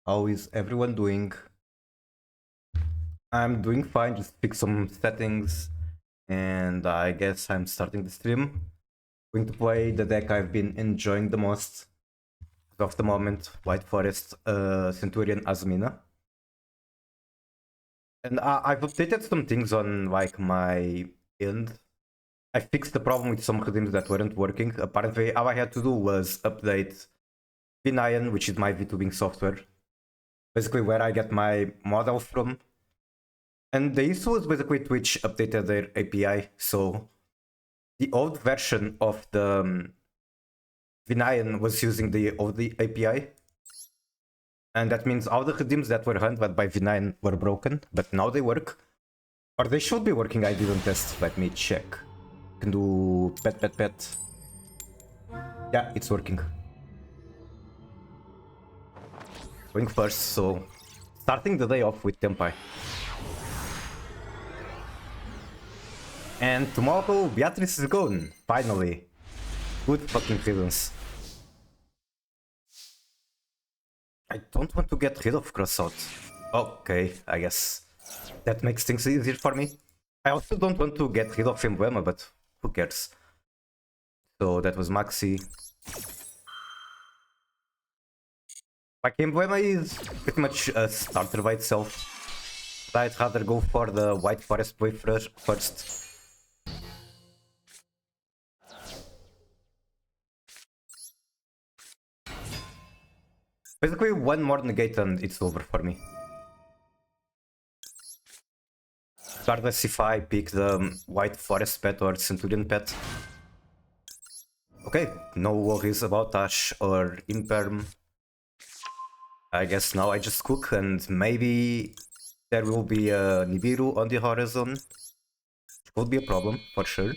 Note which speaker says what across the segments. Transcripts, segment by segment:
Speaker 1: How is everyone doing? I'm doing fine, just fix some settings, and I guess I'm starting the stream. Going to play the deck I've been enjoying the most of the moment, White Forest, Centur-Ion Azmina. And I've updated some things on like my end. I fixed the problem with some redeems that weren't working. Apparently, all I had to do was update Centur-Ion, which is my VTubing software. Basically where I get my model from. And the issue was basically Twitch updated their API, so the old version of the Vinayan was using the old API. And that means all the redeems that were handled by Vinayan were broken, but now they work. Or they should be working, I didn't test. Let me check. Can do pet. Yeah, it's working. Going first, so starting the day off with Tempai. And tomorrow, Beatrice is gone, finally. Good fucking riddance. I don't want to get rid of Crossout. Okay, I guess that makes things easier for me. I also don't want to get rid of Emblema, but who cares? So that was Maxi. Like, Emblema is pretty much a starter by itself. But I'd rather go for the White Forest play first. Basically, one more negate and it's over for me. Regardless if I pick the White Forest pet or Centurion pet. Okay, no worries about Ash or Imperm. I guess now I just cook and maybe there will be a Nibiru on the horizon. It could be a problem, for sure.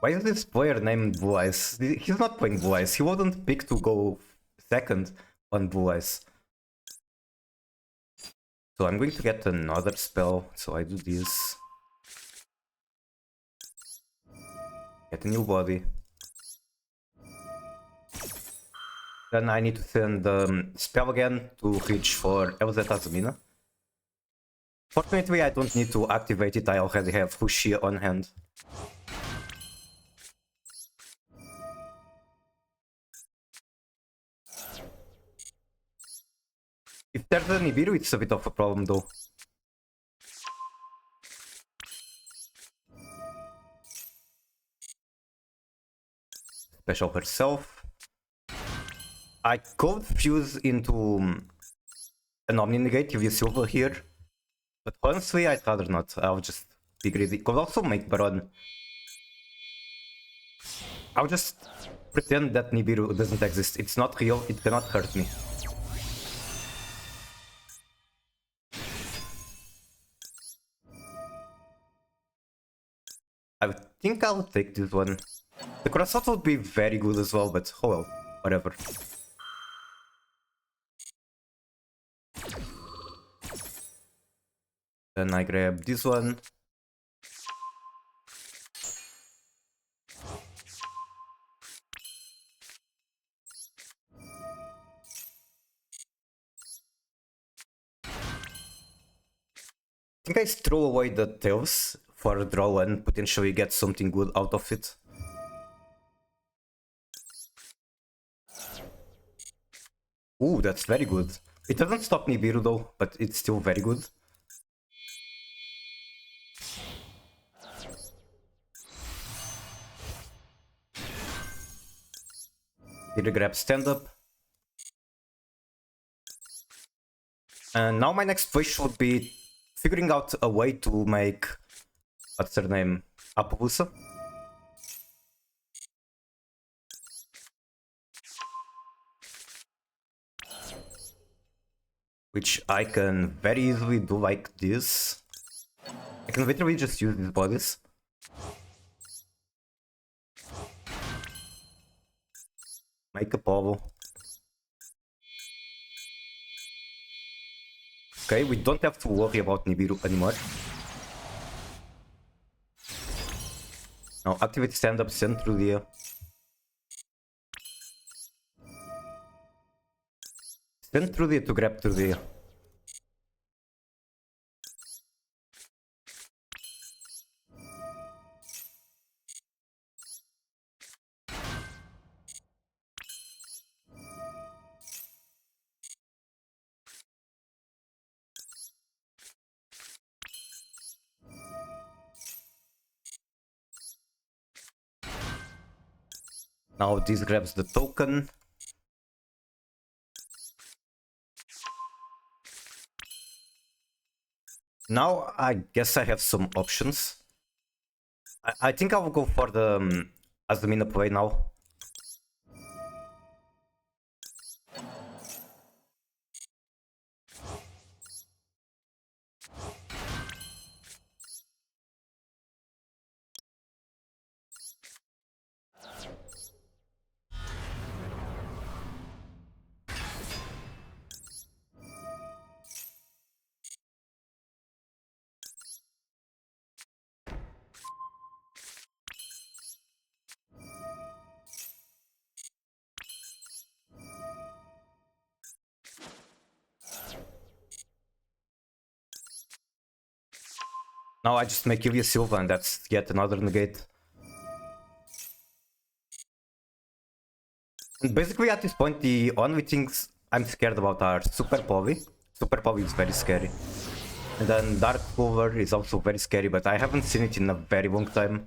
Speaker 1: Why is this player named Blue Eyes? He's not playing Blue Eyes. He wouldn't pick to go second on Blue Eyes. So I'm going to get another spell, so I do this. Get a new body. Then I need to send the spell again to reach for LZ Azmina. Fortunately, I don't need to activate it, I already have Fushia on hand. If there's a Nibiru, it's a bit of a problem though. Special herself. I could fuse into an Omni Negate, give you silver here. But honestly, I'd rather not. I'll just be greedy. Could also make Baron. I'll just pretend that Nibiru doesn't exist. It's not real, it cannot hurt me. I think I'll take this one. The Crossot would be very good as well, but oh well, whatever. Then I grab this one. I think I throw away the tails for a draw and potentially get something good out of it. Ooh, that's very good. It doesn't stop Nibiru though, but it's still very good. Here grab stand up. And now my next wish would be figuring out a way to make, what's her name, Apubusa. Which I can very easily do like this. I can literally just use these bodies. Make a Polo. Okay, we don't have to worry about Nibiru anymore. Now activate stand-up Centur-Ion. Centur-Ion to grab Centur-Ion. Now this grabs the token. Now I guess I have some options. I think I will go for the Azumina play now. Now I just make Ilya Silva and that's yet another negate. And basically at this point the only things I'm scared about are Super Poly. Super Poly is very scary. And then Dark Clover is also very scary, but I haven't seen it in a very long time.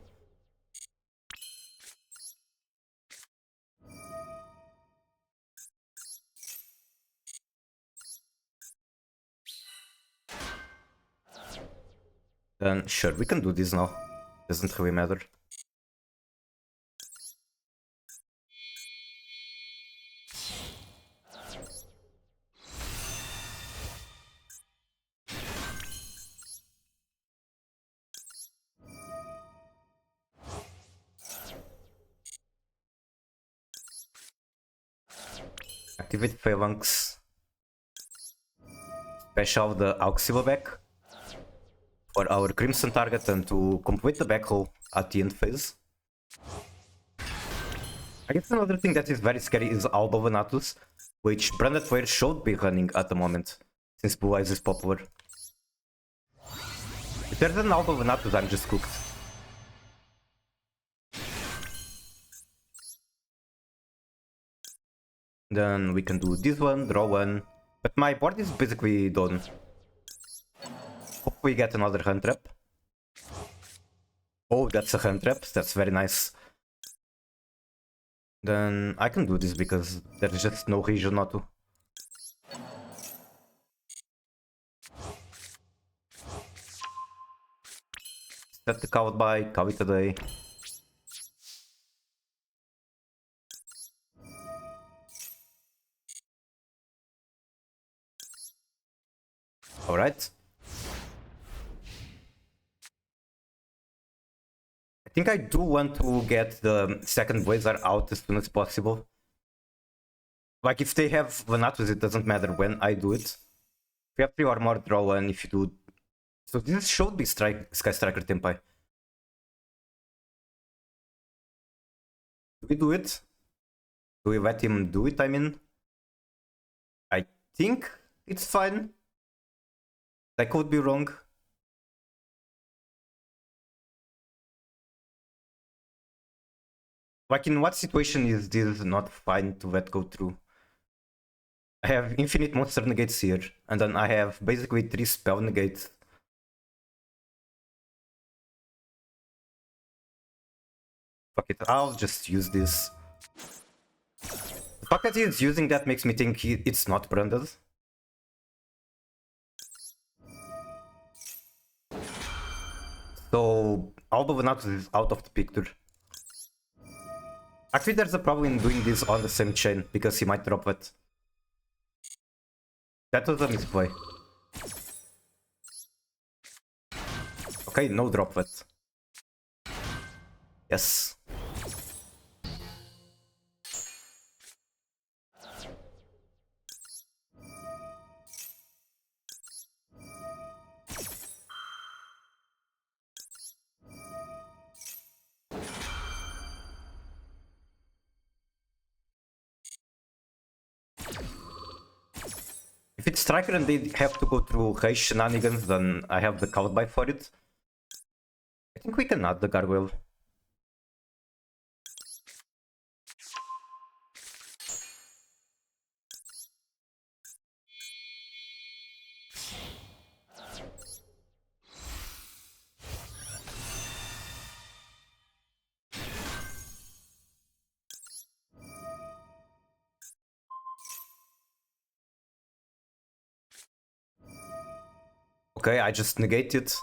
Speaker 1: Then sure, we can do this now. Doesn't really matter. Activate Phalanx. Special the Auxiliary back for our Crimson target and to complete the back row at the end phase. I guess another thing that is very scary is Alba Venatus, which branded players should be running at the moment, since Blue Eyes is popular. If there's an Alba Venatus, I'm just cooked. Then we can do this one, draw one, but my board is basically done. Hope we get another hand trap. Oh, that's a hand trap, that's very nice. Then I can do this because there's just no reason not to. Set the cow by, call it a day. Alright. I think I do want to get the second Blazer out as soon as possible. Like if they have Venatus, it doesn't matter when I do it. If you have 3 or more, draw one. If you do... So this should be Sky Striker Tempai. Do we do it? Do we let him do it, I mean? I think it's fine. I could be wrong. Like in what situation is this not fine to let go through? I have infinite monster negates here, and then I have basically 3 spell negates. Fuck it, I'll just use this. The fact that he's using that makes me think it's not branded. So Alba Venatus is out of the picture. Actually, there's a problem in doing this on the same chain, because he might drop it. That was a misplay. Okay, no drop it. Yes. it's Striker and they have to go through Rage shenanigans, then I have the Cowed Buy for it. I think we can add the Gargoyle. Okay, I just negate it.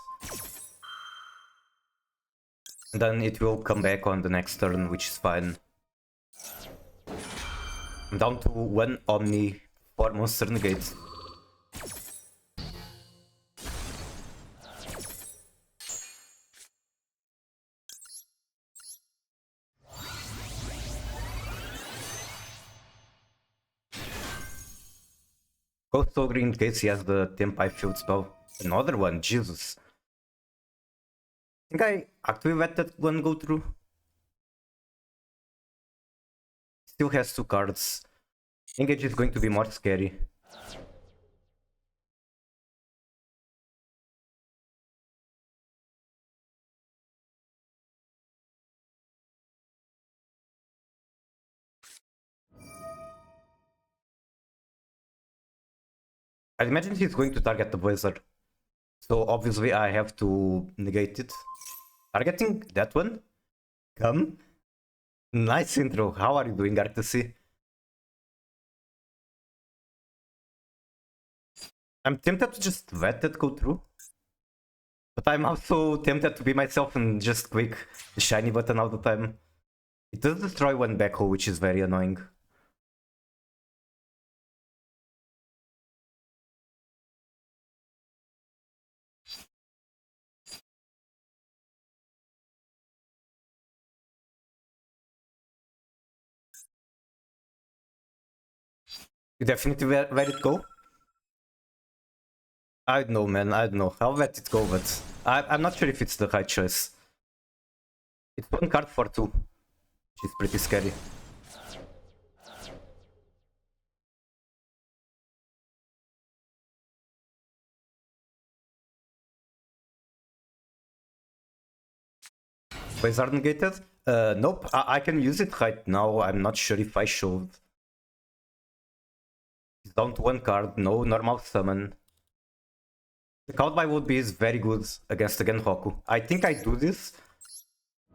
Speaker 1: And then it will come back on the next turn, which is fine. I'm down to 1 Omni, 4 monster negates. Ghost Ogre in case he has the Tempai field spell. Another one, Jesus. I think I actually let that one go through. Still has 2 cards. Engage is going to be more scary. I imagine he's going to target the Blizzard. So obviously I have to negate it. Targeting that one? Come. Nice intro. How are you doing, Artesy? I'm tempted to just let that go through. But I'm also tempted to be myself and just click the shiny button all the time. It does destroy one backhoe, which is very annoying. You definitely let it go? I don't know, man. I don't know. I'll let it go, but I'm not sure if it's the right choice. It's 1 card for 2, which is pretty scary. Wizard negated? Nope. I can use it right now. I'm not sure if I should. He's down to 1 card. No normal summon. The Cowed Buy would be very good against the Genroku. I think I do this.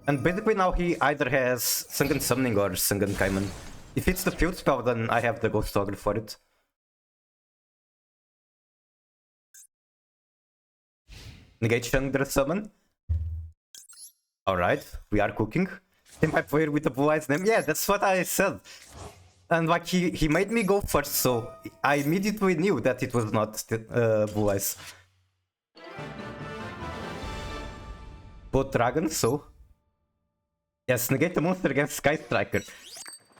Speaker 1: And basically now he either has Sunken Summoning or Sunken Kaiman. If it's the field spell, then I have the Ghost Ogre for it. Negate Chandra Summon. Alright, we are cooking. My player with the blue eyes name. Yeah, that's what I said. And like he made me go first, so I immediately knew that it was not blue eyes. Both dragons, so yes, negate the monster against Sky Striker.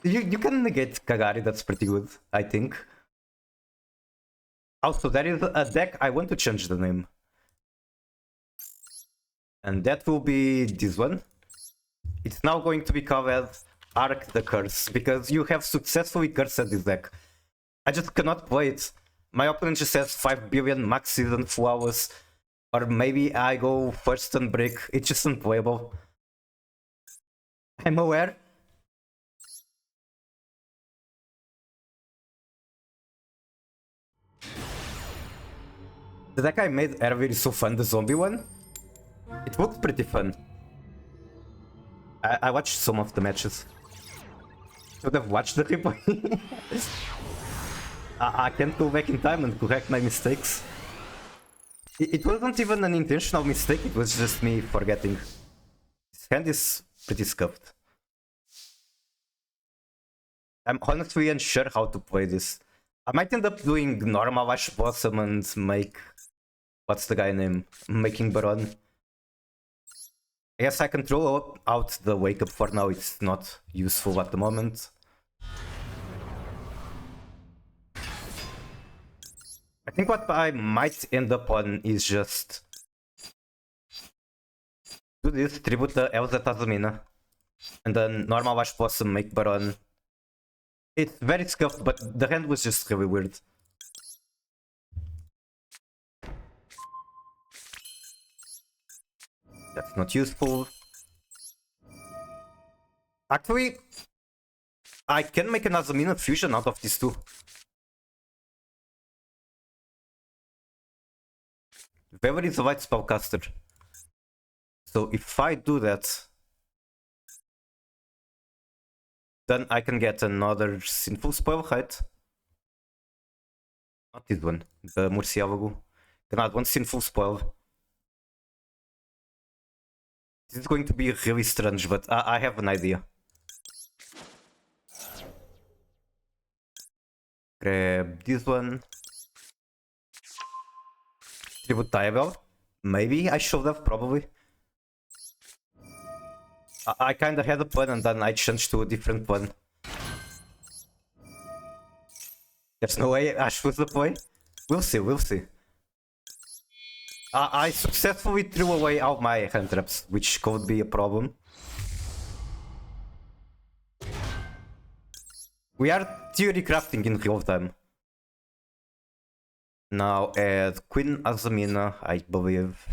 Speaker 1: You can negate Kagari, that's pretty good, I think. Also, there is a deck I want to change the name. And that will be this one. It's now going to be called Arc the Curse, because you have successfully cursed this deck. I just cannot play it. My opponent just has 5 billion max season flowers. Or maybe I go first and break. It's just unplayable. I'm aware. The deck I made earlier is so fun, the zombie one. It looks pretty fun. I watched some of the matches. Should have watched the replay. I can't go back in time and correct my mistakes. It wasn't even an intentional mistake, it was just me forgetting. His hand is pretty scuffed. I'm honestly unsure how to play this. I might end up doing normal Ash Blossom and make... What's the guy name? Making Baron. I guess I can throw out the Wake Up for now, it's not useful at the moment. I think what I might end up on is just do this, tribute the Elza Tazumina, and then normal Ash Blossom, make Baron. It's very scuffed, but the hand was just really weird. That's not useful. Actually, I can make an Azamina fusion out of these two. Weaver is a white spellcaster. So if I do that, then I can get another Sinful Spell, right? Not this one, the Murciélago. Can add one Sinful Spell. This is going to be really strange, but I have an idea. Grab this one. Tribute Diabel. Maybe I should have, probably. I kinda had a plan and then I changed to a different one. There's no way I should the play. We'll see, we'll see. I successfully threw away all my hand traps, which could be a problem. We are theory crafting in real time. Now add Queen Azamina, I believe.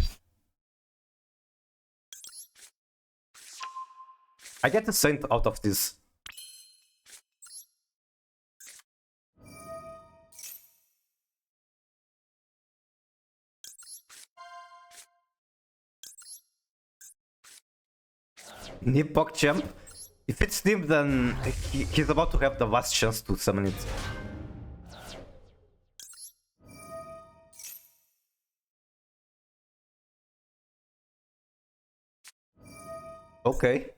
Speaker 1: I get a Saint out of this. Nib PogChamp. If it's Nib, then he's about to have the last chance to summon it. Okay.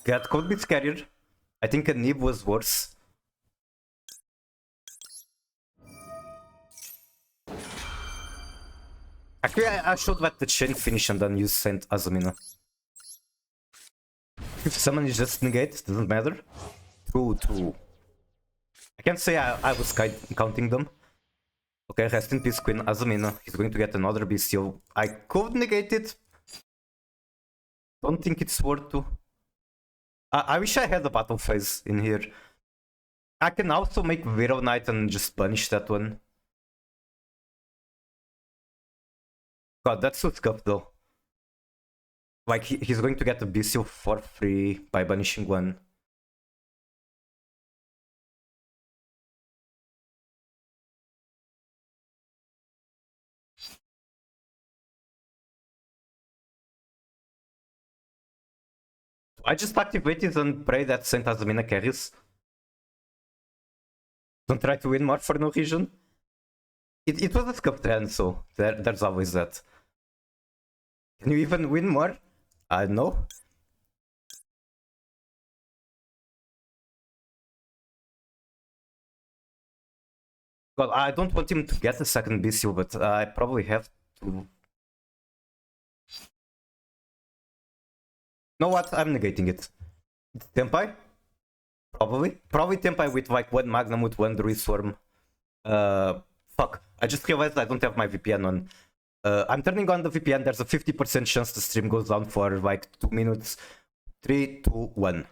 Speaker 1: That could be scarier. I think a Nib was worse. Actually, I should let the chain finish and then use Saint Azamina. If summon is just negate, doesn't matter. True. I can't say I was counting them. Okay, rest in peace, Queen Azamina. He's going to get another bestial. I could negate it. Don't think it's worth to. I wish I had a battle phase in here. I can also make Widow Knight and just punish that one. God, that's so scuffed though. Like, he's going to get a bestial for free by banishing one. I just activate it and pray that Saint Azamina carries. Don't try to win more for no reason. It was a scuffed trend, so there's always that. Can you even win more? I don't know. God, I don't want him to get a second bestial, but I probably have to. Know what? I'm negating it. Tempai? Probably Tempai with like one Magnum with one Druid Swarm. Fuck. I just realized I don't have my VPN on. I'm turning on the VPN. There's a 50% chance the stream goes down for like 2 minutes. 3, 2, 1.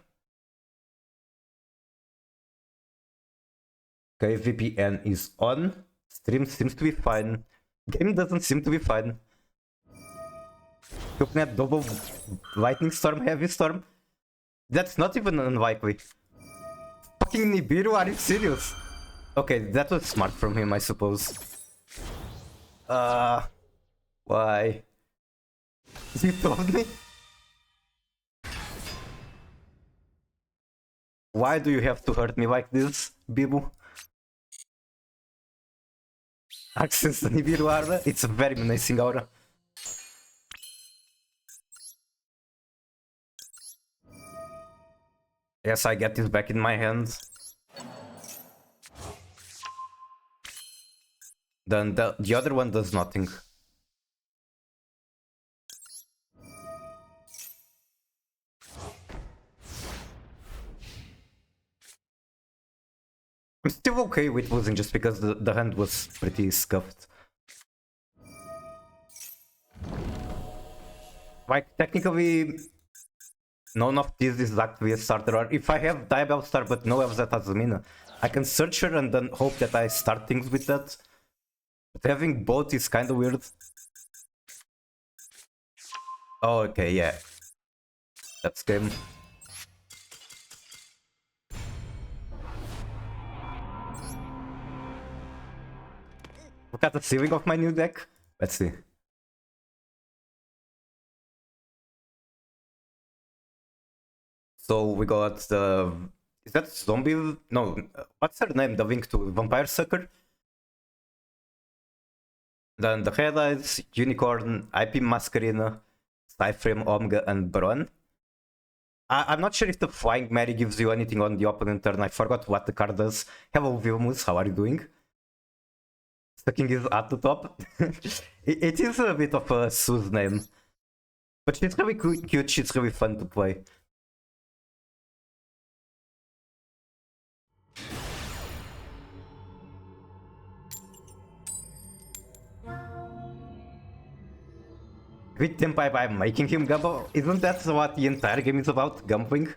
Speaker 1: Okay, VPN is on. Stream seems to be fine. Game doesn't seem to be fine. Looking at double lightning storm, heavy storm. That's not even unlikely. Fucking Nibiru, are you serious? Okay, that was smart from him, I suppose. Why? You told me? Why do you have to hurt me like this, Bibu? Access the Nibiru aura? It's a very menacing aura. Yes, I get this back in my hands. Then the other one does nothing. I'm still okay with losing just because the hand was pretty scuffed. Like, technically, none of this is actually a starter. Or if I have Diabell Star but no Elzat Azamina, I can search her and then hope that I start things with that. But having both is kinda weird. Oh, okay, yeah. That's game. Look at the ceiling of my new deck. Let's see. So we got the... Is that zombie? No, what's her name? The Wing 2 Vampire Sucker. Then the Red Eyes, Unicorn, IP Masquerina, Cyframe, Omega, and Baron. I'm not sure if the Flying Mary gives you anything on the opponent turn. I forgot what the card does. Hello, Vilmus, how are you doing? Sucking is at the top. It is a bit of a Sue's name. But she's really cute, she's really fun to play. With Tempai by making him gamble? Isn't that what the entire game is about? Gambling?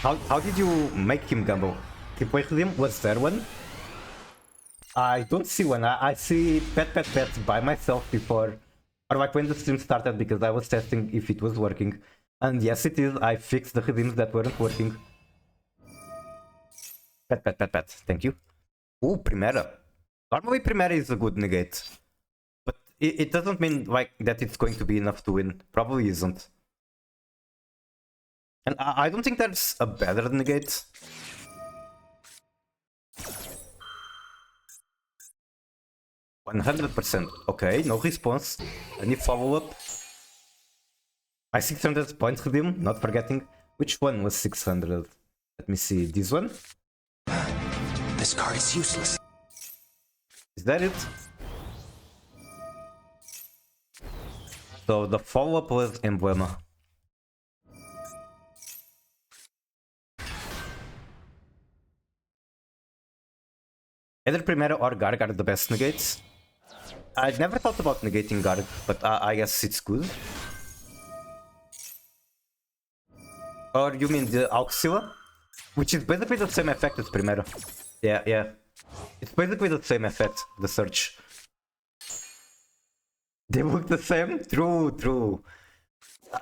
Speaker 1: How did you make him gamble? He played with him? Was there one? I don't see one. I see pet by myself before, or like when the stream started, because I was testing if it was working. And yes, it is. I fixed the redeems that weren't working. Pet. Thank you. Ooh, Primera. Normally Primera is a good negate. But it doesn't mean like that it's going to be enough to win. Probably isn't. And I don't think there's a better negate. %100%. Okay, no response. Any follow-up? My 600 points redeem, not forgetting. Which one was 600? Let me see. This one?
Speaker 2: This card is useless.
Speaker 1: Is that it? So the follow-up was Emblema. Either Primera or Garg are the best negates. I never thought about negating Garg, but I guess it's good. Or you mean the Auxilla? Which is basically the same effect as Primera. Yeah. It's basically the same effect, the search. They look the same? True.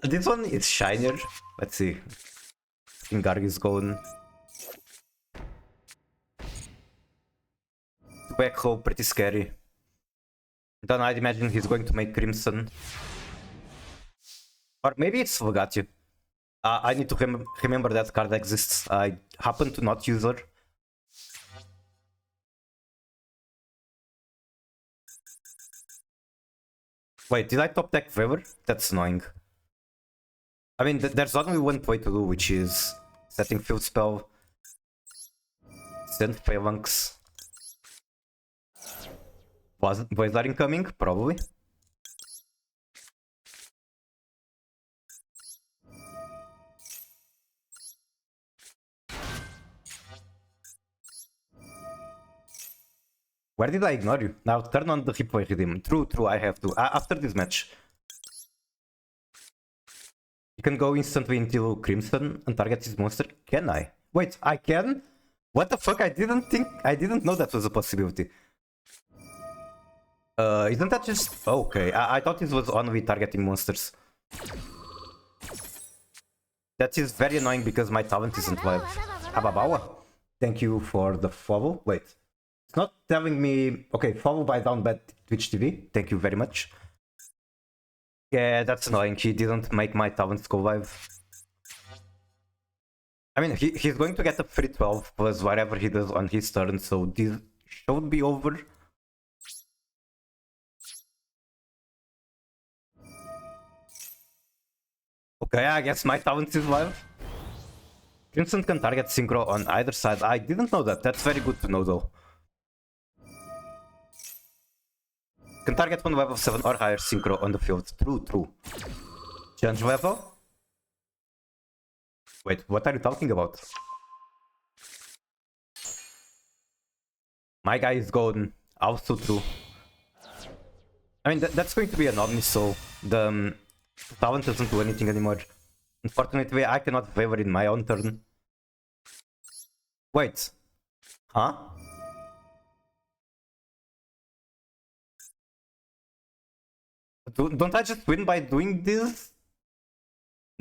Speaker 1: This one is shinier. Let's see. Garg is going. Back row, pretty scary. Then I'd imagine he's going to make Crimson. Or maybe it's Legatio. I need to remember that card exists. I happen to not use her. Wait, did I top deck Weaver? That's annoying. I mean, there's only one way to do, which is setting Field Spell, send Phalanx. Was that incoming? Probably. Where did I ignore you? Now turn on the replay redeem. True, I have to. After this match. You can go instantly into Crimson and target this monster. Can I? Wait, I can? What the fuck? I didn't know that was a possibility. Isn't that just... Okay, I thought this was only targeting monsters. That is very annoying because my talent isn't live. Ababawa, thank you for the follow. Wait, it's not telling me... Okay, follow by Downbad Twitch TV. Thank you very much. Yeah, that's annoying. He didn't make my talents go live. I mean, he's going to get a free 12 plus whatever he does on his turn, so this should be over. Okay, I guess my talent is live. Crimson can target Synchro on either side. I didn't know that. That's very good to know though. Can target one level 7 or higher Synchro on the field. True. Change level? Wait, what are you talking about? My guy is golden. Also true. I mean, that's going to be an Omni, so the talent doesn't do anything anymore. Unfortunately, I cannot favor in my own turn. Wait. Huh? Don't I just win by doing this?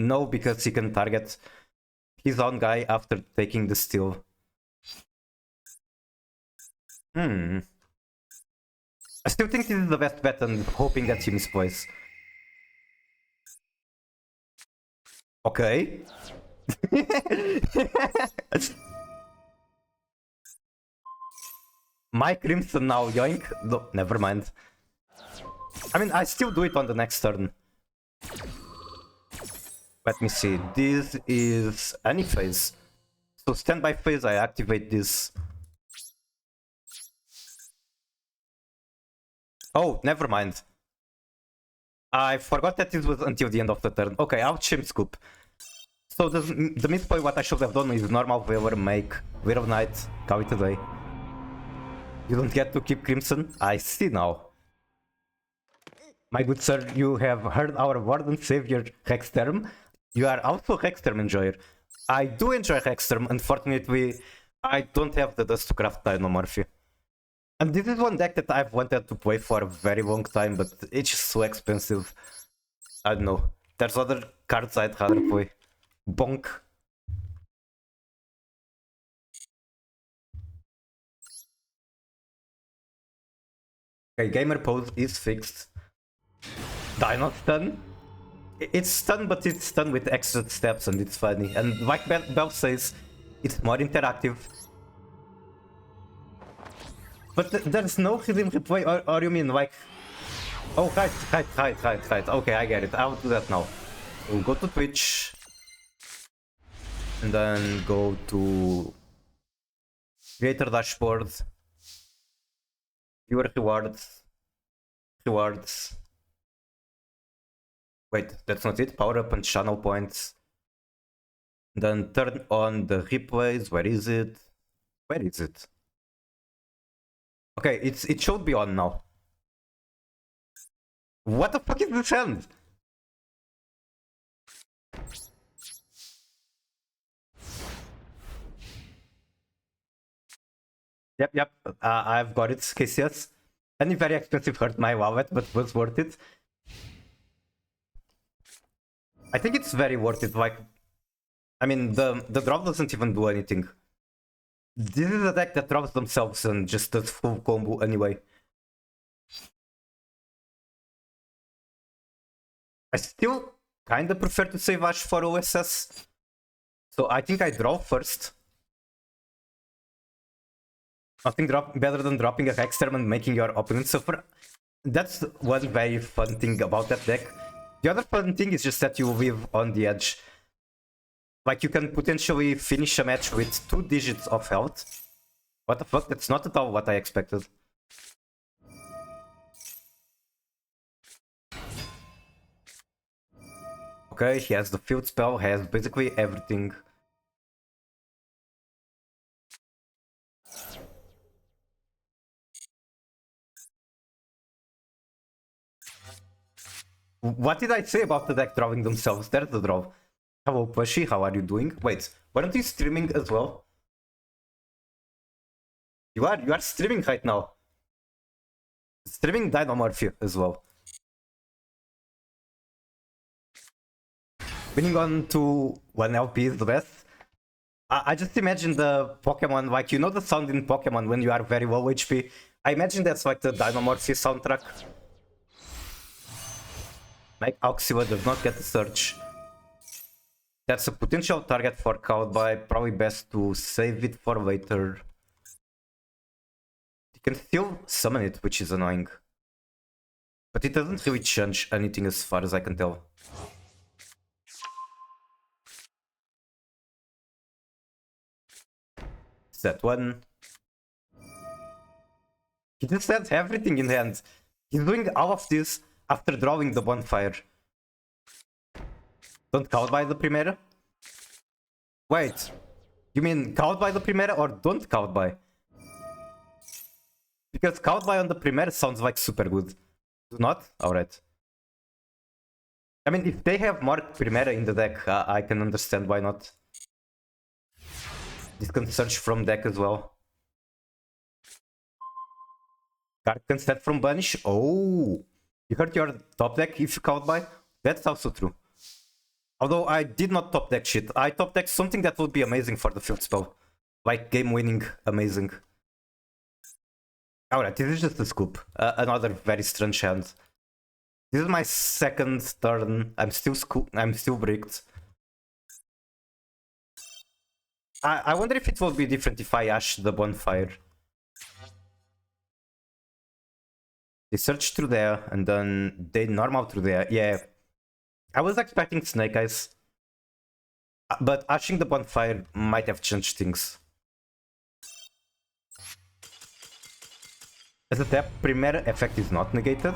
Speaker 1: No, because he can target his own guy after taking the steal. I still think this is the best bet and hoping that he misplays. Okay. My Crimson now, yoink. No, never mind. I mean, I still do it on the next turn. Let me see. This is any phase. So standby phase, I activate this. Oh, never mind. I forgot that this was until the end of the turn. Okay, I'll chimp scoop. So the misplay, what I should have done is normal Veiler, make Weir of Night, call it a day. You don't get to keep Crimson? I see now. My good sir, you have heard our Warden Savior Hexterm. You are also Hexterm enjoyer. I do enjoy Hexterm, unfortunately I don't have the dust to craft Dynamorphy. And this is one deck that I've wanted to play for a very long time, but it's just so expensive. I don't know. There's other cards I'd rather play. Bonk. Okay, gamer pose is fixed. Dino stun. It's stun, but it's stun with extra steps and it's funny. And like Bell says, it's more interactive. But there's no hidden replay, or you mean like... Oh, right. Okay, I get it. I'll do that now. We'll go to Twitch. And then go to... Creator dashboard. Viewer rewards. Rewards. Wait, that's not it. Power up and channel points. Then turn on the replays. Where is it? Where is it? Okay, it should be on now. What the fuck is this hand? Yep. I've got it, KCS. And very expensive hurt my wallet, but was worth it. I think it's very worth it. Like, I mean, the drop doesn't even do anything. This is a deck that drops themselves and just does full combo anyway. I still kinda prefer to save Ash for OSS. So I think I draw first. Nothing better than dropping a Hexterm and making your opponent suffer. That's one very fun thing about that deck. The other fun thing is just that you live on the edge. Like, you can potentially finish a match with 2 digits of health. What the fuck? That's not at all what I expected. Okay, he has the field spell, has basically everything. What did I say about the deck drawing themselves? There's the draw. Hello Pushy, how are you doing? Wait, weren't you streaming as well? You are streaming right now. Streaming Dynamorphy as well. Winning on to 1 LP is the best. I just imagine the Pokemon, like, you know the sound in Pokemon when you are very low HP? I imagine that's like the Dynamorphy soundtrack. Like, Auxila does not get the search. That's a potential target for Cowdby. Probably best to save it for later. You can still summon it, which is annoying. But it doesn't really change anything as far as I can tell. Is that one? He just has everything in hand. He's doing all of this after drawing the bonfire. Don't count by the Primera? Wait, you mean count by the Primera or don't count by? Because count by on the Primera sounds like super good. Do not? Alright. I mean, if they have more Primera in the deck, I can understand why not. This can search from deck as well. Card can set from banish. Oh, you hurt your top deck if you count by? That's also true. Although I did not top deck shit. I top deck something that would be amazing for the field spell. Like game winning amazing. Alright, this is just a scoop. Another very strange hand. This is my second turn. I'm still bricked. I wonder if it will be different if I ash the bonfire. They search through there and then they normal through there. Yeah. I was expecting Snake Eyes. But ashing the bonfire might have changed things. As a tap, Primera effect is not negated.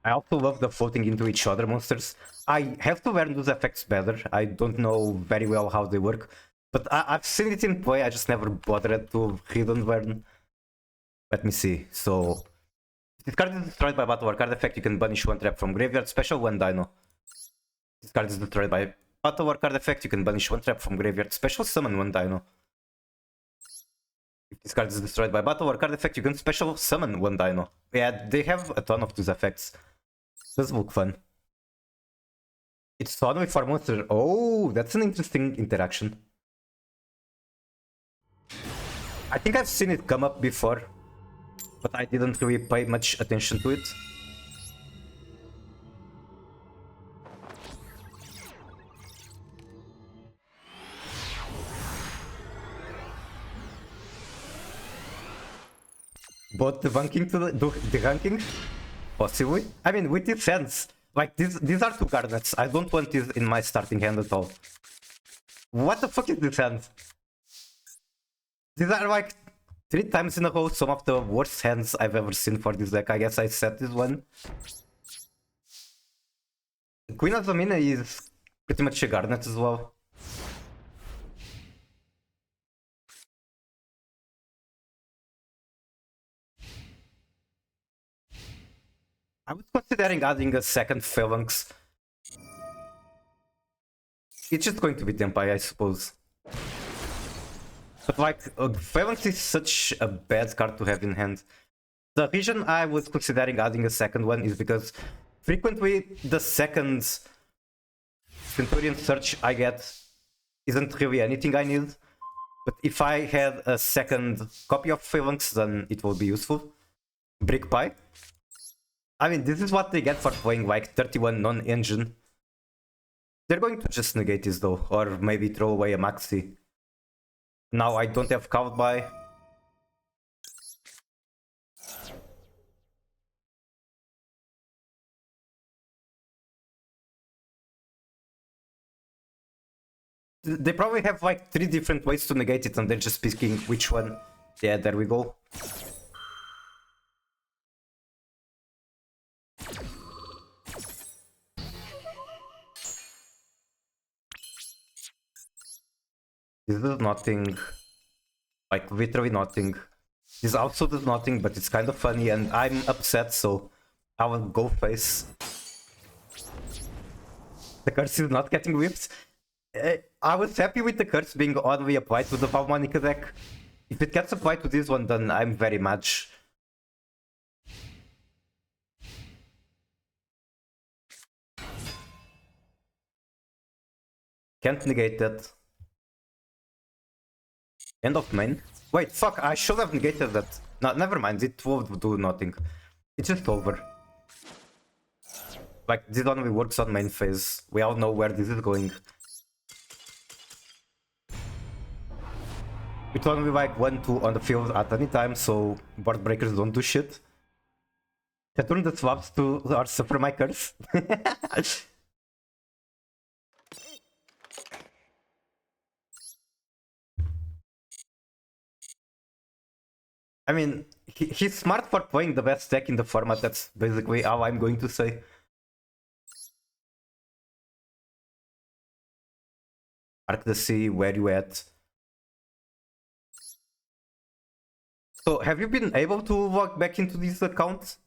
Speaker 1: I also love the floating into each other monsters. I have to learn those effects better. I don't know very well how they work. But I've seen it in play, I just never bothered to read and learn. Let me see. So, if this card is destroyed by battle or card effect, you can banish one trap from graveyard, special one dino. If this card is destroyed by battle or card effect, you can banish one trap from graveyard, special summon one dino. If this card is destroyed by battle or card effect, you can special summon one dino. Yeah, they have a ton of these effects. Does look fun. It's fun with our monster. Oh, that's an interesting interaction. I think I've seen it come up before, but I didn't really pay much attention to it. But the ranking to the ranking? Possibly. I mean, with these hands, like these are two garnets. I don't want this in my starting hand at all. What the fuck is this hand? These are like 3 times in a row some of the worst hands I've ever seen for this deck. I guess I set this one. Queen of Zamina is pretty much a garnet as well. I was considering adding a second Phalanx. It's just going to be Tempai, I suppose. But like, Phalanx is such a bad card to have in hand. The reason I was considering adding a second one is because frequently the second Centur-Ion search I get isn't really anything I need. But if I had a second copy of Phalanx, then it will be useful. Brick Pie. I mean, this is what they get for playing like 31 non-engine. They're going to just negate this though, or maybe throw away a maxi. Now I don't have Cowed by. They probably have like 3 different ways to negate it and they're just picking which one. Yeah, there we go. This is nothing. Like, literally nothing. This also does nothing, but it's kind of funny and I'm upset, so I will go face. The curse is not getting whipped. I was happy with the curse being oddly applied to the Valmonica deck. If it gets applied to this one, then I'm very mad. Can't negate that. End of main? Wait, fuck, I should have negated that. No, never mind, it will do nothing. It's just over. Like, this only works on main phase. We all know where this is going. It's only like 1-2 on the field at any time, so board breakers don't do shit. I turn the swaps to or suffer my curse. I mean, he's smart for playing the best deck in the format, that's basically all I'm going to say. Arc the Sea, where you at? So, have you been able to log back into this account?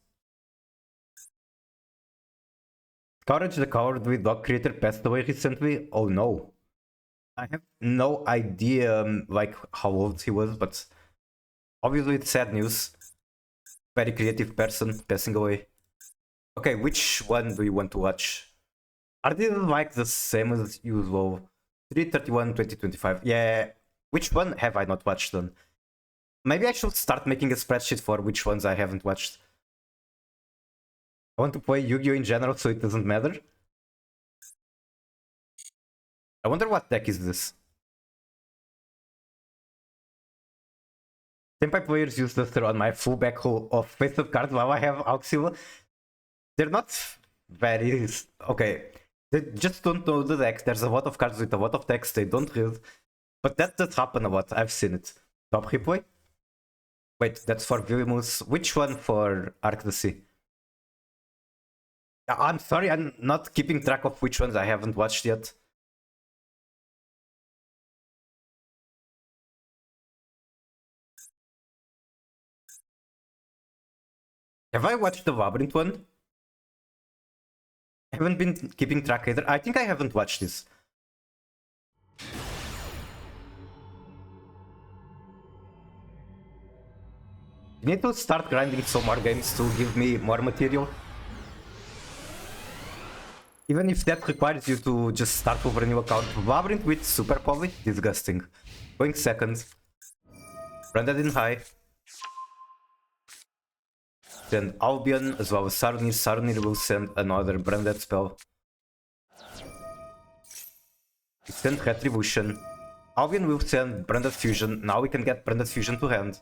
Speaker 1: Courage the Cowardly Dog creator passed away recently? Oh no. I have no idea like how old he was, but obviously it's sad news. Very creative person passing away. Okay, which one do you want to watch? Are these like the same as usual? 331, 2025. Yeah, which one have I not watched then? Maybe I should start making a spreadsheet for which ones I haven't watched. I want to play Yu-Gi-Oh! In general, so it doesn't matter. I wonder what deck is this? Senpai players use Duster on my full back row of face-up cards while I have Auxilla. They're not very... Okay, they just don't know the deck. There's a lot of cards with a lot of text they don't read. But that does happen a lot, I've seen it. Top replay? Wait, that's for Villimus. Which one for Arc the Sea? I'm sorry, I'm not keeping track of which ones I haven't watched yet. Have I watched the Labyrinth one? I haven't been keeping track either. I think I haven't watched this. I need to start grinding some more games to give me more material. Even if that requires you to just start over a new account. Labyrinth with Super Poly? Disgusting. Going second. Branded in high. Then Albion as well as Sarunir. Sarunir will send another branded spell. We send Retribution. Albion will send Branded Fusion. Now we can get Branded Fusion to hand.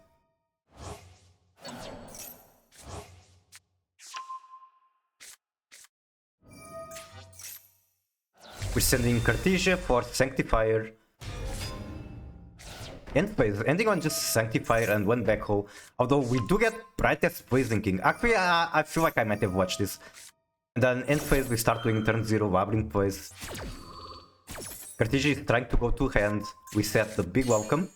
Speaker 1: We're sending Cartesia for Sanctifier. End phase, ending on just Sanctifier and one backhoe. Although we do get Brightest Blazing King. Actually, I feel like I might have watched this. And then end phase, we start doing turn 0 Labyrinth plays. Cartesia is trying to go to hand. We set the big welcome.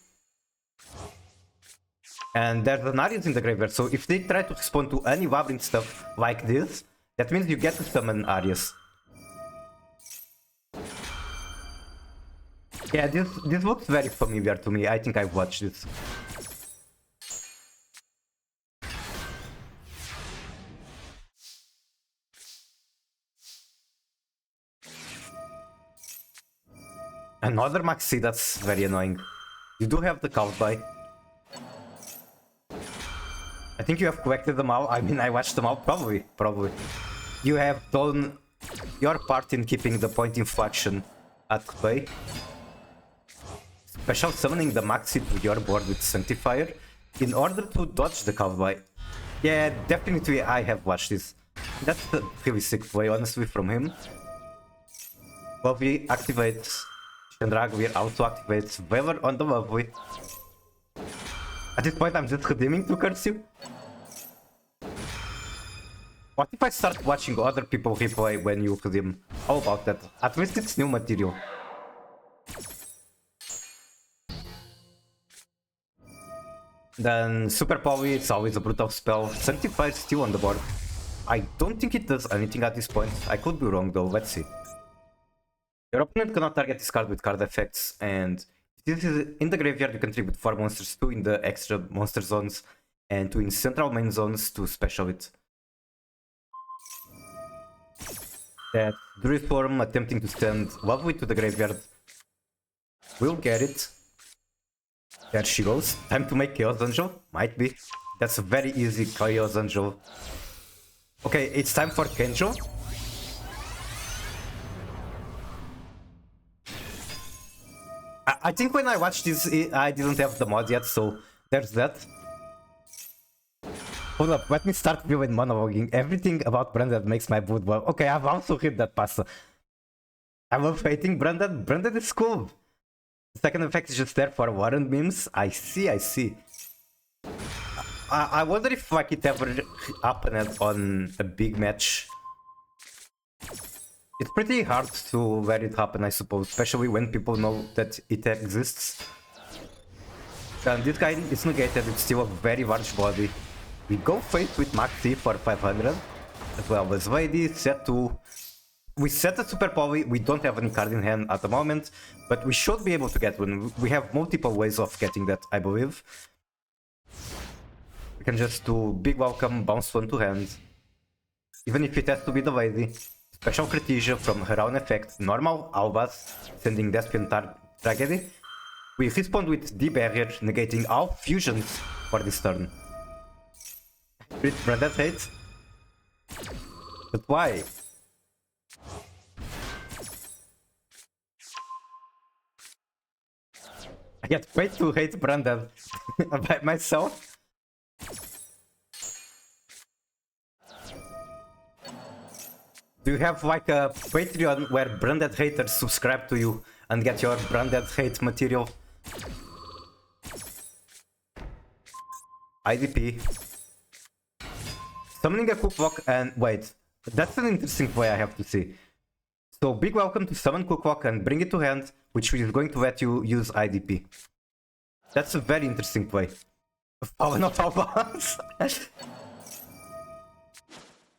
Speaker 1: And there's an Arius in the graveyard, so if they try to respond to any Labyrinth stuff like this, that means you get to summon Arius. Yeah, this looks very familiar to me. I think I've watched this. Another Maxi, that's very annoying. You do have the Cowboy. I think you have collected them all. I mean, I watched them all. Probably. You have done your part in keeping the point inflection at play. Special summoning the Maxi to your board with Sanctifier in order to dodge the Cowboy. Yeah, definitely I have watched this. That's a really sick play, honestly, from him. Lovely activates. Chandragvir also activates. Waver on the Lovely. At this point, I'm just redeeming to curse you. What if I start watching other people replay when you redeem? How about that? At least it's new material. Then Super Poly, it's always a brutal spell. Sanctify is still on the board. I don't think it does anything at this point. I could be wrong though, let's see. Your opponent cannot target this card with card effects, and if this is in the graveyard, you can tribute 4 monsters, 2 in the extra monster zones, and 2 in central main zones to special it. That Druid form attempting to send Lovely to the graveyard. We'll get it. There she goes. Time to make Chaos Angel? Might be. That's a very easy Chaos Angel. Okay, it's time for Kenjo. I think when I watched this, I didn't have the mod yet, so there's that. Hold up, let me start viewing monologuing. Everything about Branded makes my blood boil. Okay, I've also hit that pasta. I love hating Branded. Branded is cool. The second effect is just there for Warren memes. I see. I wonder if like it ever happened on a big match. It's pretty hard to let it happen, I suppose, especially when people know that it exists. And this guy is negated, it's still a very large body. We go face with Maxi for 500, as well as Lady, set 2. We set a Super Poly, we don't have any card in hand at the moment, but we should be able to get one. We have multiple ways of getting that, I believe. We can just do Big Welcome, bounce 1 to hand. even if it has to be the lady. Special Cretigia from her own effect, normal Albas, sending Despian Tragedy. We respond with D-Barrier, negating all fusions for this turn. Crit Branded Hate? But why? I get way to hate Branded by myself. Do you have like a Patreon where branded haters subscribe to you and get your branded hate material? IDP. Summoning a Cookbook and wait, that's an interesting way I have to see. So big welcome to summon Cookbook and bring it to hand, which is going to let you use IDP. That's a very interesting play. Oh, not all boss.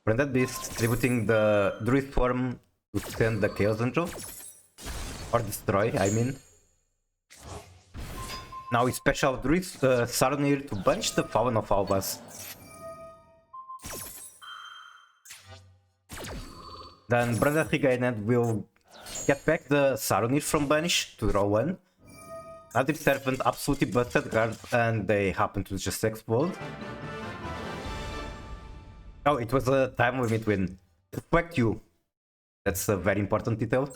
Speaker 1: Branded Beast, tributing the Druid form to send the Chaos Angel. Or destroy, I mean. Now it's special Druid Saronir to bunch the Fallen of Albas. Then Branded Regained will get back the Saronir from banish to draw one. Another Servant absolutely busted guard and they happen to just explode. Oh, it was a time limit win. Respect you. That's a very important detail.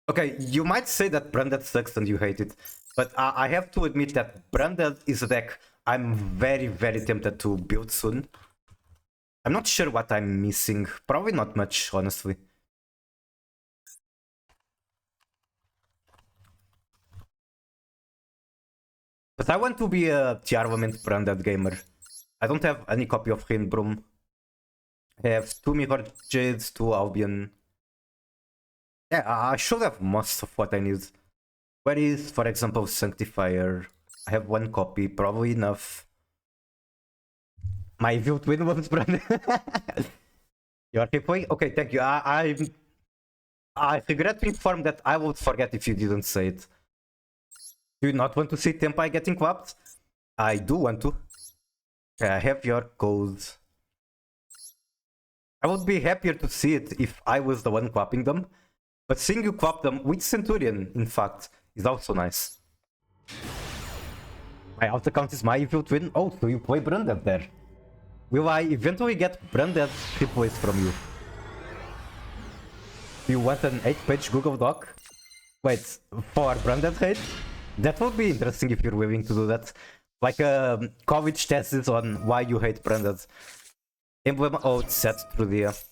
Speaker 1: Okay, you might say that Branded sucks and you hate it, but I have to admit that Branded is a deck I'm very, very tempted to build soon. I'm not sure what I'm missing. Probably not much, honestly. But I want to be a Tiarvament Branded gamer. I don't have any copy of Hindbrum. I have 2 Mirror Jades, 2 Albion. Yeah, I should have most of what I need. Where is, for example, Sanctifier? I have 1 copy, probably enough. My Evil Twin was branded. You are keep playing? Okay, thank you. I regret to inform that I would forget if you didn't say it. Do you not want to see Tempai getting clapped? I do want to. Okay, I have your code. I would be happier to see it if I was the one clapping them. But seeing you clap them with Centur-Ion, in fact, is also nice. My alt account is my Evil Twin. Oh, so you play Branded there. Will I eventually get Branded replaced from you? Do you want an 8-page Google Doc? Wait, for Branded hate? That would be interesting if you're willing to do that. Like a college thesis on why you hate Branded. Emblem out set through the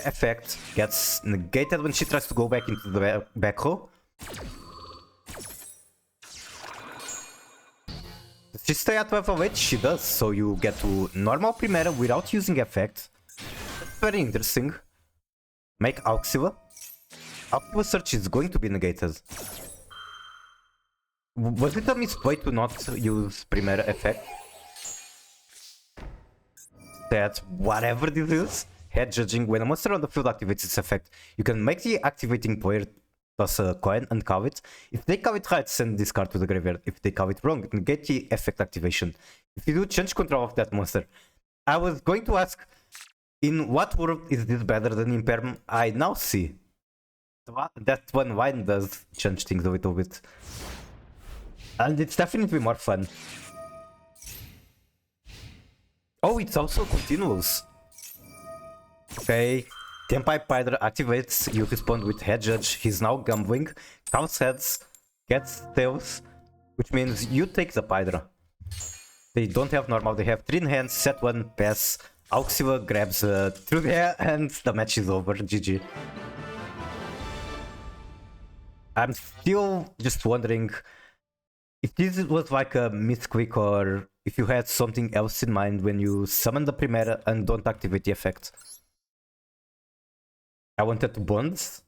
Speaker 1: effect gets negated when she tries to go back into the back row. Does she stay at level 8? She does, so you get to normal Primera without using effect. That's very interesting. Make Auxiva. Auxiva search is going to be negated. Was it a misplay to not use Primera effect? That whatever this is, head judging, when a monster on the field activates its effect, you can make the activating player toss a coin and call it. If they call it right, send this card to the graveyard. If they call it wrong, negate the effect activation. If you do, change control of that monster. I was going to ask, in what world is this better than Imperm? I now see that one line does change things a little bit. And it's definitely more fun. Oh, it's also continuous. Okay. Tempai Pydra activates, you respond with Head Judge, he's now gambling, counts heads, gets tails, which means you take the Pydra. They don't have normal, they have 3 in hand, set 1, pass, Auxiva grabs through there, and the match is over, GG. I'm still just wondering if this was like a misclick or if you had something else in mind when you summon the Primera and don't activate the effect. I wanted to bonds.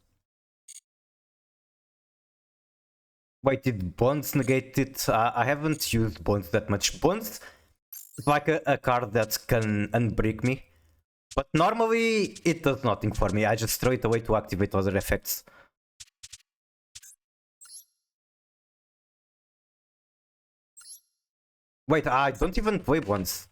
Speaker 1: Wait, did bonds negate it? I haven't used bonds that much. Bonds is like a card that can unbreak me. But normally it does nothing for me. I just throw it away to activate other effects. Wait, I don't even play once.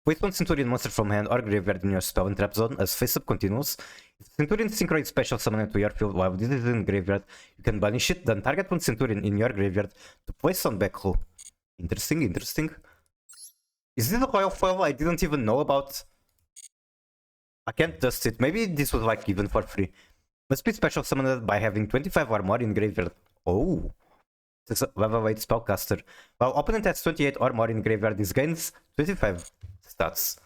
Speaker 1: Place one Centur-Ion monster from hand or graveyard in your spell and trap zone as face-up continues. If Centur-Ion synchronized special summon into your field while this is in graveyard, you can banish it, then target one Centur-Ion in your graveyard to place on backhoe. Interesting, interesting. Is this a royal foil I didn't even know about? I can't test it. Maybe this was like given for free. Must be special summoned by having 25 or more in graveyard. Oh. This is a level 8 spellcaster. While opponent has 28 or more in graveyard, this gains 25 stats.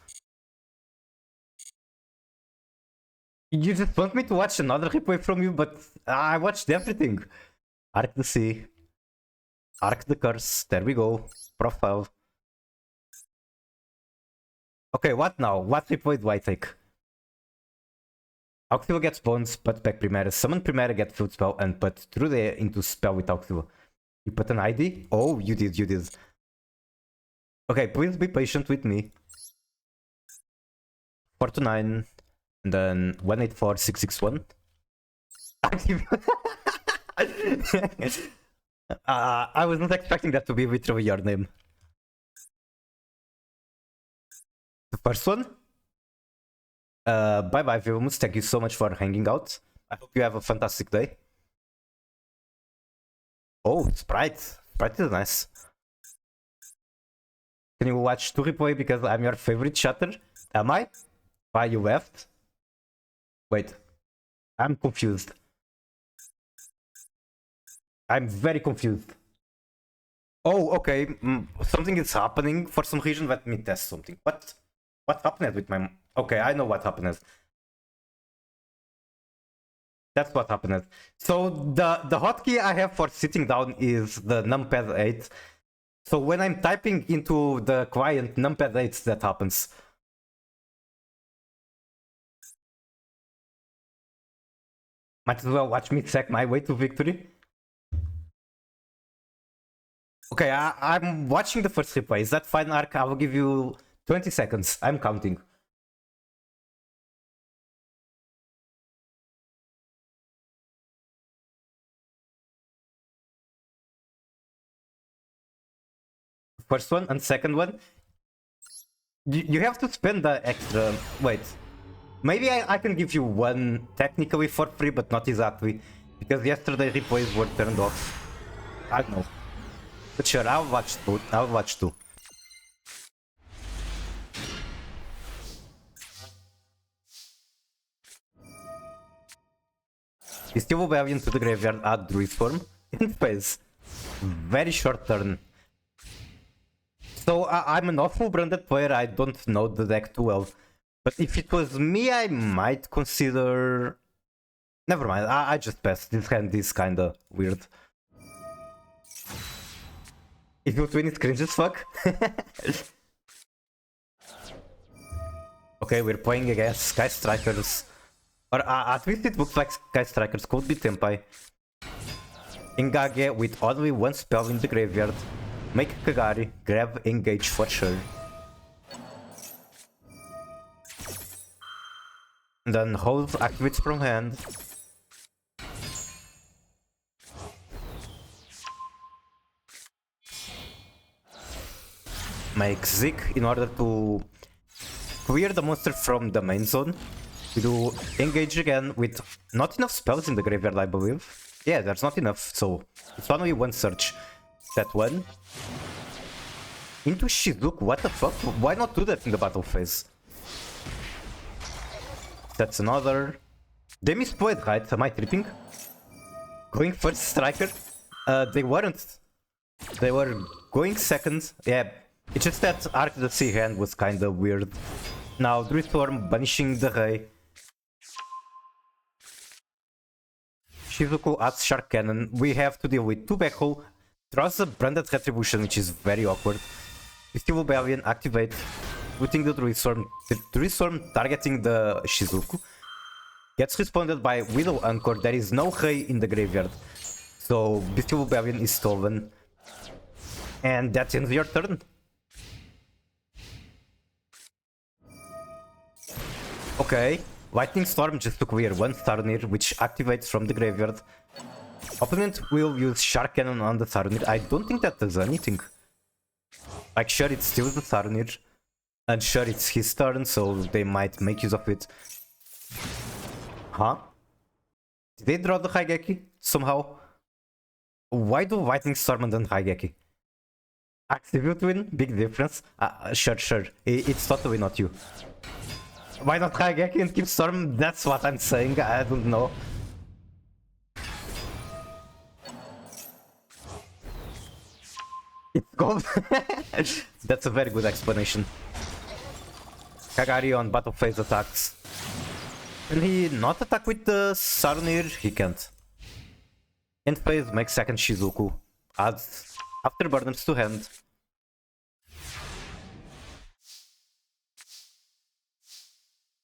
Speaker 1: You just want me to watch another replay from you, but I watched everything. Arc the Sea. Arc the Curse. There we go. Profile. Okay, what now? What replay do I take? Auxilo gets bones, put back Primera. Summon Primera, get field spell, and put Trude into spell with Auxilo. You put an ID? Oh, you did, you did. Okay, please be patient with me. 4 to 9, and then 184661. Active. I was not expecting that to be literally your name. The first one? Bye bye, Villamus. Thank you so much for hanging out. I hope you have a fantastic day. Oh, Sprite. Sprite is nice. Can you watch 2 replay because I'm your favorite chatter? Am I? Why you left? Wait. I'm confused. I'm very confused. Oh, okay. Something is happening for some reason. Let me test something. What happened with my... Okay, I know what happened. That's what happened. So the hotkey I have for sitting down is the numpad 8. So when I'm typing into the client numpad 8, that happens. Might as well watch me check my way to victory. Okay, I'm watching the first replay. Is that fine, Arc? I will give you 20 seconds. I'm counting. First one and second one. You have to spend the extra... Wait. Maybe I can give you one technically for free, but not exactly. Because yesterday replays were turned off. I don't know. But sure, I'll watch two. I'll watch two. You still rebellion to the graveyard, add Druid form. In phase. Very short turn. So I'm an awful branded player, I don't know the deck too well. But if it was me, I might consider... Never mind, I just pass. This hand is kinda weird. If you twin it cringe as fuck. Okay, we're playing against Sky Strikers. Or at least it looks like Sky Strikers could be Tempai. Ingage with only one spell in the graveyard. Make Kagari, grab engage for sure. And then hold activates from hand. Make Zik in order to clear the monster from the main zone. We do engage again with not enough spells in the graveyard, I believe. Yeah, there's not enough, so it's only one search. That one. Into Shizuku, what the fuck? Why not do that in the battle phase? That's another. They misplayed, right? Am I tripping? Going first striker? They weren't. They were going second. Yeah, it's just that Arc the Sea hand was kinda weird. Now, Druid Storm banishing the Ray. Shizuku adds Shark Cannon. We have to deal with 2 backhoe. Draws a branded retribution, which is very awkward. Steel Rebellion, activate, putting the Druid Storm. The Druid Storm targeting the Shizuku. Gets responded by Widow Anchor. There is no Rei in the graveyard. So Bestial Rebellion is stolen. And that ends your turn. Okay. Lightning Storm just to clear one Starnir, which activates from the graveyard. Opponent will use Shark Cannon on the Sarunir. I don't think that does anything. Like, sure, it's still the Sarunir. And sure, it's his turn, so they might make use of it. Huh? Did they draw the Haigeki somehow? Why do Lightning Storm and then Haigeki? Active Twin? Big difference. Sure. It's totally not you. Why not Haigeki and keep Storm? That's what I'm saying. I don't know. It's gold. That's a very good explanation. Kagari on battle phase attacks. Can he not attack with the Sarunir? He can't. End phase makes second Shizuku. Adds afterburners to hand.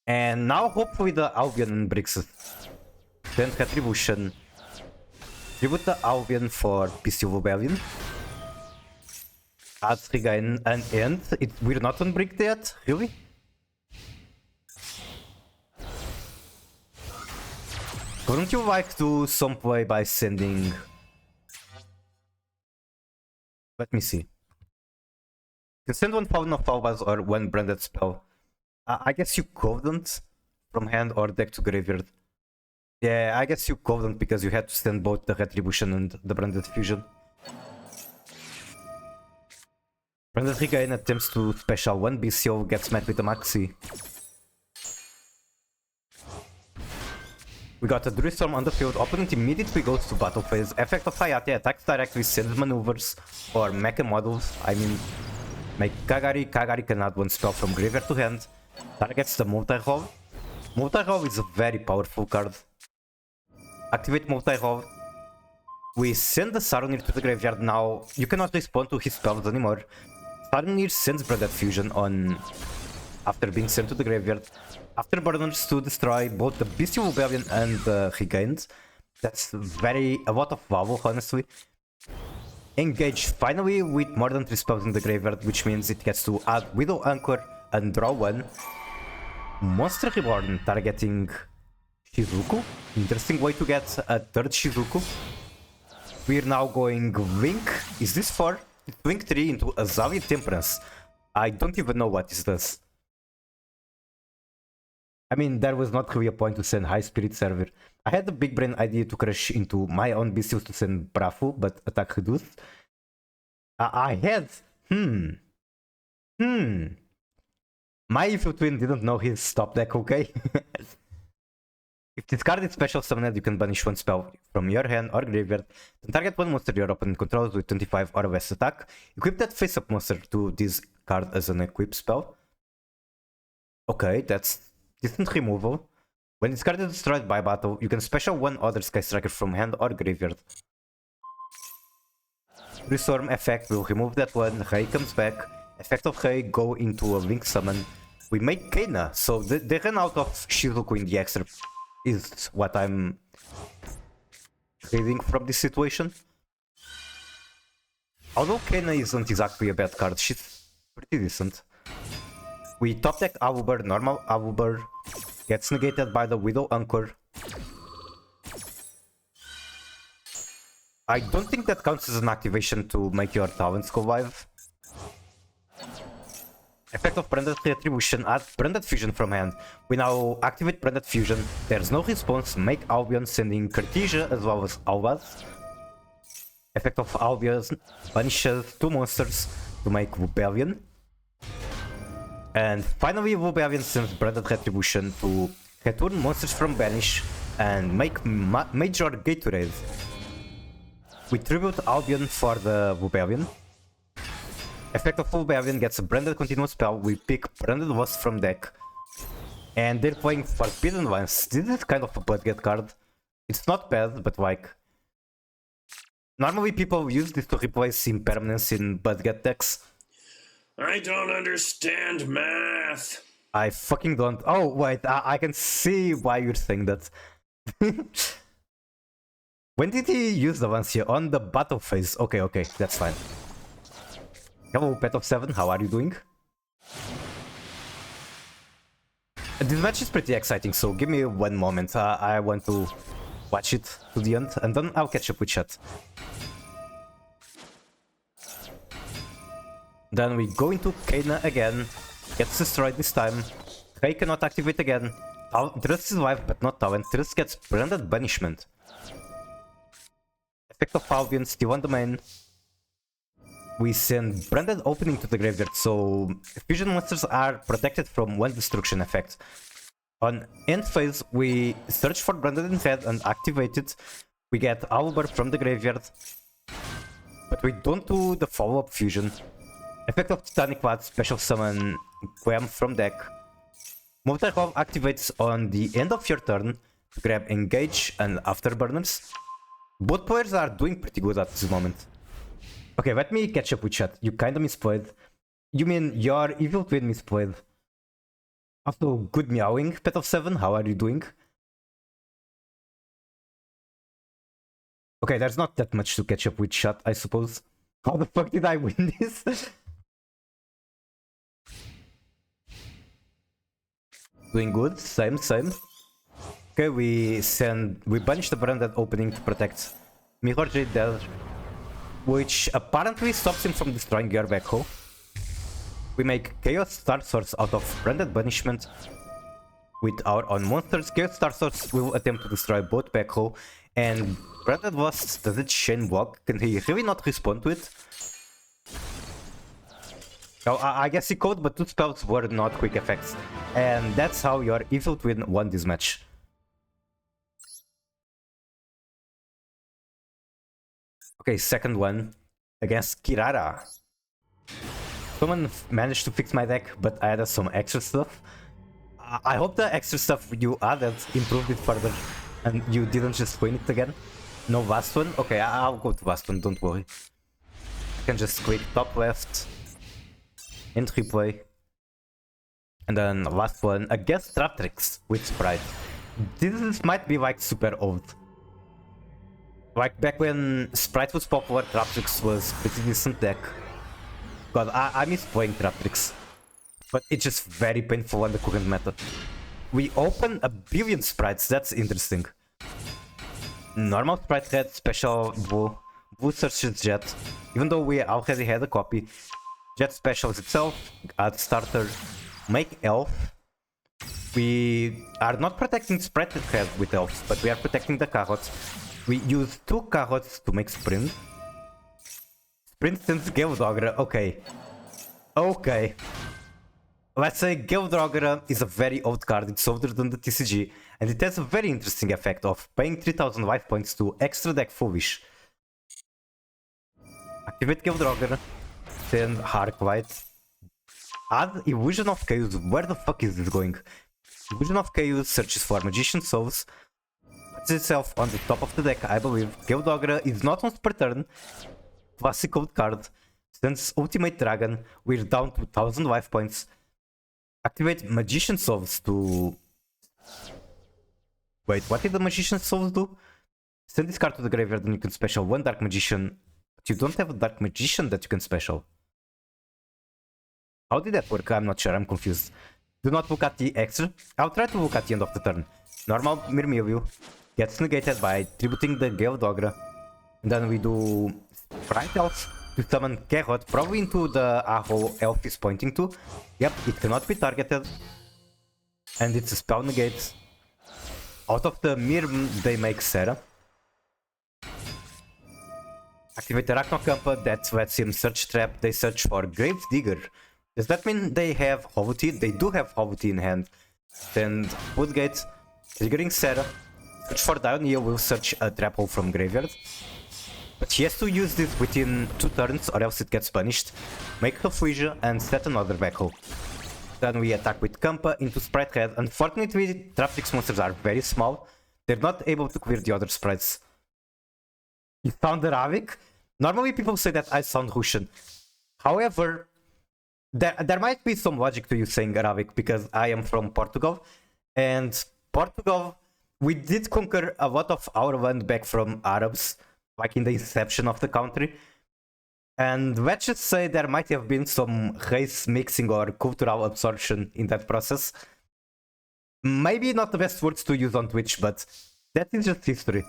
Speaker 1: And now hopefully the Albion breaks it. Then Retribution. Tribute the Albion for PC Rebellion. Adds regain and end. We're not on break yet? Really? Wouldn't you like to some play by sending... Let me see. You can send one Fountain of Falvas or one branded spell. I guess you couldn't from hand or deck to graveyard. Yeah, I guess you couldn't because you had to send both the Retribution and the branded fusion. Branded Regain attempts to special one BCO, gets met with a Maxi. We got a Druid Storm on the field, opponent immediately goes to battle phase. Effect of Hayate attacks directly, sends maneuvers or mecha models. I mean, make Kagari. Kagari can add one spell from graveyard to hand. Targets the Multi-Rov. Multi-Rov is a very powerful card. Activate Multi-Rov. We send the Sarunir to the graveyard now. You cannot respond to his spells anymore. Sarunir sends Branded Fusion on after being sent to the graveyard. Afterburners to destroy both the Bestial Rebellion and the Regained. That's a lot of vowel, honestly. Engage finally with more than 3 spells in the graveyard, which means it gets to add Widow Anchor and draw one. Monster Reborn targeting Shizuku. Interesting way to get a third Shizuku. We're now going Link. Is this 4? Link 3 into Azali Temperance. I don't even know what is this. I mean, there was not really a point to send High Spirit Server. I had the big brain idea to crash into my own Bestials to send Brafu, but attack reduced. I had... My Evil Twin didn't know his top deck, okay? If discarded special summoned, you can banish one spell from your hand or graveyard. Then target one monster your opponent controls with 25 or less attack. Equip that face-up monster to this card as an equip spell. Okay, that's decent removal. When discarded destroyed by battle, you can special one other Sky Striker from hand or graveyard. Restorm effect will remove that one. Rei comes back. Effect of Rei go into a Link summon. We make Kena, so they ran out of Shizuku in the extra. Is what I'm reading from this situation. Although Kena isn't exactly a bad card, she's pretty decent. We top deck Aluber, normal Aluber gets negated by the Widow Anchor. I don't think that counts as an activation to make your talents go live. Effect of Branded Retribution, add Branded Fusion from hand. We now activate Branded Fusion, there's no response, make Albion sending Cartesia as well as Albaz. Effect of Albion banishes 2 monsters to make Rebellion. And finally Rebellion sends Branded Retribution to return monsters from Banish and make Major Gatorade. We tribute Albion for the Rebellion. Effect of Rebellion gets a branded continuous spell. We pick Branded Wasp from deck. And they're playing Forbidden Ones. This is kind of a budget card. It's not bad, but like... Normally people use this to replace Impermanence in budget decks.
Speaker 3: I don't understand math.
Speaker 1: I fucking don't. Oh, wait, I can see why you're saying that. When did he use the ones here? On the battle phase. Okay, that's fine. Hello, Pet of 7, how are you doing? This match is pretty exciting, so give me one moment. I want to watch it to the end, and then I'll catch up with chat. Then we go into Kana again, gets destroyed this time. Kay cannot activate again. Trust survives, but not Tau, and Trust gets branded banishment. Effect of Albion, still on the main. We send branded opening to the graveyard, so fusion monsters are protected from one destruction effect. On end phase, we search for branded in head and activate it. We get Owlbird from the graveyard, but we don't do the follow-up fusion. Effect of Titanic Watt, special summon Quam from deck. Multi-Hov activates on the end of your turn to grab Engage and Afterburners. Both players are doing pretty good at this moment. Okay, let me catch up with chat. You kinda misplayed. You mean your Evil Twin misplayed. Also, good meowing, Pet of 7, how are you doing? Okay, there's not that much to catch up with chat, I suppose. How the fuck did I win this? Doing good, same. Okay, we banish the branded opening to protect Mirror Jade there, which apparently stops him from destroying your backhoe. We make Chaos Star Source out of branded banishment with our own monsters. Chaos Star Source will attempt to destroy both backhoe, and branded was does it chain block? Can he really not respond to it? Oh, I guess he could, but two spells were not quick effects. And that's how your Evil Twin won this match. Okay, second one against Kirara. Someone managed to fix my deck, but I added some extra stuff. I hope the extra stuff you added improved it further and you didn't just win it again. No last one? Okay, I'll go to last one, don't worry. I can just click top left. Entry play. And then last one against Traptrix with Sprite. This might be like super old. Like back when Sprite was popular, Traptrix was pretty decent deck. God, I miss playing Traptrix. But it's just very painful on the current meta. We open a billion sprites, that's interesting. Normal sprite red, special blue searches Jet. Even though we already had a copy. Jet specials itself, add starter, make elf. We are not protecting sprite head with elves, but we are protecting the carrots. We use 2 carrots to make sprint. Sprint sends Gildogger, okay. Okay. Let's say Gildogger is a very old card, it's older than the TCG, and it has a very interesting effect of paying 3000 life points to extra deck Foolish. Activate Gildogger. Send Harklight. Add Illusion of Chaos. Where the fuck is this going? Illusion of Chaos searches for Magician Souls. Puts itself on the top of the deck, I believe. Gildogger is not on per turn. Classic old card. Sends Ultimate Dragon. We're down to 1000 life points. Activate Magician Souls to... Wait, what did the Magician Souls do? Send this card to the graveyard and you can special 1 Dark Magician. But you don't have a Dark Magician that you can special. How did that work? I'm not sure, I'm confused. Do not look at the extra. I'll try to look at the end of the turn. Normal Myrmilio gets negated by tributing the Gildogger. And then we do Sprite Elf to summon Carrot, probably into the arrow Elf is pointing to. Yep, it cannot be targeted. And it's a spell negate. Out of the Myrm, they make Serra. Activate the Arachnokampa, that lets him search trap. They search for Gravedigger. Does that mean they have Hovuti? They do have Hovuti in hand. Then Woodgate, triggering Serra. Search for Dionia will search a trap hole from graveyard. But he has to use this within 2 turns or else it gets punished. Make Refugio and set another back hole. Then we attack with Kampa into Sprite Head. Unfortunately, Traptrix monsters are very small. They're not able to clear the other sprites. You sound Arabic? Normally people say that I sound Russian. However, there might be some logic to you saying Arabic because I am from Portugal. And Portugal, we did conquer a lot of our land back from Arabs, like in the inception of the country. And let's just say there might have been some race mixing or cultural absorption in that process. Maybe not the best words to use on Twitch, but That is just history.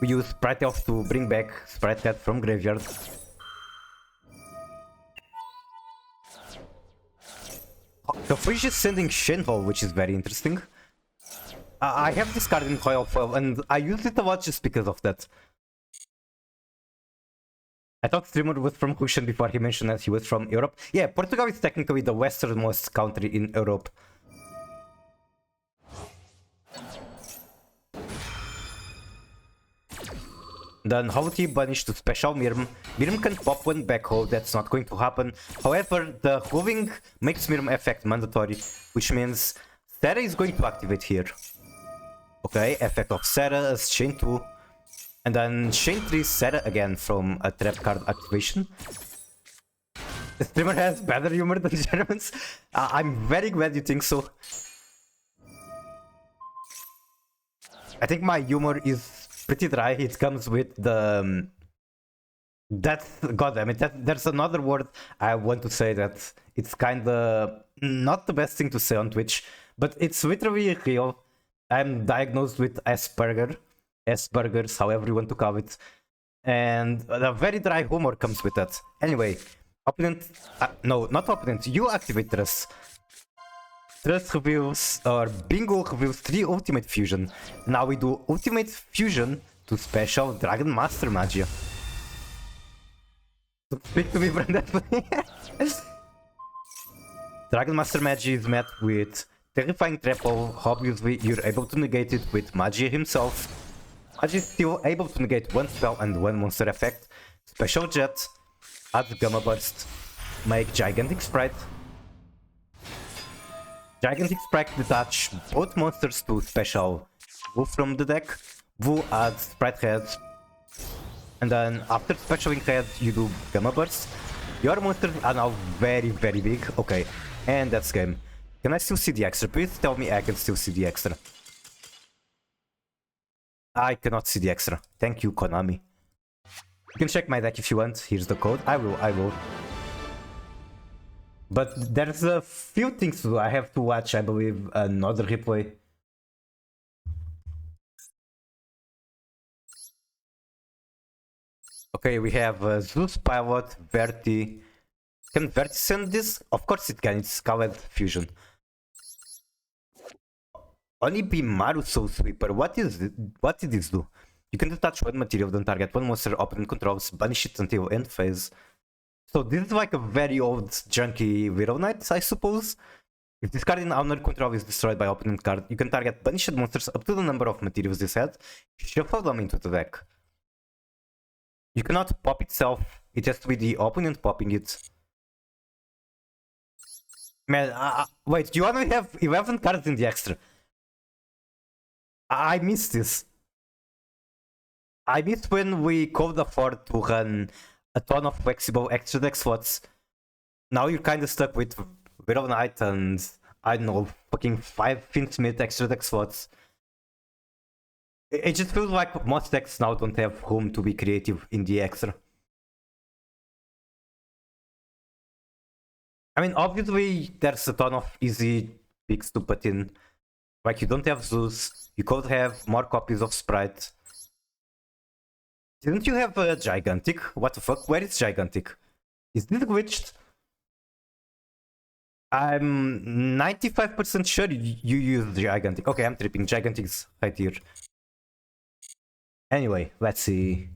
Speaker 1: We use Sprite Elf to bring back Sprite Cat from graveyard. The fish is sending Shinho, which is very interesting. I have this card in Royal Foil, and I use it a lot just because of that. I thought streamer was from Russian before he mentioned that he was from Europe. Yeah, Portugal is technically the westernmost country in Europe. Then Houti banished to special Mirm. Mirm can pop one back hole, that's not going to happen. However, the hoving makes Mirm effect mandatory, which means Sarah is going to activate here. Okay, effect of Sarah as Chain 2. And then Chain 3 Sarah again from a trap card activation. The streamer has better humor than Germans. I'm very glad you think so. I think my humor is pretty dry. It comes with the... That's... God damn it, there's another word I want to say that it's kinda... not the best thing to say on Twitch, but it's literally real. I'm diagnosed with Asperger's, however you want to call it. And a very dry humor comes with that. Anyway, opponent... no, not opponent, you activate Trust. Trust reveals, or Bingo reveals 3 Ultimate Fusion. Now we do Ultimate Fusion to special Dragon Master Magia. Speak to me, Brandon. Dragon Master Magia is met with Terrifying Trapple. Obviously, you're able to negate it with Magia himself. Magia is still able to negate 1 spell and 1 monster effect. Special Jet, add Gamma Burst, make Gigantic Sprite. Gigantic Sprite detach both monsters to special Wu from the deck. Wu adds Sprite Head. And then after specialing Head, you do Gamma Burst. Your monsters are now very, very big. Okay, and that's game. Can I still see the extra? Please tell me I can still see the extra. I cannot see the extra. Thank you, Konami. You can check my deck if you want. Here's the code. I will. But there's a few things to do. I have to watch, I believe, another replay. Okay, we have Zeus Pilot, Verti. Can Verti send this? Of course it can, it's Scaled Fusion. Only be Maru Soul Sweeper. What did this do? You can detach 1 material, then target 1 monster opponent controls, banish it until end phase. So this is like a very old, junky Widow Knight, I suppose. If this card in owner control is destroyed by opponent card, you can target banished monsters up to the number of materials this had, shuffle them into the deck. You cannot pop itself, it has to be the opponent popping it. Man, wait, you only have 11 cards in the extra. I missed this. I missed when we could afford to run a ton of flexible extra deck slots. Now you're kinda stuck with Widow Knight and, I don't know, fucking 5 Finsmith extra deck slots. It just feels like most decks now don't have room to be creative in the extra. I mean, obviously, there's a ton of easy picks to put in. Like, you don't have Zeus, you could have more copies of Sprite. Didn't you have a Gigantic? What the fuck? Where is Gigantic? Is this glitched? I'm 95% sure you used Gigantic. Okay, I'm tripping. Gigantic's right here. Anyway, let's see.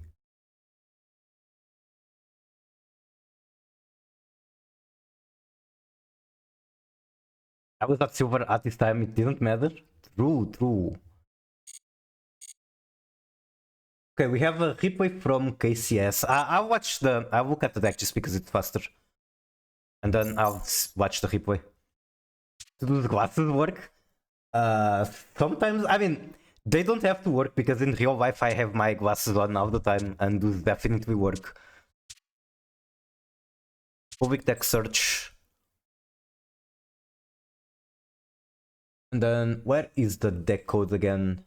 Speaker 1: I was not silver at this time, it didn't matter. True. Okay, we have a replay from KCS. I'll look at the deck just because it's faster. And then I'll watch the replay. Do the glasses work? Sometimes, I mean, they don't have to work because in real life I have my glasses on all the time and those definitely work. Public deck search. And then, where is the deck code again?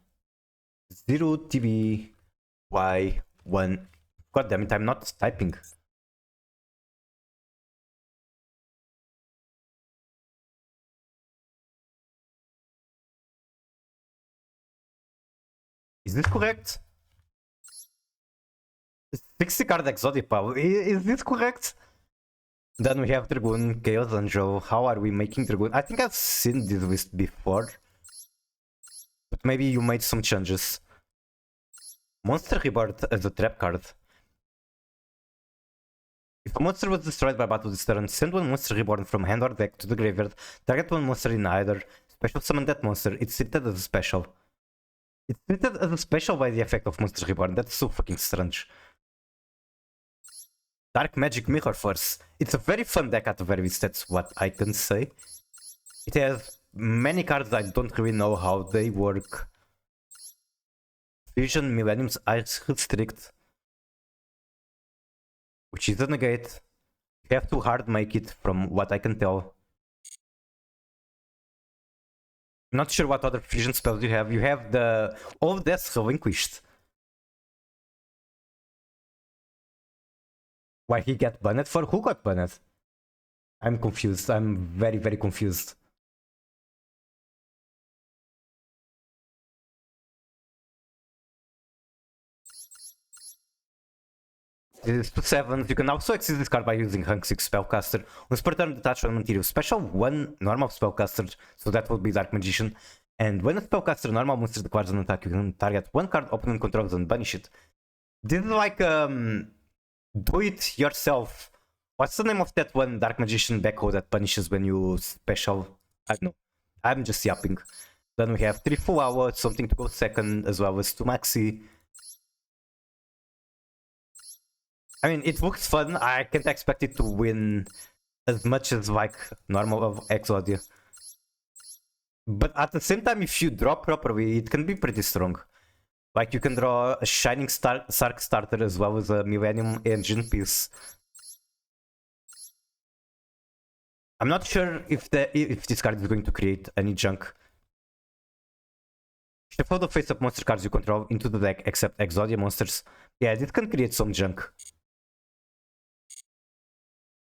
Speaker 1: 0TBY1. God damn it, I'm not typing. Is this correct? 60 card Exotic power. Is this correct? Then we have Dragoon, Chaos Angel. How are we making Dragoon? I think I've seen this list before. But maybe you made some changes. Monster Rebirth as a trap card. If a monster was destroyed by battle this turn, send one monster reborn from hand or deck to the graveyard. Target one monster in either. Special summon that monster. It's treated as a special. It's treated as a special by the effect of monster reborn. That's so fucking strange. Dark Magic Mirror Force. It's a very fun deck at the very least, that's what I can say. It has many cards I don't really know how they work. Fusion, Millennium's Ice Restrict. Which is a negate. You have to hard make it from what I can tell. I'm not sure what other fusion spells you have. You have the All Deaths Relinquished. Why he get banned for? Who got banned? I'm confused. I'm very, very confused. This is 2/7. You can also exit this card by using rank 6 Spellcaster. Once per turn, detach one material special, one normal Spellcaster, so that would be Dark Magician. And when a Spellcaster normal monster declares an attack, you can target one card opponent controls and banish it. This is like do it yourself. What's the name of that one Dark Magician backrow that punishes when you special? I don't know. I'm just yapping. Then we have 3 full hour, something to go second, as well as 2 maxi. I mean, it looks fun. I can't expect it to win as much as like normal of Exodia. But at the same time, if you draw properly, it can be pretty strong. Like you can draw a Shining Sark starter as well as a Millennium Engine piece. I'm not sure if this card is going to create any junk. Shuffle the face-up monster cards you control into the deck except Exodia monsters. Yeah, this can create some junk.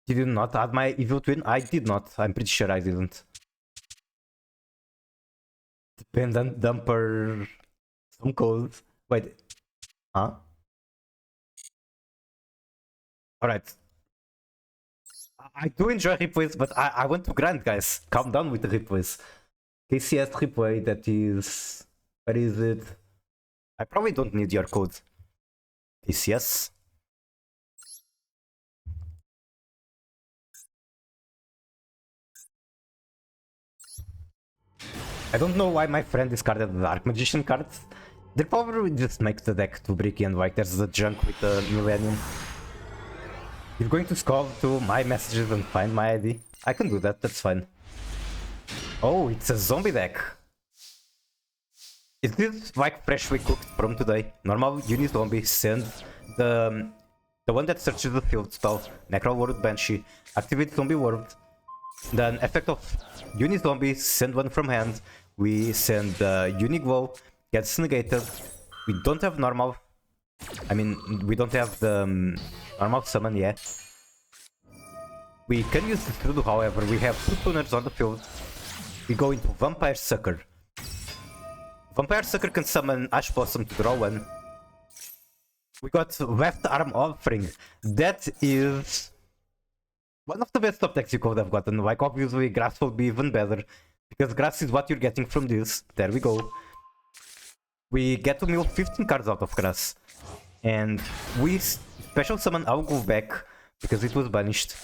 Speaker 1: Did you not add my Evil Twin? I did not. I'm pretty sure I didn't. Dependent Dumper... Some code. Wait. Huh? Alright. I do enjoy replays, but I want to grind, guys. Calm down with the replays. KCS replay, that is... Where is it? I probably don't need your code. KCS. I don't know why my friend discarded the Dark Magician cards. They probably just make the deck too bricky and like there's the junk with the Millennium. You're going to scroll to my messages and find my ID? I can do that, that's fine. Oh, it's a zombie deck. Is this like freshly cooked from today? Normal Uni-Zombie, send the one that searches the field spell, Necral World Banshee, activate Zombie World. Then effect of Uni-Zombie, send one from hand. We send Uni-Glow, gets negated. We don't have normal. I mean, we don't have the normal summon yet. We can use the Trudo, however. We have 2 tuners on the field. We go into Vampire Sucker. Vampire Sucker can summon Ash Blossom to draw one. We got Left Arm Offering. That is one of the best top decks you could have gotten. Like, obviously, Grass will be even better. Because Grass is what you're getting from this. There we go. We get to mill 15 cards out of Grass. And we special summon I'll Go Back because it was banished.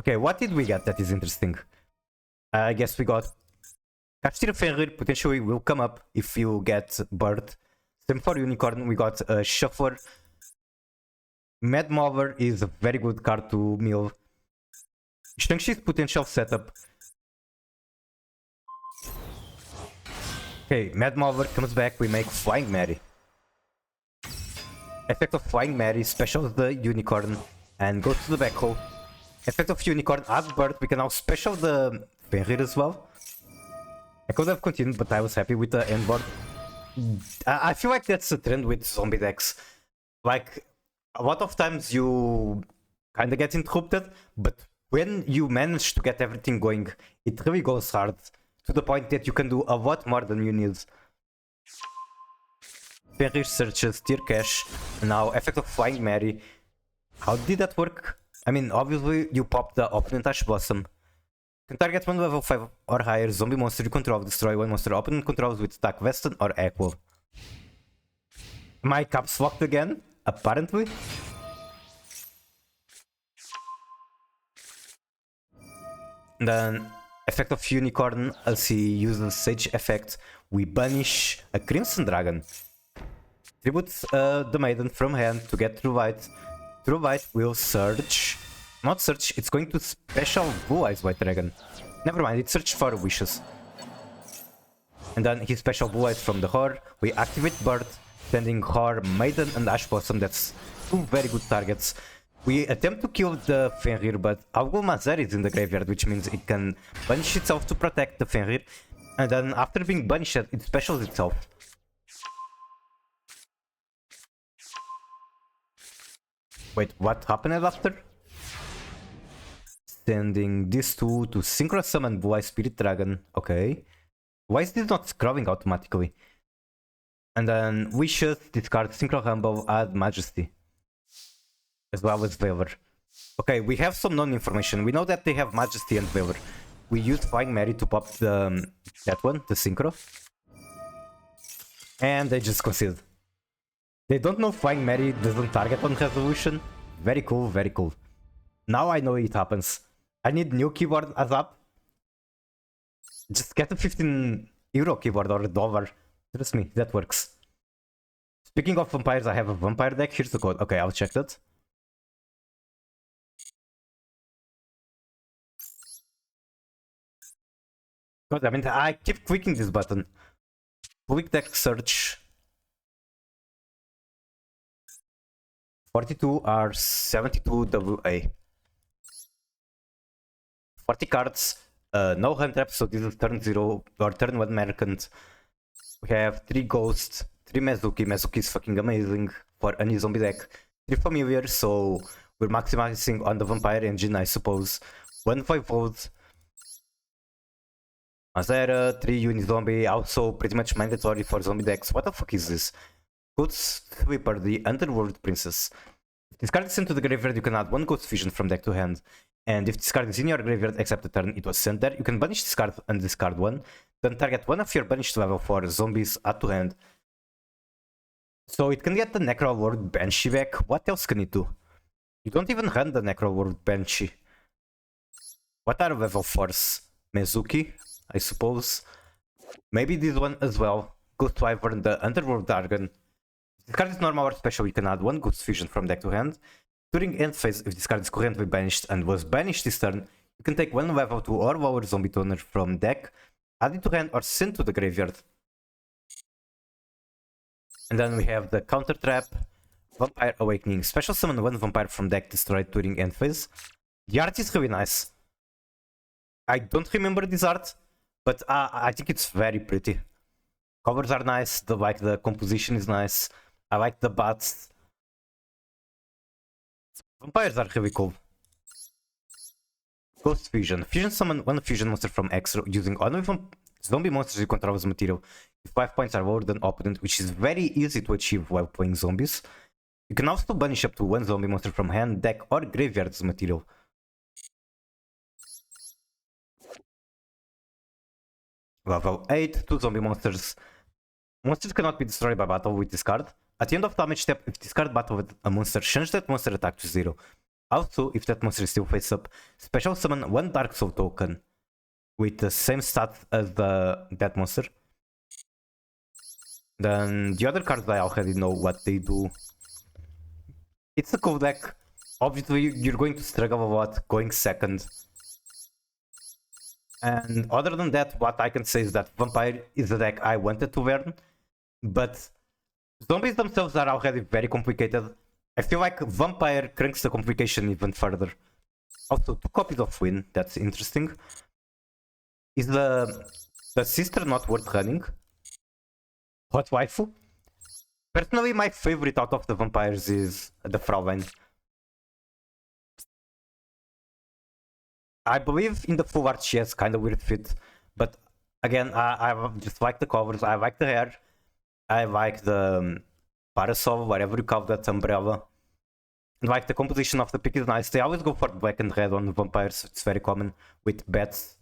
Speaker 1: Okay, what did we get that is interesting? I guess we got Kashtira Fenrir, potentially will come up if you get Bird. Same for Unicorn, we got Shuffler. Mad Mover is a very good card to mill. Shang-Chi's potential setup. Okay, Mad Mover comes back, we make Flying Mary. Effect of Flying Mary specials the Unicorn and goes to the back hole. Effect of Unicorn adds Bird, we can now special the Fenrir as well. I could have continued, but I was happy with the end board. I feel like that's a trend with zombie decks. Like, a lot of times you kinda get interrupted, but when you manage to get everything going, it really goes hard. To the point that you can do a lot more than you need. Fenrir searches, tier cache, and now effect of Flying Mary. How did that work? I mean, obviously you pop the opponent Ash Blossom. You can target one level 5 or higher zombie monster you control, destroy one monster opponent controls with attack Weston or Equal. My caps locked again, apparently. And then effect of Unicorn, as he uses Sage effect, we banish a Crimson Dragon. Tribute the Maiden from hand to get True White. True White will search. Not search, it's going to special Blue Eyes White Dragon. Never mind, it searched for wishes. And then he special Blue Eyes from the Horror. We activate Bird, sending Horror, Maiden, and Ash Blossom. That's two very good targets. We attempt to kill the Fenrir, but Algol Mazer is in the graveyard, which means it can banish itself to protect the Fenrir. And then after being banished, it specials itself. Wait, what happened after? Sending these two to Synchro Summon Blue Eye Spirit Dragon. Okay. Why is this not scrubbing automatically? And then we should discard Synchro Humble, add Majesty. As well as Valor. Okay, we have some non-information. We know that they have Majesty and Valor. We used Flying Mary to pop the that one, the Synchro. And they just conceded. They don't know Flying Mary doesn't target on resolution. Very cool, very cool. Now I know it happens. I need new keyboard as up. Just get a 15 euro keyboard or a dollar. Trust me, that works. Speaking of vampires, I have a vampire deck. Here's the code. Okay, I'll check that. God, I mean, I keep clicking this button. Quick deck search. 42 are 72 WA. 40 cards, no hand trap, so this is turn 0 or turn 1 merchant. We have 3 ghosts, 3 Mezuki. Mezuki is fucking amazing for any zombie deck. 3 familiar, so we're maximizing on the vampire engine, I suppose. 1 5 volt. Azera, 3 Unizombie, also pretty much mandatory for zombie decks. What the fuck is this? Ghost Sweeper, the Underworld Princess. If this card is sent to the graveyard, you can add 1 Ghost Vision from deck to hand. And if this card is in your graveyard except the turn it was sent there, you can banish this card and discard 1. Then target one of your banished level 4 zombies add to hand. So it can get the Necro Lord Banshee back. What else can it do? You don't even run the Necro Lord Banshee. What are level 4s? Mezuki, I suppose. Maybe this one as well. Ghost Wyvern, the Underworld Dragon. If this card is normal or special, you can add 1 Ghost Fusion from deck to hand. During end phase, if this card is currently banished and was banished this turn, you can take 1 level 2 or lower zombie toner from deck, add it to hand or send to the graveyard. And then we have the Counter Trap, Vampire Awakening. Special summon 1 vampire from deck destroyed during end phase. The art is really nice. I don't remember this art, but I think it's very pretty. Covers are nice, the composition is nice. I like the bats. Vampires are really cool. Ghost Fusion. Fusion summon 1 fusion monster from X using only zombie monsters you control as material. If 5 points are lower than opponent, which is very easy to achieve while playing zombies. You can also banish up to 1 zombie monster from hand, deck, or graveyard as material. Level 8, 2 zombie monsters. Monsters cannot be destroyed by battle with this card. At the end of damage step, if discard battle with a monster, change that monster attack to 0. Also, if that monster is still face up, special summon 1 Dark Soul token with the same stat as that monster. Then the other cards I already know what they do. It's a cool deck. Obviously, you're going to struggle a lot going second. And other than that, what I can say is that Vampire is a deck I wanted to learn, but zombies themselves are already very complicated. I feel like Vampire cranks the complication even further. Also, 2 copies of Win, that's interesting. Is the sister not worth running? Hot Waifu? Personally, my favorite out of the vampires is the Fraulein. I believe in the full art she has kind of weird fit, but again, I just like the covers, I like the hair. I like the parasol, whatever you call that umbrella. And like the composition of the pick is nice. They always go for black and red on vampires. It's very common with bats.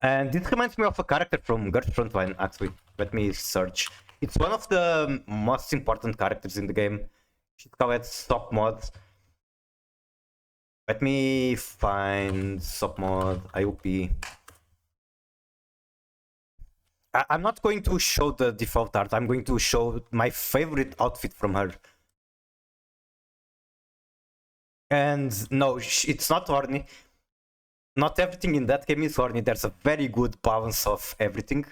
Speaker 1: And this reminds me of a character from Girls Frontline, actually. Let me search. It's one of the most important characters in the game. She's called Stop Mod. Let me find Stop Mod IOP. I'm not going to show the default art. I'm going to show my favorite outfit from her. And no, it's not horny. Not everything in that game is horny. There's a very good balance of everything.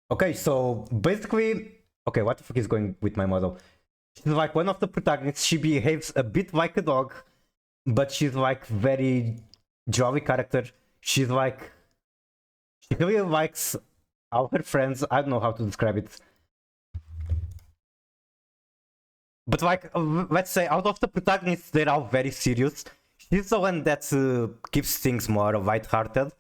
Speaker 1: Okay, so basically, okay, what the fuck is going with my model? She's like one of the protagonists. She behaves a bit like a dog, but she's like very jolly character. She's like, she really likes all her friends. I don't know how to describe it. But like, let's say out of the protagonists, they're all very serious. She's the one that keeps things more lighthearted.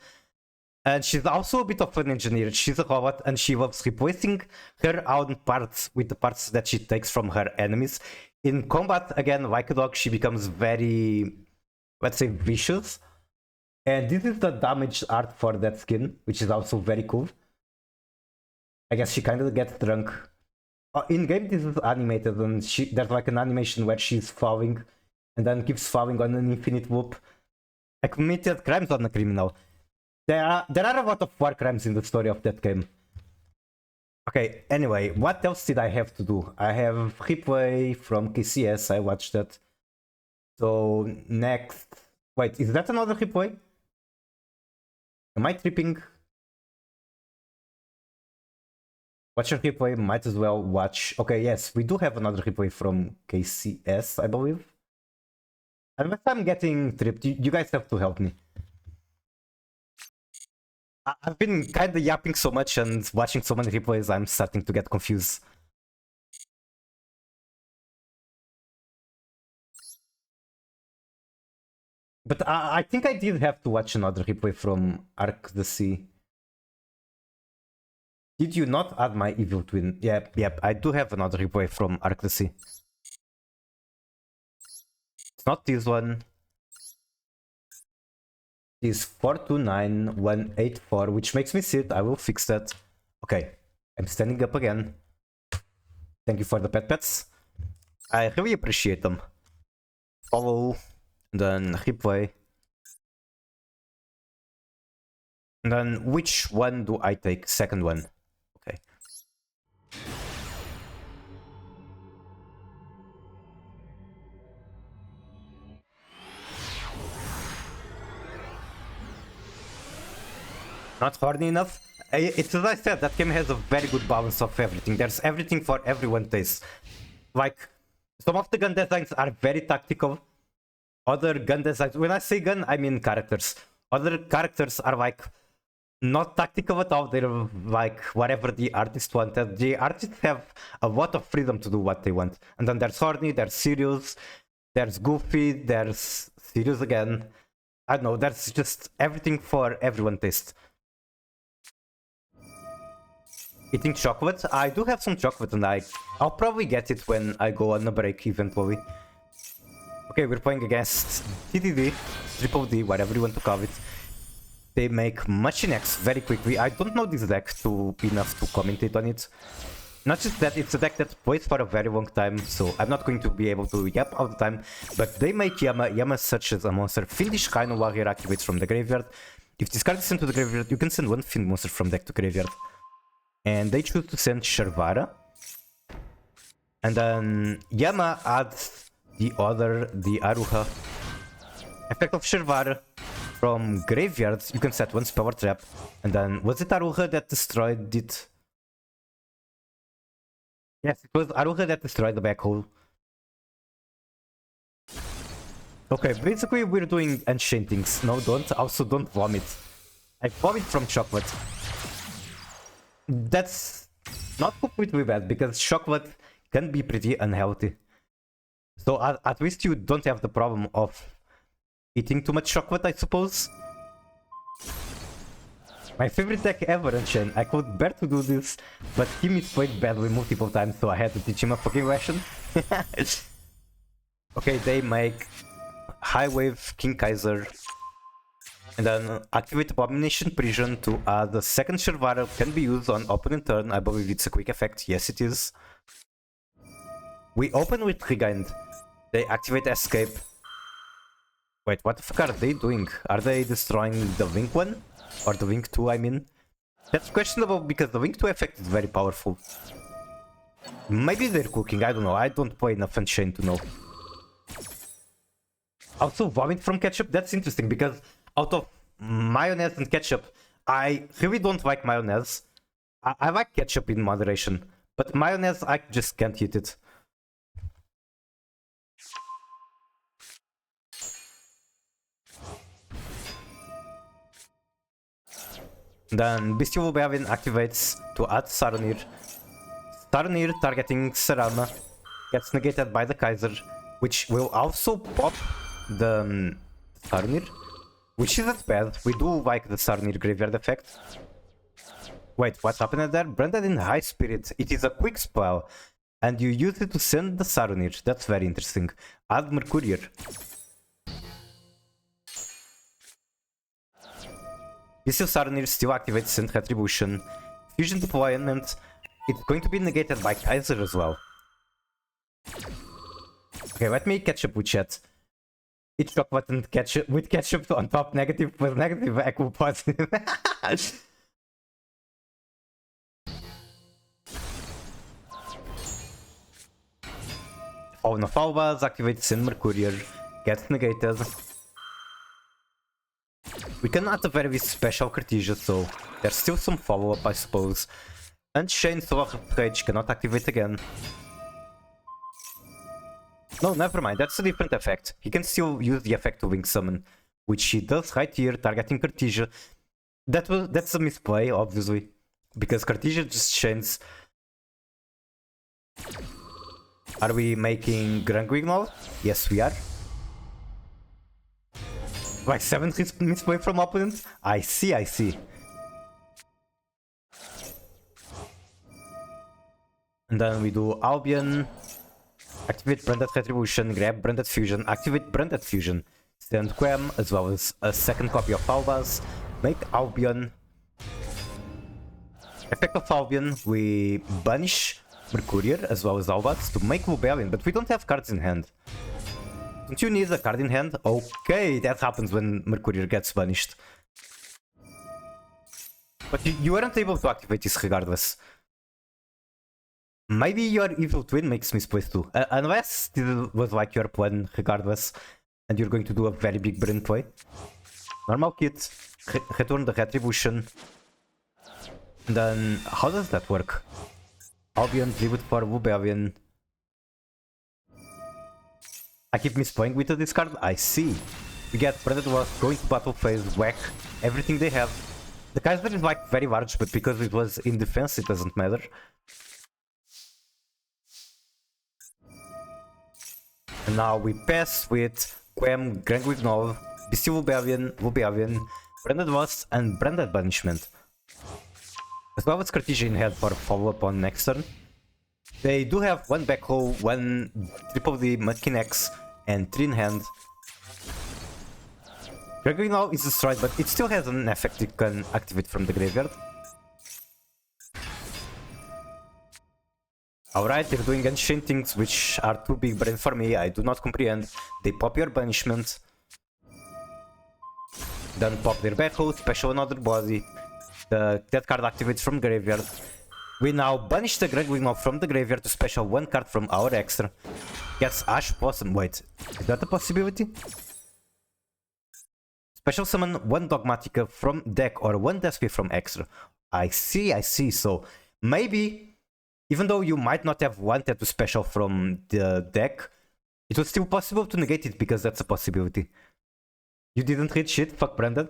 Speaker 1: And she's also a bit of an engineer. She's a robot and she loves replacing her own parts with the parts that she takes from her enemies. In combat, again, like a dog, she becomes very, let's say, vicious. And this is the damage art for that skin, which is also very cool. I guess she kind of gets drunk. In game, this is animated, and there's like an animation where she's falling, and then keeps falling on an infinite loop. I committed crimes on a criminal. There are a lot of war crimes in the story of that game. Okay, anyway, what else did I have to do? I have replay from KCS, I watched that. So, next... Wait, is that another replay? Am I tripping? Watch a replay, might as well watch... Okay, yes, we do have another replay from KCS, I believe. Unless I'm getting tripped, you guys have to help me. I've been kinda yapping so much and watching so many replays, I'm starting to get confused. But I think I did have to watch another replay from Arc the Sea. Did you not add my evil twin? Yep, I do have another replay from Arc the Sea. It's not this one. It's 429184, which makes me sit. I will fix that. Okay, I'm standing up again. Thank you for the pets. I really appreciate them. Follow, and then replay. And then which one do I take? Second one. Okay. Not horny enough? It's as I said, that game has a very good balance of everything. There's everything for everyone taste. Like, some of the gun designs are very tactical. Other gun designs, when I say gun, I mean characters. Other characters are like, not tactical at all. They're like whatever the artist wanted. The artists have a lot of freedom to do what they want. And then there's horny, there's serious, there's goofy, there's serious again. I don't know, there's just everything for everyone taste. Eating chocolate? I do have some chocolate and I'll probably get it when I go on a break eventually. Okay, we're playing against TDD, Triple D, whatever you want to call it. They make Machine-X very quickly. I don't know this deck enough to commentate on it. Not just that, it's a deck that plays for a very long time, so I'm not going to be able to yap all the time. But they make Yama. Yama searches a monster. Fiendish Rhino Warrior activates from the graveyard. If this card is sent to the graveyard, you can send one Fiend monster from deck to graveyard. And they choose to send Sharvara. And then Yama adds the Aruha. Effect of Sharvara. From graveyards, you can set one spell or trap. And then, was it Aruha that destroyed it? Yes, it was Aruha that destroyed the black hole. Okay, basically we're doing enchantings. No, also don't vomit. I vomit from chocolate. That's not completely bad, because chocolate can be pretty unhealthy. So at least you don't have the problem of eating too much chocolate, I suppose. My favorite deck ever, Unchained. I could bear to do this, but he misplayed badly multiple times, so I had to teach him a fucking lesson. Okay, they make High Wave, King Kaiser, and then activate Abomination Prison to add a second survivor. Can be used on opponent turn. I believe it's a quick effect. Yes, it is. We open with Regained. They activate Escape. Wait, what the fuck are they doing? Are they destroying the Link 1? Or the Link 2, I mean? That's questionable because the Link 2 effect is very powerful. Maybe they're cooking, I don't know. I don't play enough Unchained to know. Also, Vomit from Ketchup? That's interesting because out of mayonnaise and ketchup, I really don't like mayonnaise. I like ketchup in moderation, but mayonnaise, I just can't eat it. Then Bestial Babin activates to add Saronir. Saronir targeting Sarama gets negated by the Kaiser, which will also pop the Saronir, which isn't bad. We do like the Saronir graveyard effect. Wait, what's happening there? Branded in High Spirit. It is a quick spell, and you use it to send the Saronir. That's very interesting. Add Mercurier. Bestial Saronir still activates Send Retribution. Fusion deployment. It's going to be negated by Kaiser as well. Okay, let me catch up with chat. Each shock button ketchup with ketchup on top, negative plus negative, equal positive. Oh no, Falbaz activates Send Mercurier, gets negated. We can add a very special Cartesia, so there's still some follow-up, I suppose. Unchained Soul of Rage cannot activate again. No, never mind, that's a different effect. He can still use the effect to Wing Summon, which he does right here, targeting Cartesia. That's a misplay, obviously, because Cartesia just chains. Are we making Grangwing now? Yes, we are. Like 7 misplay from opponent? I see, I see. And then we do Albion. Activate Branded Retribution, grab Branded Fusion, activate Branded Fusion. Send Quem, as well as a second copy of Albaz. Make Albion. Effect of Albion, we banish Mercurier as well as Albaz to make Lubellion, but we don't have cards in hand. Don't you need a card in hand? Okay, that happens when Mercurier gets banished. But you weren't able to activate this regardless. Maybe your Evil Twin makes misplays too. Unless this was like your plan regardless, and you're going to do a very big brain play. Normal kit, return the Retribution. And then, how does that work? Albion, tribute for Lubellion. I keep misplaying with the discard. I see. We get Predator Wasp, going to battle phase, whack everything they have. The Kaiser is like very large, but because it was in defense, it doesn't matter. And now we pass with Quem, Grangwignov, Bestial Lubellion, Branded Wasp, and Branded Banishment. As well as Cartesia in hand for follow-up on next turn. They do have one backrow, one Triple D, Mudkin X, and 3 in hand. Grangwignov is destroyed, but it still has an effect you can activate from the graveyard. Alright, they're doing Unchained things which are too big brain for me, I do not comprehend. They pop your banishment. Then pop their backrow, special another body. That card activates from graveyard. We now banish the Grangwignov from the graveyard to special one card from our extra. Gets Ash Blossom. Wait, is that a possibility? Special summon one Dogmatica from deck or one Despia from extra. I see, so maybe even though you might not have wanted to special from the deck, it was still possible to negate it because that's a possibility. You didn't read shit? Fuck Brandon.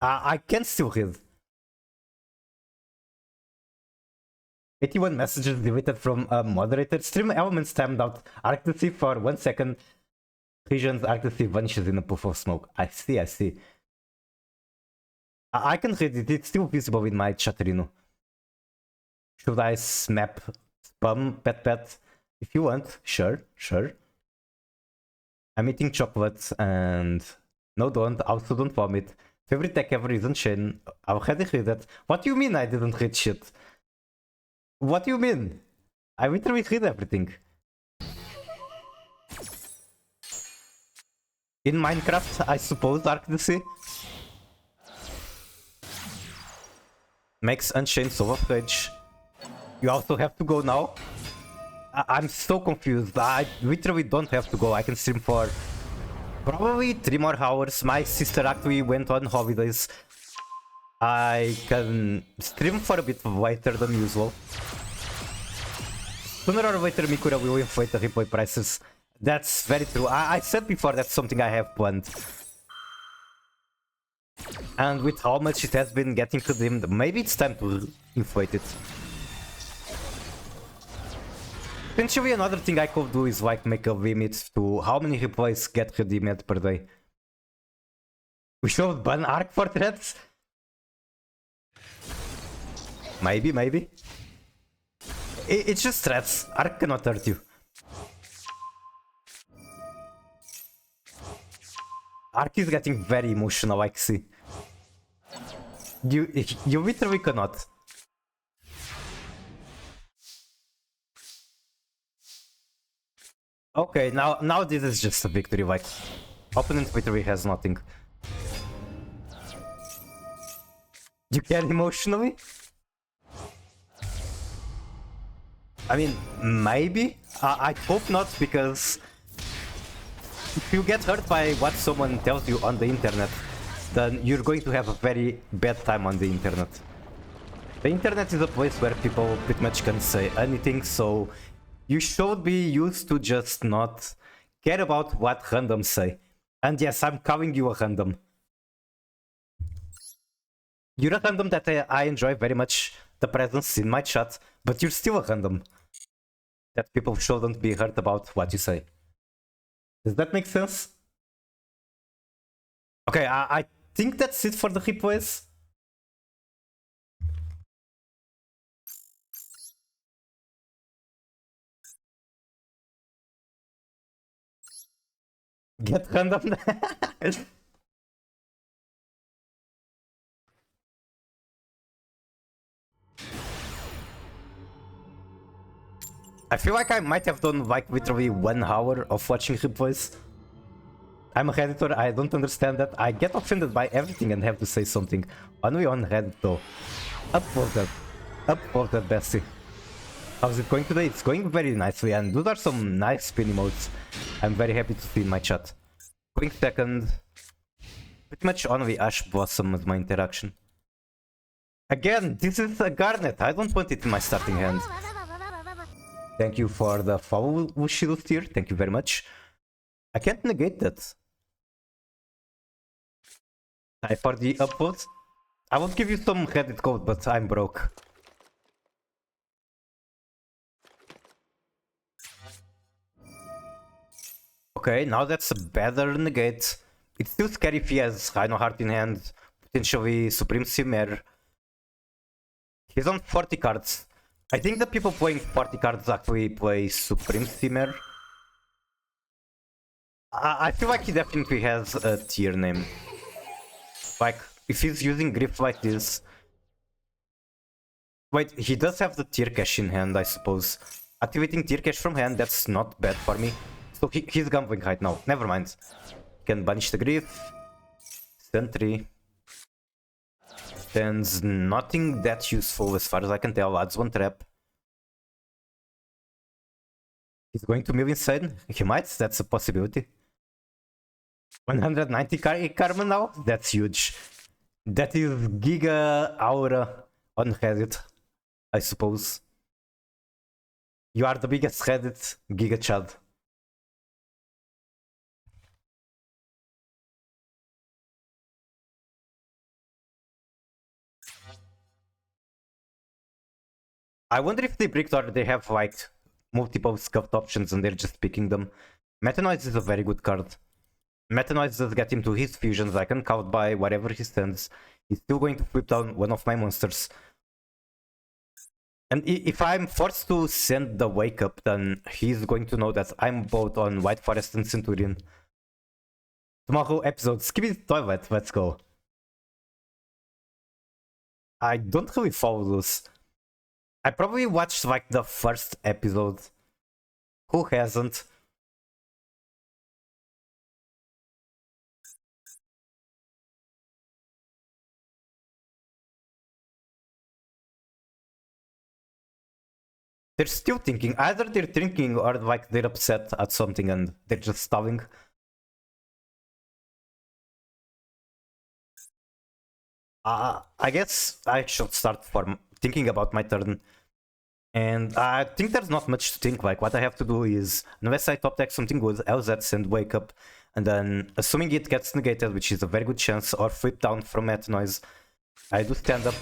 Speaker 1: I can still read. 81 messages deleted from a moderator. Stream elements timed out. Arctasy for 1 second. Regions Arctasy vanishes in a puff of smoke. I see. I can read it, it's still visible in my chatrino. Should I snap spam pet? If you want, sure. I'm eating chocolate and no, don't, also don't vomit. Favorite tech ever is Unchained. I already read that. What do you mean I didn't read shit? What do you mean? I literally read everything. In Minecraft, I suppose, Arcdc makes Unchained so rage. You also have to go now? I'm so confused. I literally don't have to go. I can stream for probably 3 more hours. My sister actually went on holidays. I can stream for a bit later than usual. Sooner or later, Mikura will inflate the replay prices. That's very true. I said before that's something I have planned. And with how much it has been getting redeemed, maybe it's time to inflate it. Potentially another thing I could do is like make a limit to how many replays get redeemed per day. We should ban Arc for threats? Maybe. It's just threats. Arc cannot hurt you. Arc is getting very emotional, I see. You literally cannot. Okay, now this is just a victory, like opponent victory has nothing. You can emotionally? I mean, maybe? I hope not, because if you get hurt by what someone tells you on the internet, then you're going to have a very bad time on the internet. The internet is a place where people pretty much can say anything, so you should be used to just not care about what randoms say. And yes, I'm calling you a random. You're a random that I enjoy very much the presence in my chat, but you're still a random. That people shouldn't be hurt about what you say. Does that make sense? Okay, I think that's it for the replays. Get random. I feel like I might have done like literally 1 hour of watching replays. I'm a Redditor, I don't understand that. I get offended by everything and have to say something. Only on Reddit though. Upvoted, bestie. How's it going today? It's going very nicely, and those are some nice spin emotes. I'm very happy to see in my chat. Going second. Pretty much only Ash Blossom as my interaction. Again, this is a Garnet. I don't want it in my starting hand. Thank you for the follow, Wushido tier. Thank you very much. I can't negate that. Hi for the upvote. I will give you some Reddit code, but I'm broke. Okay, now that's a better negate. It's still scary if he has Rhino Heart in hand, potentially Supreme Simmer. He's on 40 cards. I think the people playing 40 cards actually play Supreme Simmer. I feel like he definitely has a tier name. Like, if he's using Griff like this... Wait, he does have the tier cache in hand, I suppose. Activating tier cache from hand, that's not bad for me. So he's gambling right now. Never mind. Can banish the Griff. Sentry. There's nothing that useful as far as I can tell. Adds 1 trap. He's going to mill inside. He might. That's a possibility. 190 karma now? That's huge. That is Giga Aura on Reddit, I suppose. You are the biggest Reddit, Giga Chad. I wonder if they bricked or they have like multiple scuffed options and they're just picking them. Meta Noise is a very good card. Meta Noise does get him to his fusions. I can count by whatever he stands. He's still going to flip down one of my monsters. And if I'm forced to send the wake up, then he's going to know that I'm both on White Forest and Centur-Ion. Tomorrow episode, Skibby Toilet, let's go. I don't really follow those. I probably watched like the first episode. Who hasn't? They're still thinking. Either they're thinking or like they're upset at something and they're just stalling. I guess I should start thinking about my turn. And I think there's not much to think. Like, what I have to do is, unless I top deck something good, LZ send wake up, and then assuming it gets negated, which is a very good chance, or flip down from that noise, I do stand up,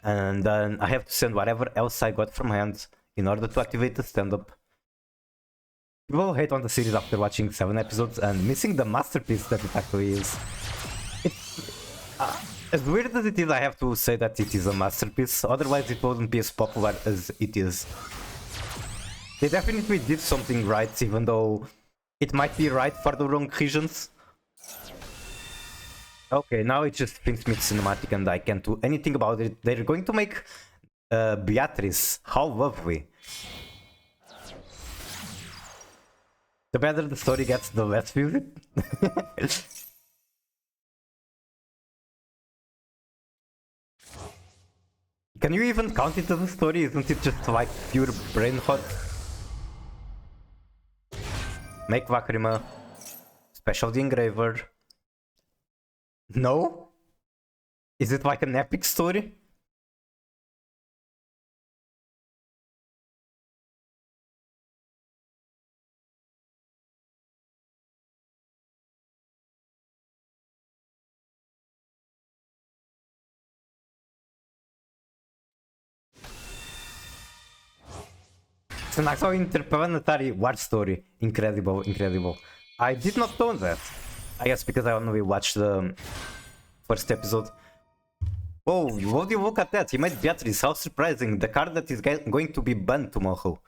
Speaker 1: and then I have to send whatever else I got from hand in order to activate the stand up. People hate on the series after watching 7 episodes and missing the masterpiece that it actually is. As weird as it is, I have to say that it is a masterpiece, otherwise it wouldn't be as popular as it is. They definitely did something right, even though it might be right for the wrong reasons. Okay, now it just brings me cinematic and I can't do anything about it. They're going to make Beatrice. How lovely. The better the story gets, the less views it. Can you even count it as a story? Isn't it just like pure brain hot? Make Lacrima. Special the Engraver. No? Is it like an epic story? It's an actual interplanetary war story. Incredible, incredible. I did not know that. I guess because I only watched the first episode. Oh, what do you look at that? He made Beatrice. How surprising. The card that is going to be banned tomorrow.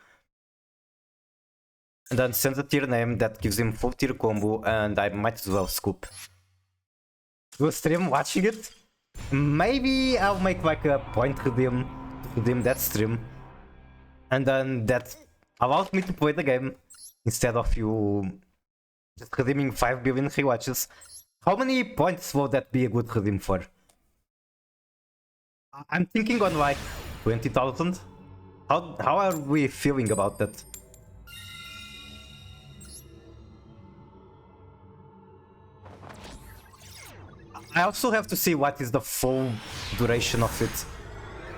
Speaker 1: And then sends a tier name that gives him full tier combo, and I might as well scoop. Do a stream watching it? Maybe I'll make like a point redeem to redeem that stream. And then that allows me to play the game instead of you just redeeming 5 billion rewatches. How many points will that be a good redeem for? I'm thinking on like 20,000. How are we feeling about that? I also have to see what is the full duration of it.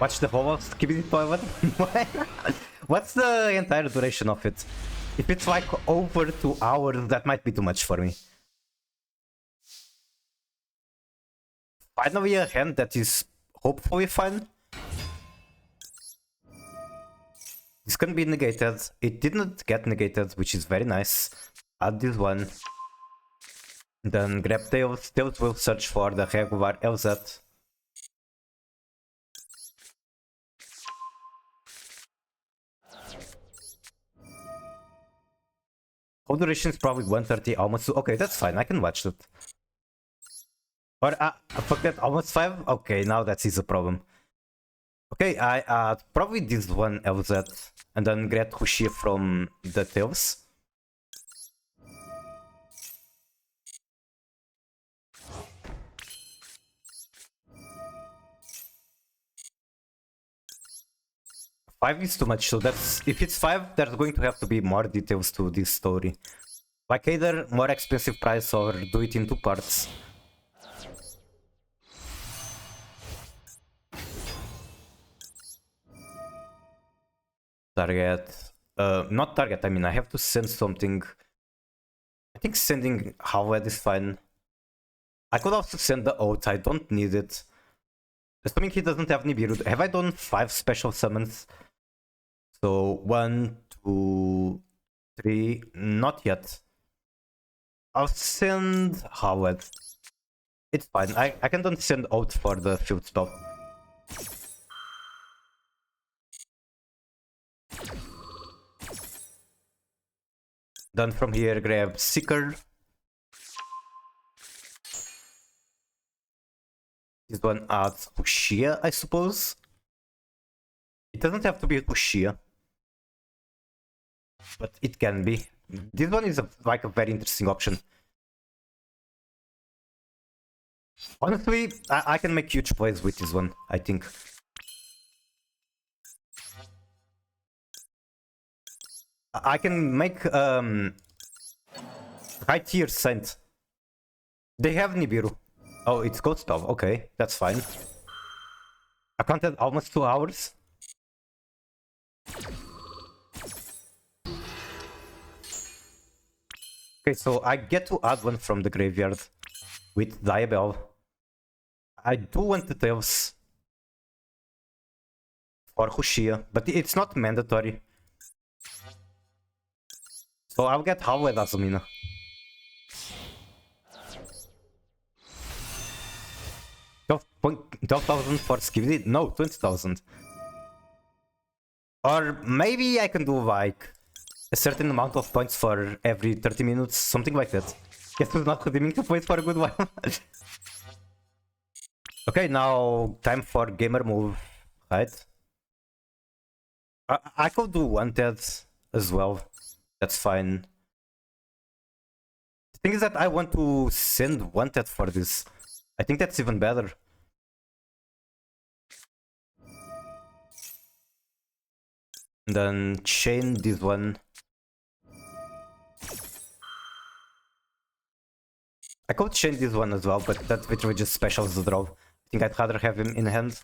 Speaker 1: Watch the whole of Skibidi Toilet? What's the entire duration of it? If it's like over 2 hours, that might be too much for me. Finally a hand that is hopefully fine. This can be negated. It did not get negated, which is very nice. Add this one. Then grab Tails. Tails will search for the regular LZ. Whole duration is probably 130, almost. Okay, that's fine. I can watch that. Or fuck that, almost 5? Okay, now that is a problem. Okay, I probably this one LZ and then get Hushie from the Tails. Five is too much, so that's if it's 5, there's going to have to be more details to this story. Like either more expensive price or do it in 2 parts. Target. Not target, I mean I have to send something. I think sending Howard is fine. I could also send the oath, I don't need it. Assuming he doesn't have Nibiru. Have I done 5 special summons? So 1, 2, 3, not yet. I'll send Howard. It's fine. I can don't send out for the field spell. Then from here, grab Seeker. This one adds Ushia, I suppose. It doesn't have to be Ushia, but it can be. This one is like a very interesting option. Honestly, I can make huge plays with this one, I think. I can make high tier Saint. They have Nibiru. Oh, it's Ghost Dove. Okay, that's fine. I counted almost 2 hours. Okay, so I get to add one from the graveyard with Diabell. I do want the Tails for Hushia, but it's not mandatory. So I'll get Howled Azumina. $12,000 for Skibidi? No, 20,000. Or maybe I can do like a certain amount of points for every 30 minutes, something like that. Guess who's not redeeming the points for a good while. Okay, now time for gamer move, right? I could do Wanted as well. That's fine. The thing is that I want to send Wanted for this. I think that's even better. And then chain this one. I could chain this one as well, but that literally just specials the draw. I think I'd rather have him in hand.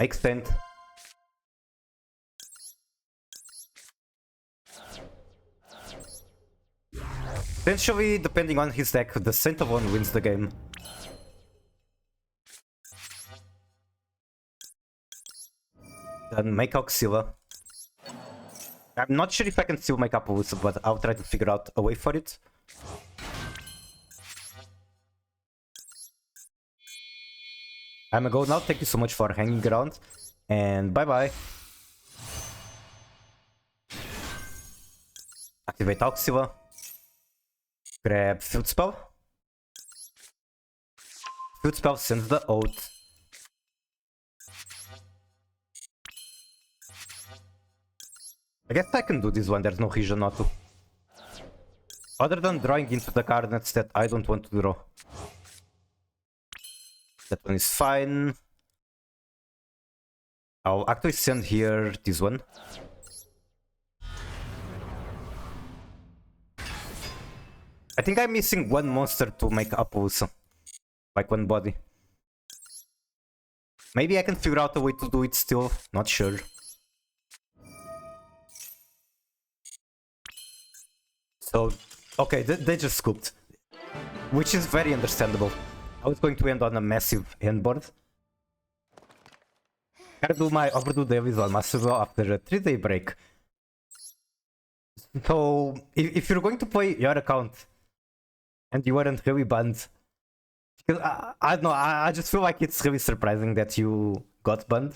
Speaker 1: Makes sense. Essentially, depending on his deck, the Centur-Ion wins the game. Then make Auxilla. I'm not sure if I can still make Appaloosa, but I'll try to figure out a way for it. I'm gonna go now. Thank you so much for hanging around, and bye bye. Activate Auxilla. Grab Field Spell. Field Spell sends the Oath. I guess I can do this one, there's no reason not to. Other than drawing into the cards that I don't want to draw. That one is fine. I'll actually send here this one. I think I'm missing one monster to make Appaloosa. Like one body. Maybe I can figure out a way to do it still, not sure. So, okay, they just scooped. Which is very understandable. I was going to end on a massive handboard. Gotta do my overdue dailies on Master Duel after a 3-day break. So, if you're going to play your account and you weren't really banned, because I don't know, I just feel like it's really surprising that you got banned.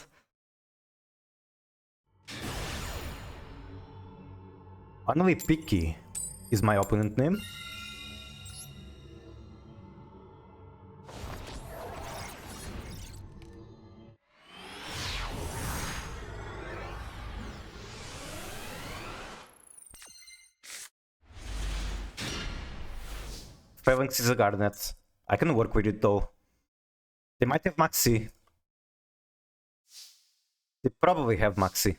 Speaker 1: Only Picky is my opponent name. Phalanx is a Garnet. I can work with it though. They might have Maxi. They probably have Maxi.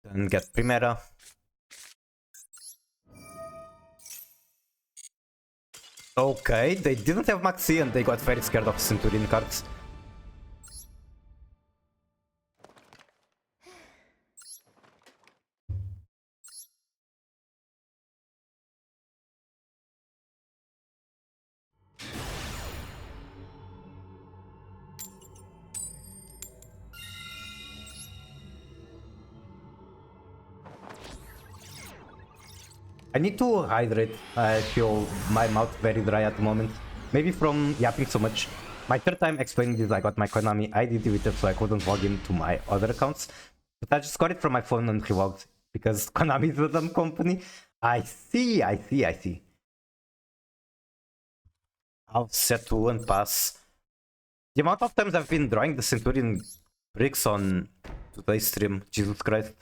Speaker 1: Then get Primera. Okay, they didn't have Maxi and they got very scared of Centurion cards. I need to hydrate. I feel my mouth very dry at the moment. Maybe from yapping so much. My third time explaining this, I got my Konami ID deleted so I couldn't log into my other accounts. But I just got it from my phone and relogged because Konami is a dumb company. I see. I'll set to one pass. The amount of times I've been drawing the Centur-Ion bricks on today's stream, Jesus Christ.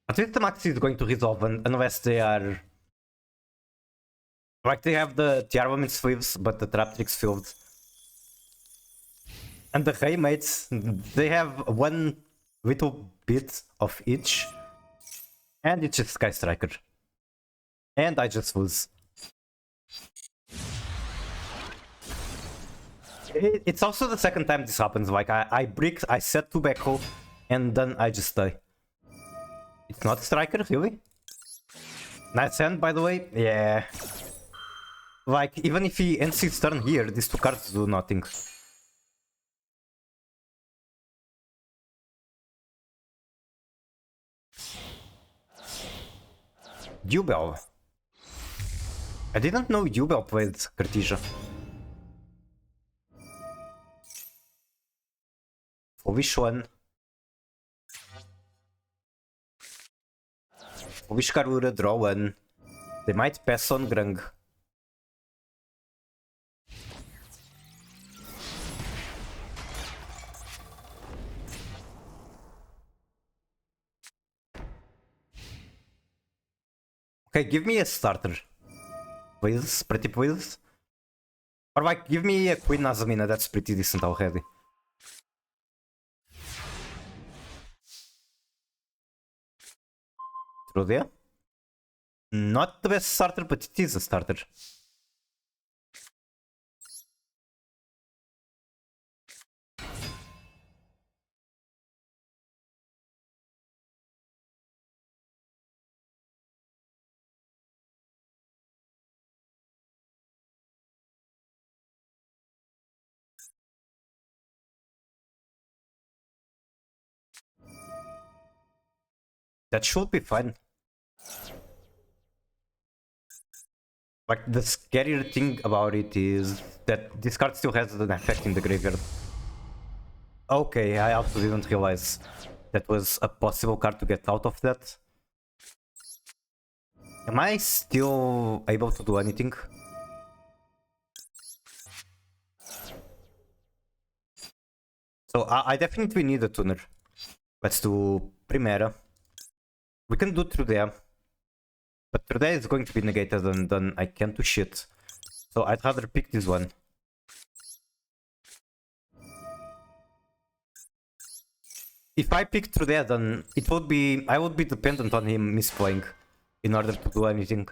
Speaker 1: At least the max is going to resolve unless they are... Like they have the armament sleeves, but the trap tricks filled. And the Ray mates, they have one little bit of each. And it's just Sky Striker. And I just lose. It's also the second time this happens. Like I brick, I set 2 back hole, and then I just die. It's not Striker, really? Nice hand, by the way. Yeah. Like, even if he ends his turn here, these 2 cards do nothing. Jubel. I didn't know Jubel played Cartesia. Foolish one. Foolish Karura, draw one. They might pass on Grung. Okay, give me a starter. Please, pretty please. Or like, give me a Queen Azamina, that's pretty decent already. Through there? Not the best starter, but it is a starter. That should be fine. Like, the scarier thing about it is that this card still has an effect in the graveyard. Okay, I also didn't realize that was a possible card to get out of that. Am I still able to do anything? So I definitely need a tuner. Let's do Primera. We can do through there. But through there is going to be negated and then I can't do shit. So I'd rather pick this one. If I pick through there, then it would be... I would be dependent on him misplaying in order to do anything.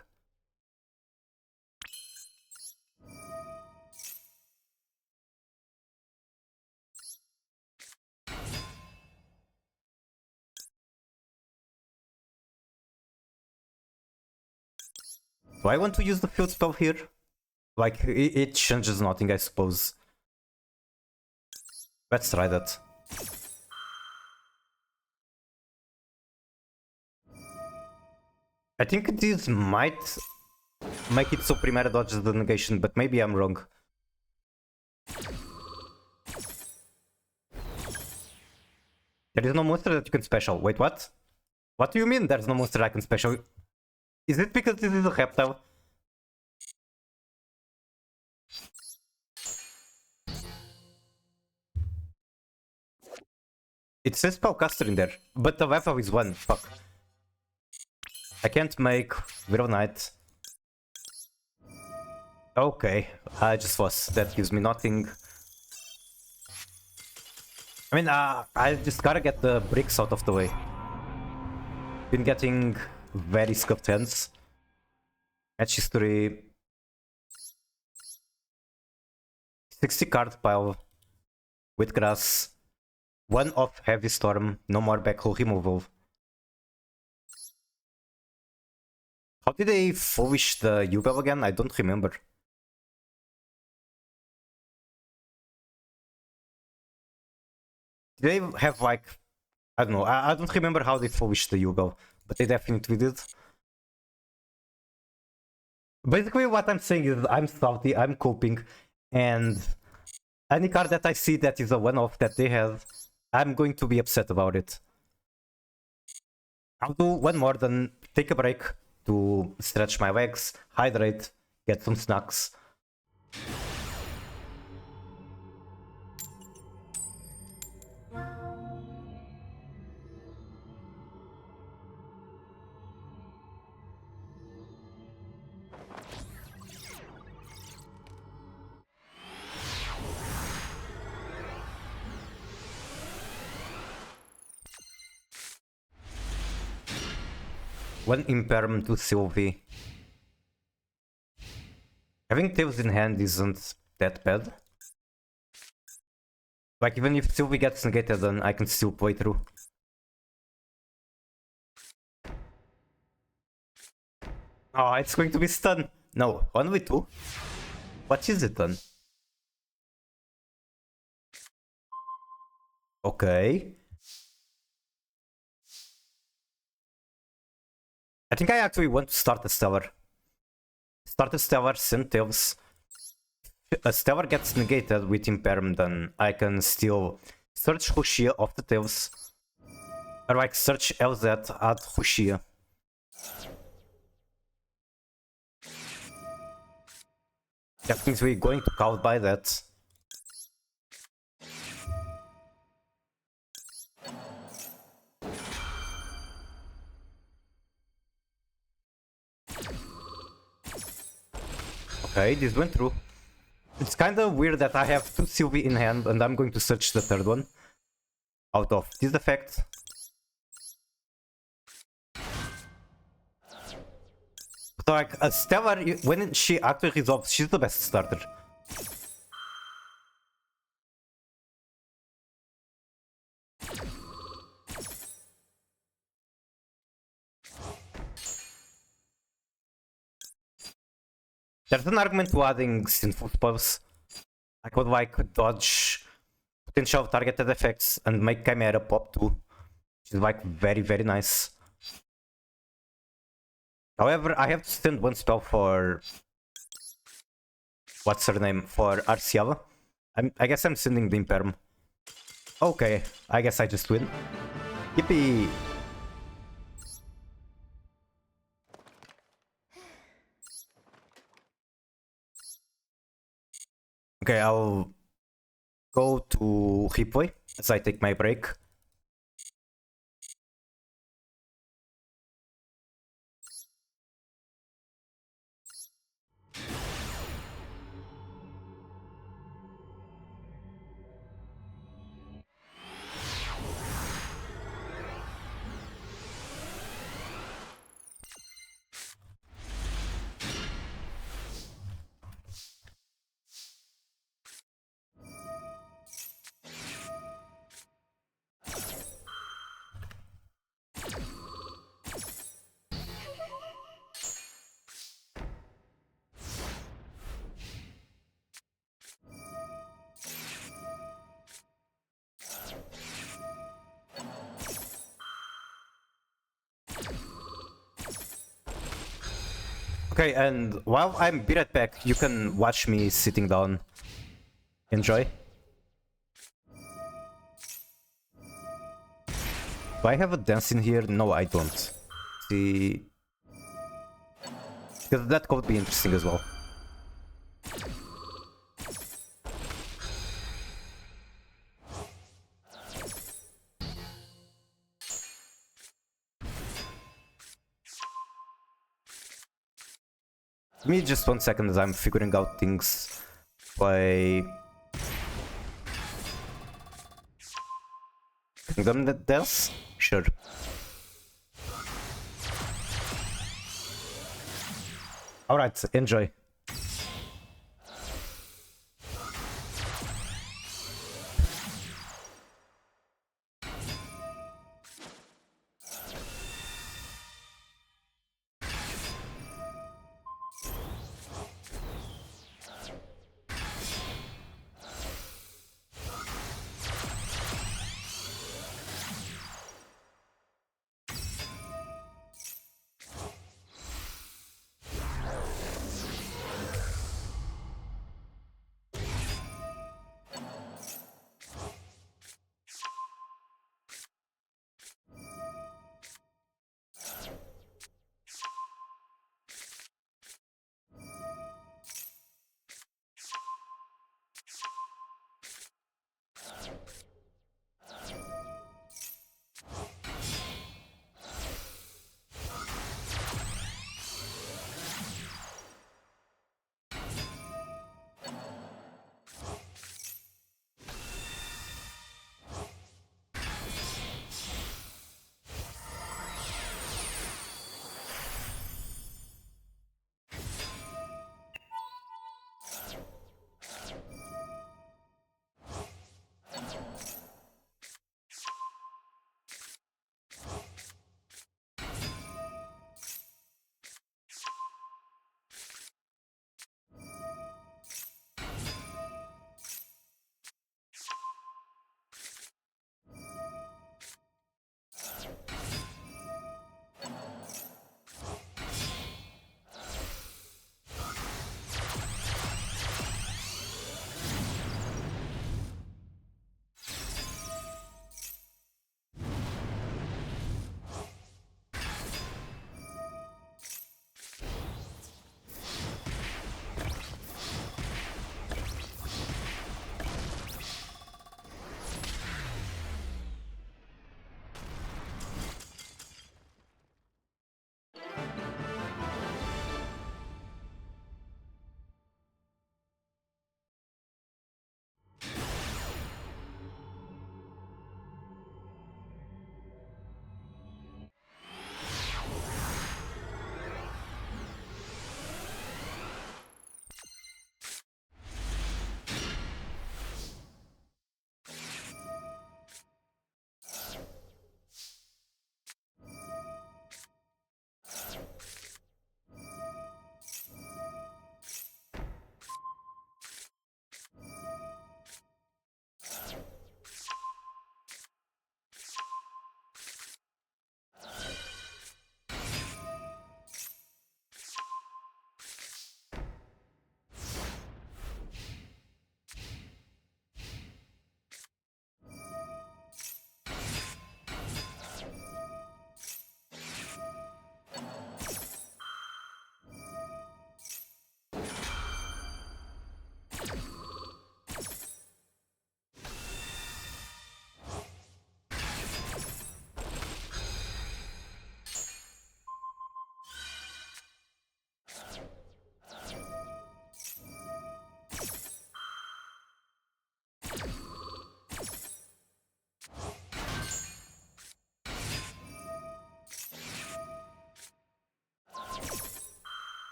Speaker 1: Do I want to use the field spell here? Like, it changes nothing, I suppose. Let's try that. I think this might make it so Primera dodges the negation, but maybe I'm wrong. There is no monster that you can special. Wait, what? What do you mean there's no monster I can special? Is it because this is a reptile? It says spellcaster in there, but the level is 1. Fuck. I can't make Widow Knight. Okay, I just lost. That gives me nothing. I mean, I just gotta get the bricks out of the way. Been getting very scuffed hands. Match history. 60 card pile. With grass. 1 off heavy storm. No more backhole removal. How did they foolish the Yubel again? I don't remember. Did they have like I don't know. I don't remember how they published the Yugo, but they definitely did. Basically, what I'm saying is I'm salty, I'm coping, and any card that I see that is a one-off that they have, I'm going to be upset about it. I'll do one more, then take a break to stretch my legs, hydrate, get some snacks. One Imperm to Sylvie. Having Tails in hand isn't that bad. Like, even if Sylvie gets negated, then I can still play through. Oh, it's going to be stun. No, only 2? What is it then? Okay. I think I actually want to start a Stellar. Start a Stellar, send Tails. If a Stellar gets negated with Imperm, then I can still search Hushia off the Tails. Or like search LZ at Hushia. That means we're going to count by that. Okay, this went through. It's kinda weird that I have 2 Sylvie in hand and I'm going to search the third one. Out of this effect. So like, a Stellar, when she actually resolves, she's the best starter. There's an argument to adding sinful spells. I could like dodge potential targeted effects and make Chimera pop too. Which is like very, very nice. However, I have to send one spell for... What's her name? For Arciala. I guess I'm sending the Imperm. Okay, I guess I just win. Yippee! Okay, I'll go to replay as I take my break. Okay, and while I'm be right back, you can watch me sitting down. Enjoy. Do I have a dance in here? No, I don't. See... Because that could be interesting as well. Give me just 1 second as I'm figuring out things. Play... Kingdom Dance? Sure. Alright, enjoy.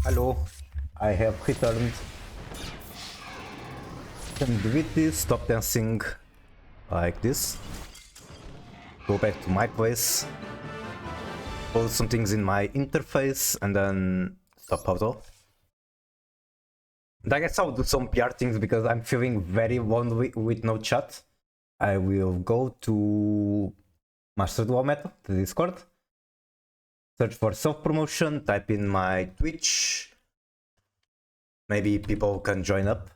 Speaker 1: Hello, I have returned. Can delete this, stop dancing like this. Go back to my place. Put some things in my interface and then stop auto. And I guess I'll do some PR things because I'm feeling very lonely with no chat. I will go to Master Duo Meta, the Discord. Search for self-promotion, type in my Twitch. Maybe people can join up.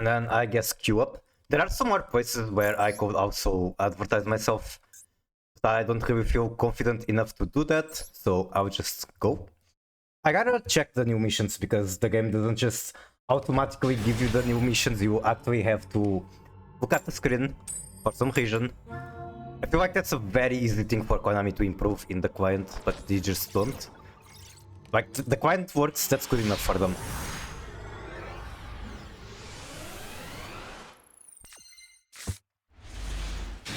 Speaker 1: And then I guess queue up. There are some more places where I could also advertise myself. But I don't really feel confident enough to do that, so I'll just go. I gotta check the new missions because the game doesn't just automatically give you the new missions. You actually have to look at the screen for some reason. I feel like that's a very easy thing for Konami to improve in the client, but they just don't. Like, the client works, that's good enough for them.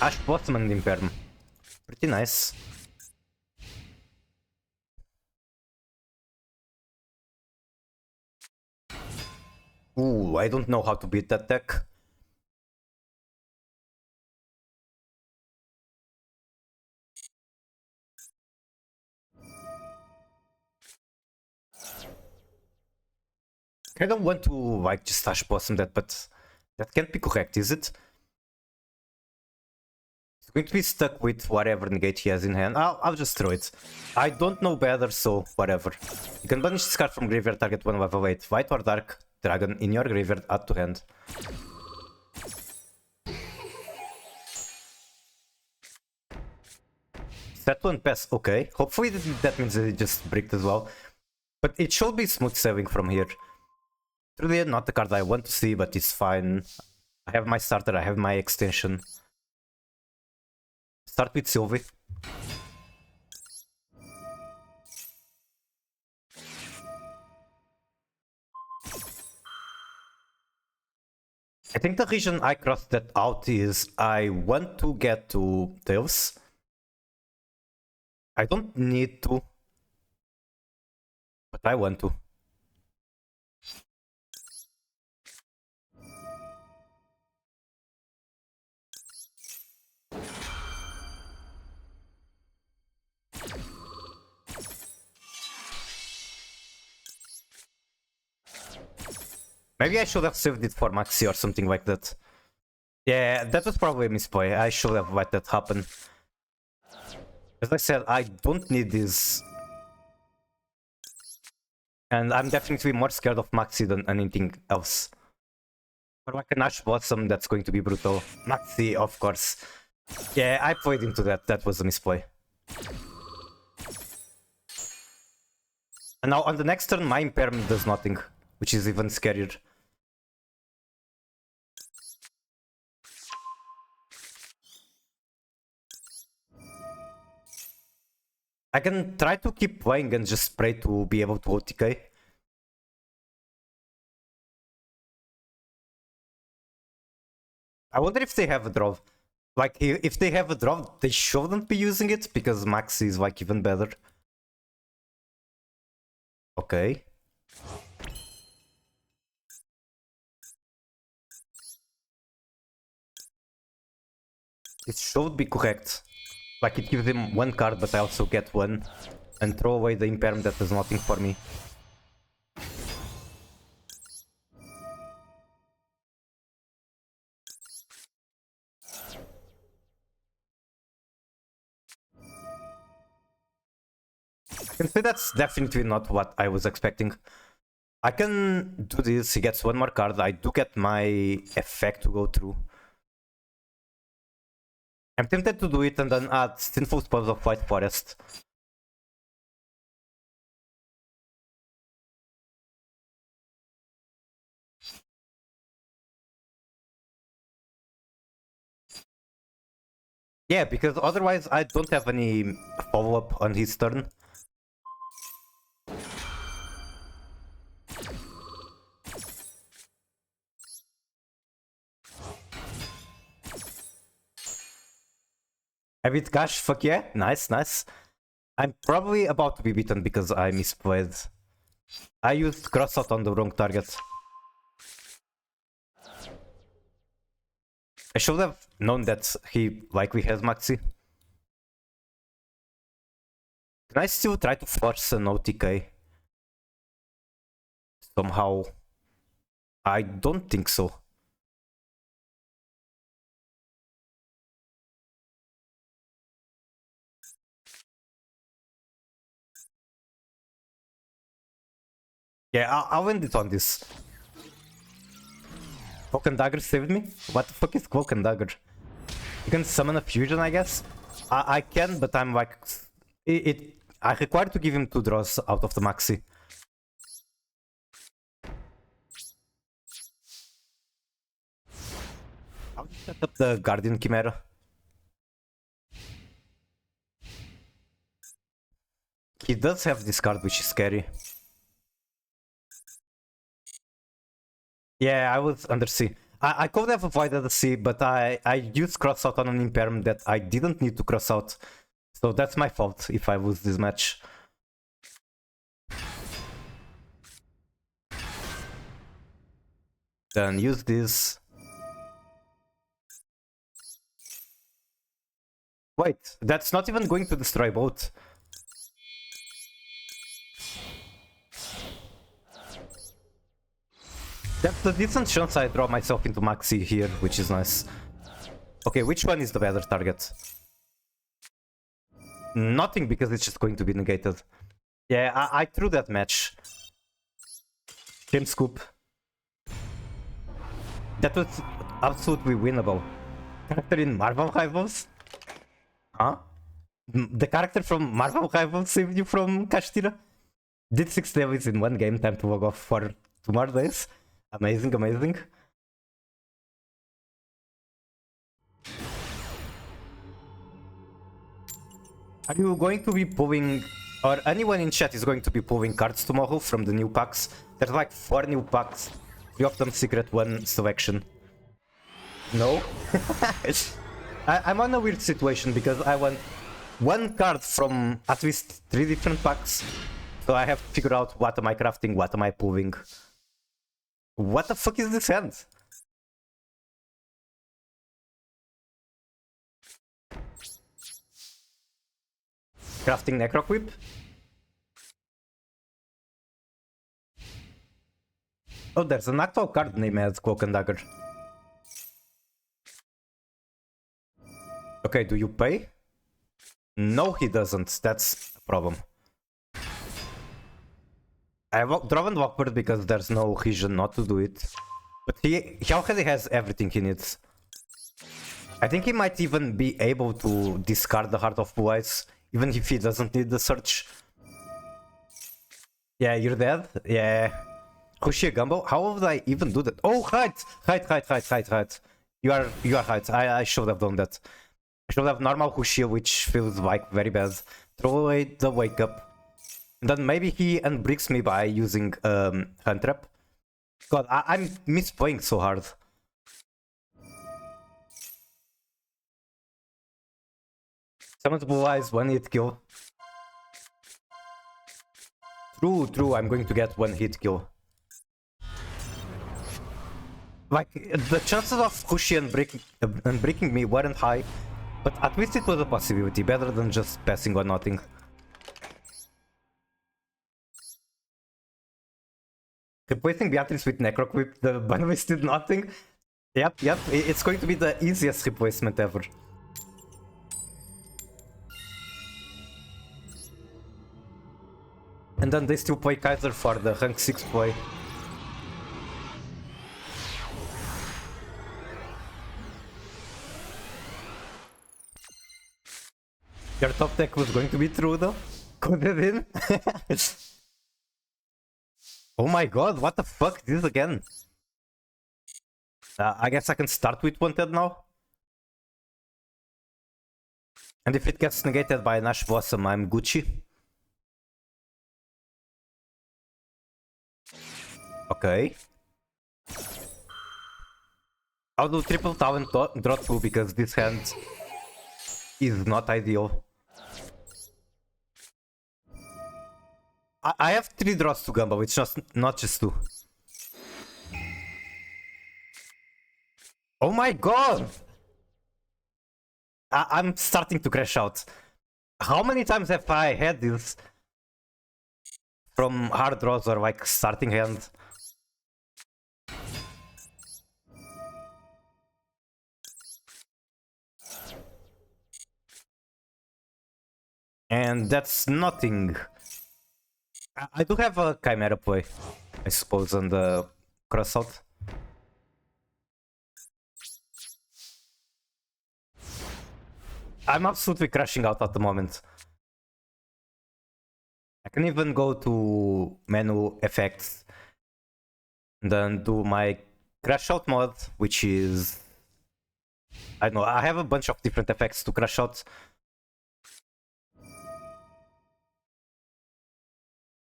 Speaker 1: Ash Blossom and Imperm. Pretty nice. Ooh, I don't know how to beat that deck. I don't want to like just Ash Blossom that, but that can't be correct, is it? He's going to be stuck with whatever negate he has in hand. I'll just throw it. I don't know better, so whatever. You can banish this card from graveyard, target one level 8 white or dark dragon in your graveyard, add to hand. Set one pass, okay. Hopefully that means that it just bricked as well. But it should be smooth sailing from here. Truly not the card I want to see, but it's fine. I have my starter, I have my extension. Start with Sylvie. I think the reason I crossed that out is I want to get to Tails. I don't need to, but I want to. Maybe I should have saved it for Maxi or something like that. Yeah, that was probably a misplay. I should have let that happen. As I said, I don't need this. And I'm definitely more scared of Maxi than anything else. Or like an Ash Blossom, that's going to be brutal. Maxi, of course. Yeah, I played into that. That was a misplay. And now on the next turn, my impairment does nothing, which is even scarier. I can try to keep playing and just pray to be able to OTK. I wonder if they have a draw. Like, if they have a draw, they shouldn't be using it, because Maxi is like even better. Okay. It should be correct. Like, it gives him one card, but I also get one. And throw away the impairment that does nothing for me. I can say that's definitely not what I was expecting. I can do this, he gets one more card, I do get my effect to go through. I'm tempted to do it and then add Sinful Spells of White Forest. Yeah, because otherwise I don't have any follow-up on his turn. I beat Cash, fuck yeah. Nice, nice. I'm probably about to be beaten because I misplayed. I used crossout on the wrong target. I should have known that he likely has Maxi. Can I still try to force an OTK? Somehow. I don't think so. Yeah, I'll end it on this. Cloak and Dagger saved me? What the fuck is Cloak and Dagger? You can summon a fusion, I guess? I can, but I'm like... I require to give him 2 draws out of the Maxi. I'll just set up the Guardian Chimera. He does have this card, which is scary. Yeah, I was under C. I could have avoided the C, but I used cross out on an impairment that I didn't need to cross out. So that's my fault if I lose this match. Then use this. Wait, that's not even going to destroy both. That's a decent chance I draw myself into Maxi here, which is nice. Okay, which one is the better target? Nothing, because it's just going to be negated. Yeah, I threw that match. Game scoop. That was absolutely winnable. Character in Marvel Rivals? Huh? The character from Marvel Rivals saved you from Kashtira? Did 6 damage in 1 game, time to log off for 2 more days. Amazing, amazing. Are you going to be pulling, or anyone in chat is going to be pulling cards tomorrow from the new packs? There's like 4 new packs, 3 of them secret, 1 selection. No? I'm on a weird situation because I want 1 card from at least 3 different packs. So I have to figure out what am I crafting, what am I pulling. What the fuck is this hand? Crafting Necro Whip? Oh, there's an actual card named as Cloak and Dagger. Okay, do you pay? No, he doesn't. That's a problem. I draw and Walkbird because there's no reason not to do it. But he already has everything he needs. I think he might even be able to discard the Heart of Blue Eyes, even if he doesn't need the search. Yeah, you're dead? Yeah. Hushia Gumbo? How would I even do that? Oh, right. You are right. I should have done that. I should have normal Hushia, which feels like very bad. Throw away the Wake Up. And then maybe he unbricks me by using Hand Trap. God, I'm misplaying so hard. Summons Blue Eyes, 1-hit kill. True, I'm going to get 1-hit kill. Like, the chances of Kushi and breaking me weren't high, but at least it was a possibility, better than just passing or nothing. Replacing Beatrice with Necroquip, the Banwist did nothing. Yep, it's going to be the easiest replacement ever. And then they still play Kaiser for the rank 6 play. Your top deck was going to be true though? Coded in? Oh my god, what the fuck? This again? I guess I can start with Wanted now. And if it gets negated by an Ash Blossom, I'm Gucci. Okay. I'll do triple talent draw 2 because this hand is not ideal. I have 3 draws to Gumbo, it's just not just 2. Oh my god! I'm starting to crash out. How many times have I had this from hard draws or like starting hand? And that's nothing. I do have a Chimera play, I suppose, on the crossout. I'm absolutely crashing out at the moment. I can even go to menu effects and then do my crash out mode, which is, I don't know, I have a bunch of different effects to crash out.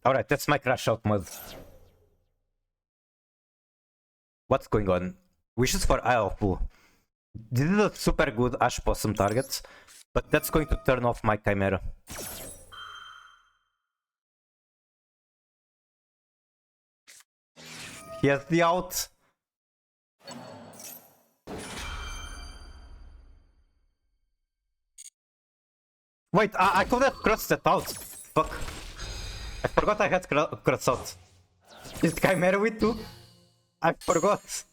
Speaker 1: Alright, that's my crash out mode. What's going on? Wishes for Isle of Pool. This is a super good Ash Possum target, but that's going to turn off my Chimera. He has the out. Wait, I could have crossed that out. Fuck. I forgot I had crossed out. Is Chimera with 2? I forgot.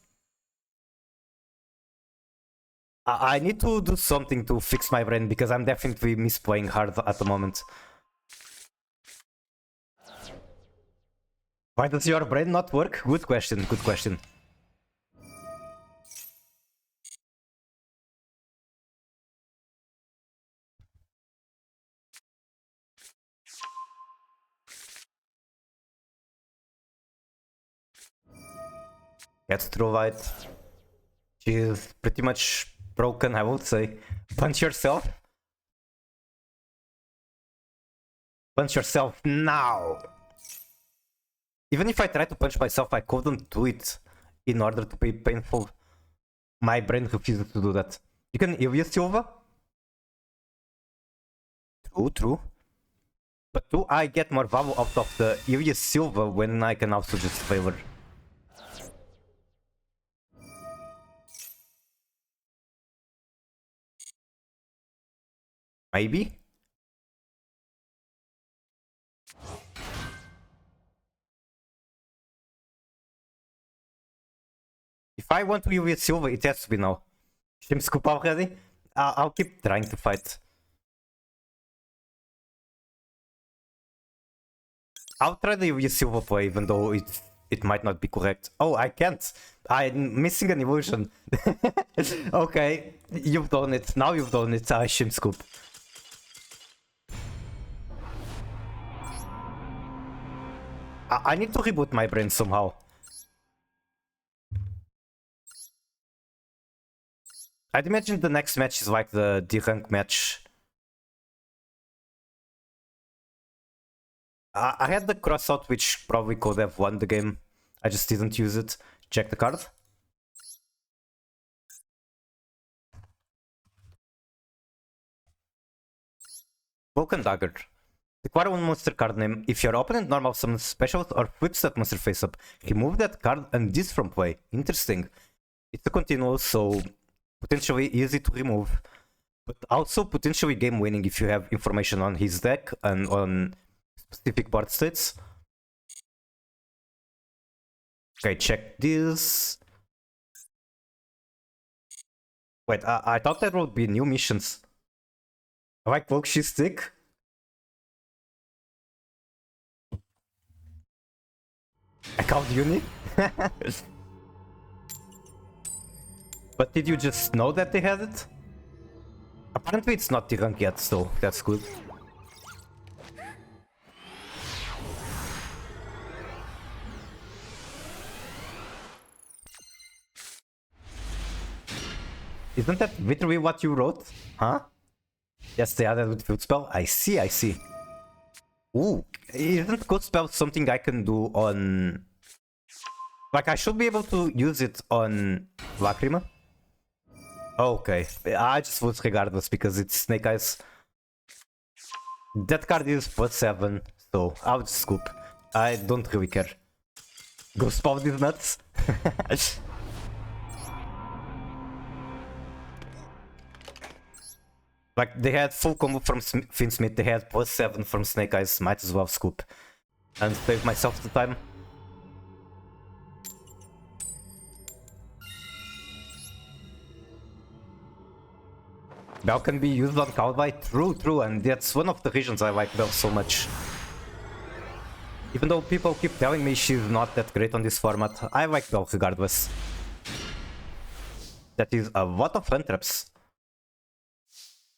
Speaker 1: I need to do something to fix my brain because I'm definitely misplaying hard at the moment. Why does your brain not work? Good question, good question. Gets through light. She's pretty much broken, I would say. Punch yourself. Punch yourself now. Even if I try to punch myself, I couldn't do it in order to be painful. My brain refuses to do that. You can Ilya Silva. True. But do I get more value out of the Ilya Silva when I can also just favor? Maybe? If I want to use silver, it has to be now. Shim scoop already? I'll keep trying to fight. I'll try the use silver play, even though it might not be correct. Oh, I can't. I'm missing an illusion. Okay, you've done it. Now you've done it. I shim scoop. I need to reboot my brain somehow. I'd imagine the next match is like the D-rank match. I had the crossout, which probably could have won the game. I just didn't use it. Check the card. Vulcan Dagger. Acquire one monster card name. If your opponent normal summons specials or flips that monster face up, remove that card and this from play. Interesting. It's a continuous, so potentially easy to remove, but also potentially game winning if you have information on his deck and on specific board states. Okay, check this. Wait, I thought there would be new missions. Like Volkshi's stick? Account Uni? But did you just know that they had it? Apparently it's not D-rank yet, so that's good. Isn't that literally what you wrote? Huh? Yes, they added with Field Spell. I see. Ooh, isn't Code Spell something I can do on... Like, I should be able to use it on Lacrima? Okay, I just vote regardless because it's Snake Eyes. That card is +7, so I'll just scoop. I don't really care. Go spawn these nuts. Like, they had full combo from Finsmith, they had +7 from Snake Eyes, might as well scoop. And save myself the time. Bell can be used on Cowboy, true, and that's one of the reasons I like Bell so much. Even though people keep telling me she's not that great on this format, I like Bell regardless. That is a lot of hand traps.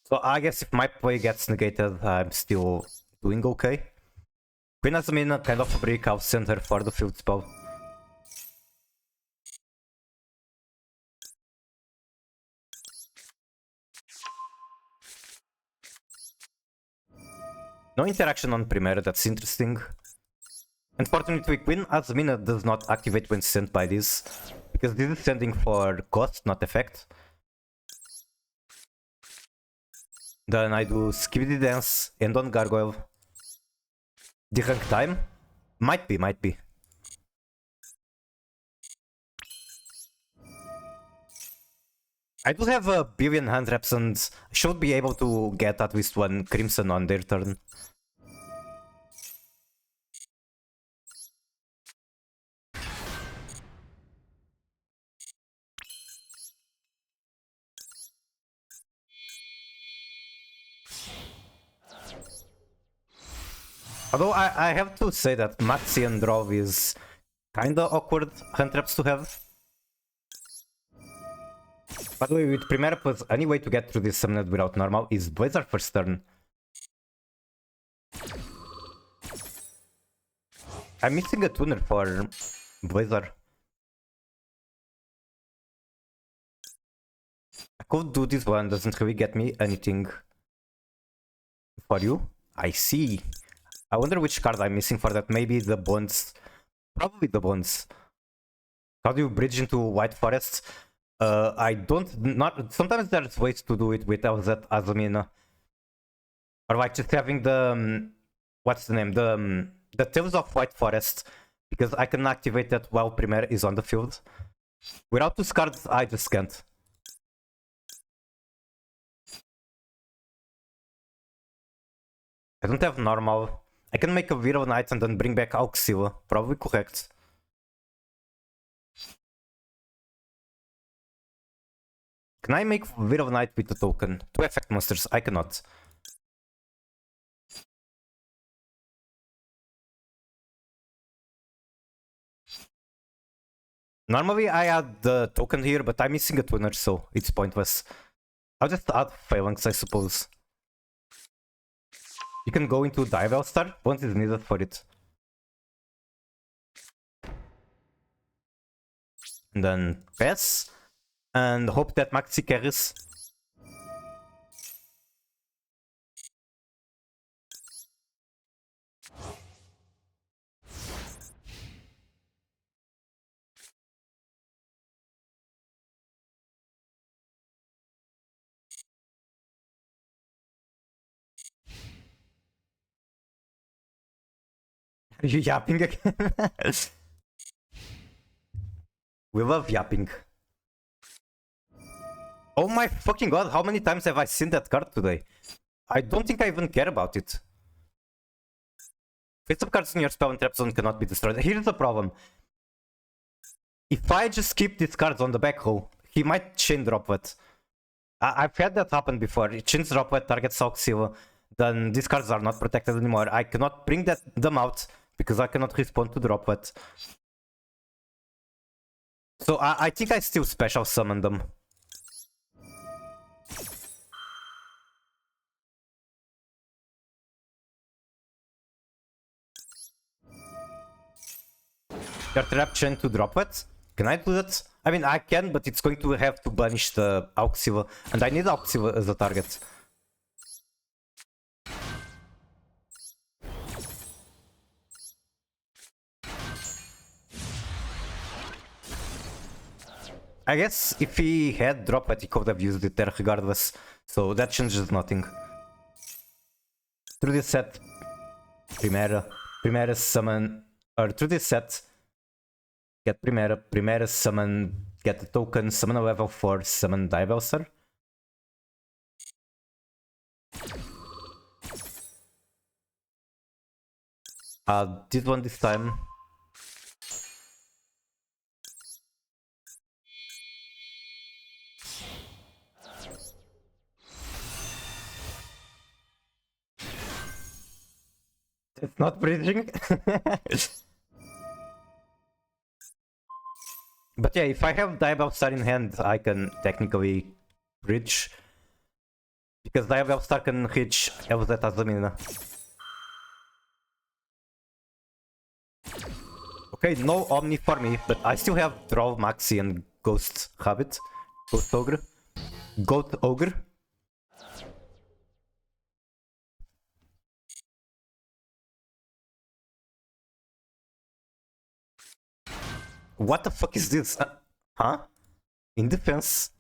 Speaker 1: So I guess if my play gets negated, I'm still doing okay. Queen Azumina kind of a break, I'll send her for the field spell. No interaction on Primera, that's interesting. Unfortunately, Queen Azumina does not activate when sent by this, because this is sending for cost, not effect. Then I do Skibidi Dance, end on Gargoyle. The rank time? Might be. I do have a billion hand traps and should be able to get at least one Crimson on their turn. Although I have to say that Maxi and Drov is kinda awkward hand traps to have. By the way, with Primera Plus, any way to get through this summoned without normal is Blazer first turn. I'm missing a tuner for Blazer. I could do this one, doesn't really get me anything. For you? I see. I wonder which card I'm missing for that. Maybe the bonds. Probably the bonds. How do you bridge into White Forest? I don't. Sometimes there's ways to do it without that Azumina. Or like just having the. What's the name? The Tales of White Forest. Because I can activate that while Primera is on the field. Without those cards, I just can't. I don't have normal. I can make a Viral Knight and then bring back Auxila. Probably correct. Can I make Viral Knight with the token? 2 effect monsters, I cannot. Normally I add the token here, but I'm missing a tuner, so it's pointless. I'll just add Phalanx, I suppose. You can go into Dive Star once is needed for it. And then pass. And hope that Maxi carries. Are you yapping again? We love yapping. Oh my fucking god, how many times have I seen that card today? I don't think I even care about it. Face-up cards in your spell and trap zone cannot be destroyed. Here's the problem. If I just keep these cards on the back row, he might chain Droplet. I've had that happen before. It chains Droplet, targets Auxila, then these cards are not protected anymore. I cannot bring them out because I cannot respond to Droplet. So I think I still special summon them. Your trap chain to Droplet? Can I do that? I mean, I can, but it's going to have to banish the Auxila, and I need Auxila as a target. I guess if he had drop it, he could have used it there regardless. So that changes nothing. Through this set, Primera summon, or through this set, get Primera summon, get the token, summon a level 4, summon Diebelster. Did one this time. It's not bridging. But yeah, if I have Diebelster in hand, I can technically bridge. Because Diebelster can reach Elzeta Zamina. Okay, no Omni for me, but I still have Draw Maxi and Ghost Rabbit. Ghost Ogre. Goat Ogre. What the fuck is this? Huh? In defense.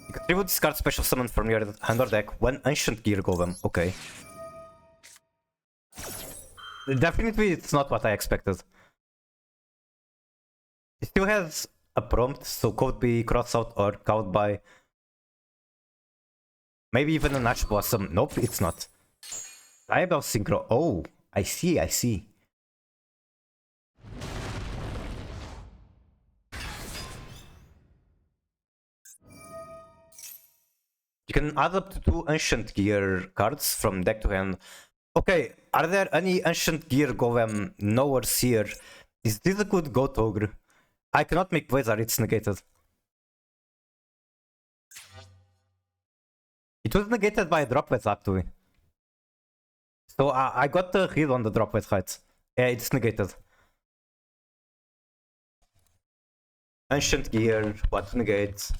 Speaker 1: You contribute discard special summon from your hand or deck, one Ancient Gear Golem. Okay. Definitely it's not what I expected. It still has a prompt, so could be crossed out or cowed by maybe even an Ash Blossom. Nope, it's not. Diabell Synchro. Oh, I see, I see. You can add up to 2 Ancient Gear cards from deck to hand. Okay, are there any Ancient Gear Golem knowers here? Is this a good Goat Ogre? I cannot make Blizzard, it's negated. It was negated by a Droplet actually. So I got the read on the Droplet, right? Yeah, it's negated. Ancient Gear, what negate?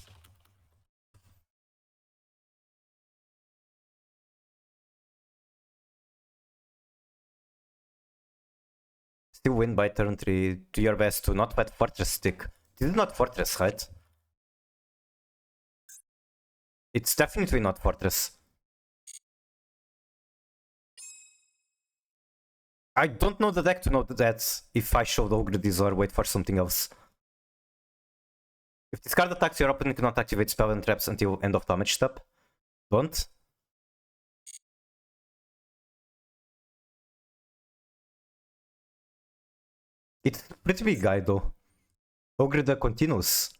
Speaker 1: Still win by turn 3. Do your best to not let Fortress stick. This is not Fortress, right? It's definitely not Fortress. I don't know the deck to know that if I should Ogre this or wait for something else. If this card attacks, your opponent cannot activate spell and traps until end of damage step. Don't. It's a pretty big guy though. Ogre the Continuous.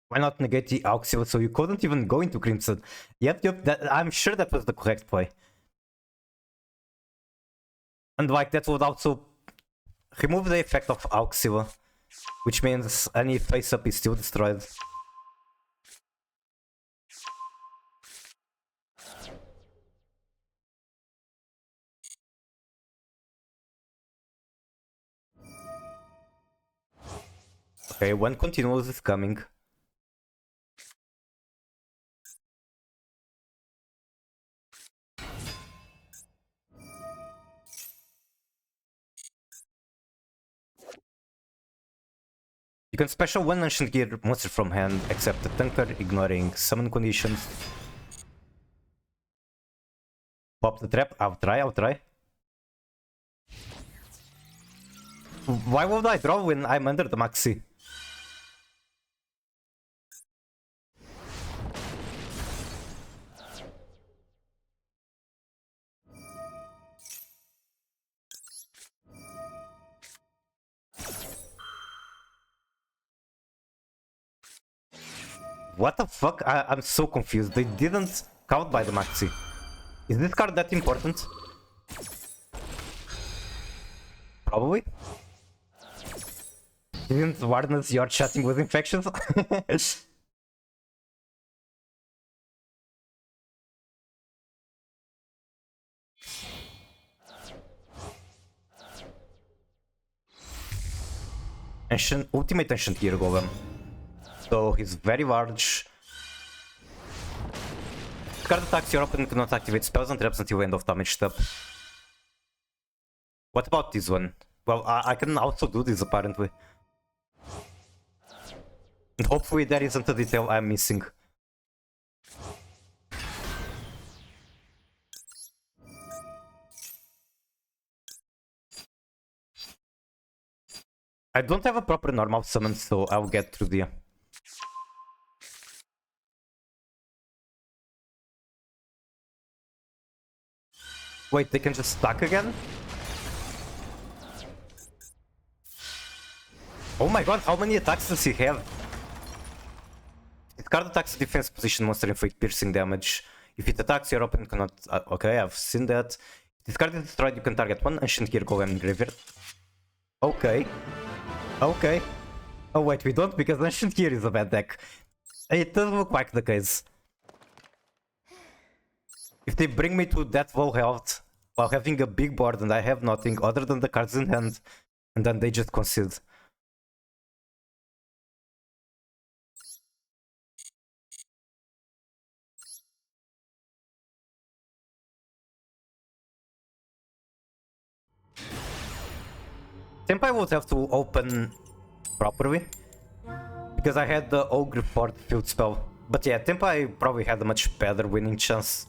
Speaker 1: Why not negate the Auxil so you couldn't even go into Crimson? Yep, I'm sure that was the correct play. And like that would also remove the effect of Auxil, which means any face-up is still destroyed. Okay, one Continuous is coming. You can special one Ancient Gear monster from hand, except the Tanker, ignoring summon conditions. Pop the trap, I'll try. Why would I draw when I'm under the maxi? What the fuck? I'm so confused. They didn't count by the maxi. Is this card that important? Probably. Didn't warn us you're chatting with infections? ultimate ancient gear golem. So he's very large. Card attacks your opponent cannot activate spells and traps until end of damage step. What about this one? Well, I can also do this apparently. And hopefully there isn't a detail I'm missing. I don't have a proper normal summon, so I'll get through the... Wait, they can just stack again? Oh my god, how many attacks does he have? This card attacks a defense position monster inflict piercing damage. If it attacks, your opponent cannot... okay, I've seen that. If this card is destroyed, you can target one ancient gear golem in graveyard. Okay. Okay. Oh wait, we don't, because ancient gear is a bad deck. It does look like the case. If they bring me to that low health while having a big board and I have nothing other than the cards in hand, and then they just concede. Tempai would have to open properly, because I had the Ogre Fort field spell. But yeah, Tempai probably had a much better winning chance.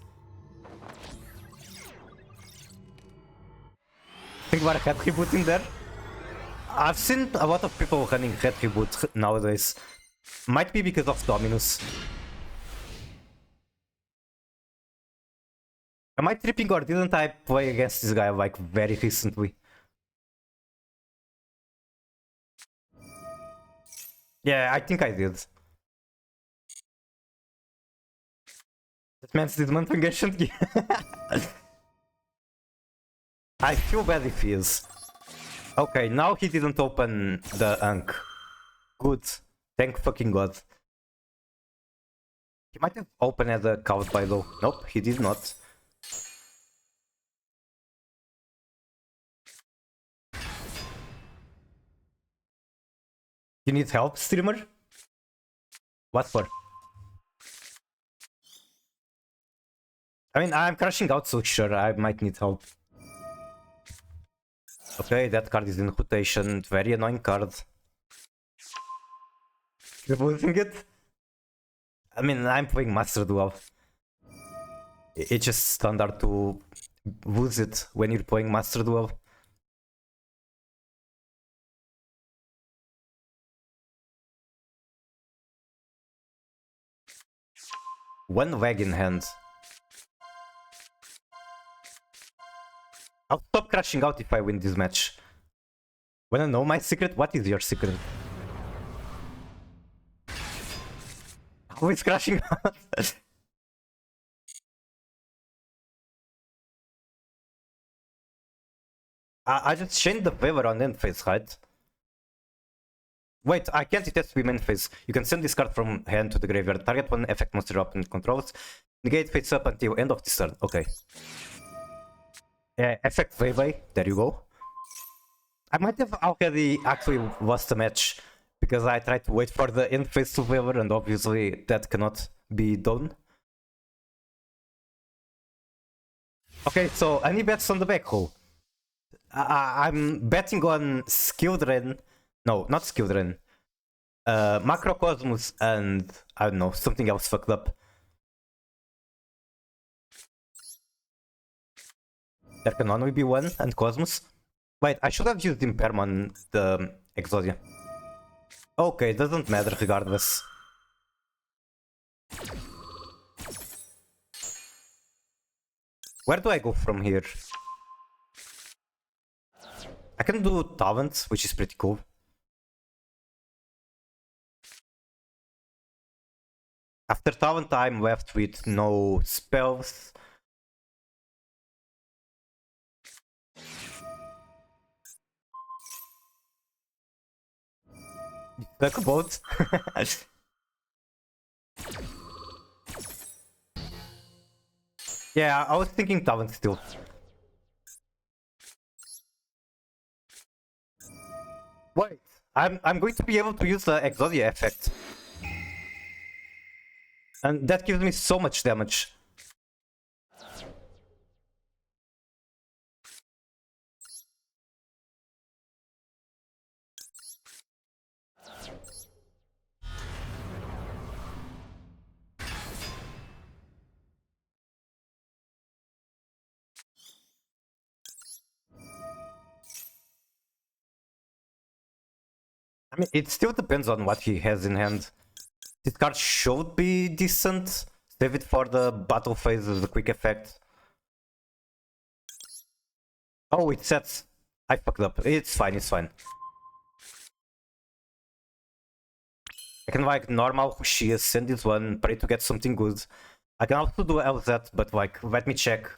Speaker 1: Think about a head reboot in there? I've seen a lot of people running head reboot nowadays. Might be because of Dominus. Am I tripping, or didn't I play against this guy like very recently? Yeah, I think I did. That man's dismantling ancient gear. I feel bad if he is. Okay, now he didn't open the Ankh. Good. Thank fucking god. He might have opened as a cowboy though. Nope, he did not. You need help, streamer? What for? I mean, I'm crashing out, so sure, I might need help. Okay, that card is in rotation. Very annoying card. You're losing it? I mean, I'm playing Master Duel. It's just standard to lose it when you're playing Master Duel. One leg in hand. I'll stop crashing out if I win this match. Wanna know my secret? What is your secret? Always crashing out. I just changed the favor on end phase, right? Wait, I can't, it has to be main phase. You can send this card from hand to the graveyard. Target one effect monster your opponent controls. Negate face up until end of this turn. Okay. Effect Veve. There you go. I might have already actually lost the match because I tried to wait for the end phase to favor, and obviously that cannot be done. Okay, so any bets on the back row? I'm betting on Skill Drain. No, not Skill Drain. Macrocosmos and I don't know, something else fucked up. There can only be one, and Cosmos. Wait, I should have used Imperm on the Exodia. Okay, doesn't matter regardless. Where do I go from here? I can do Talent, which is pretty cool. After Talent, I'm left with no spells. Talk about. Yeah, I was thinking Talent still. Wait, I'm going to be able to use the Exodia effect. And that gives me so much damage. I mean, it still depends on what he has in hand. This card should be decent. Save it for the battle phase as a quick effect. Oh, it sets. I fucked up. It's fine, it's fine. I can like normal Hushias, send this one, pray to get something good. I can also do LZ, but like, let me check.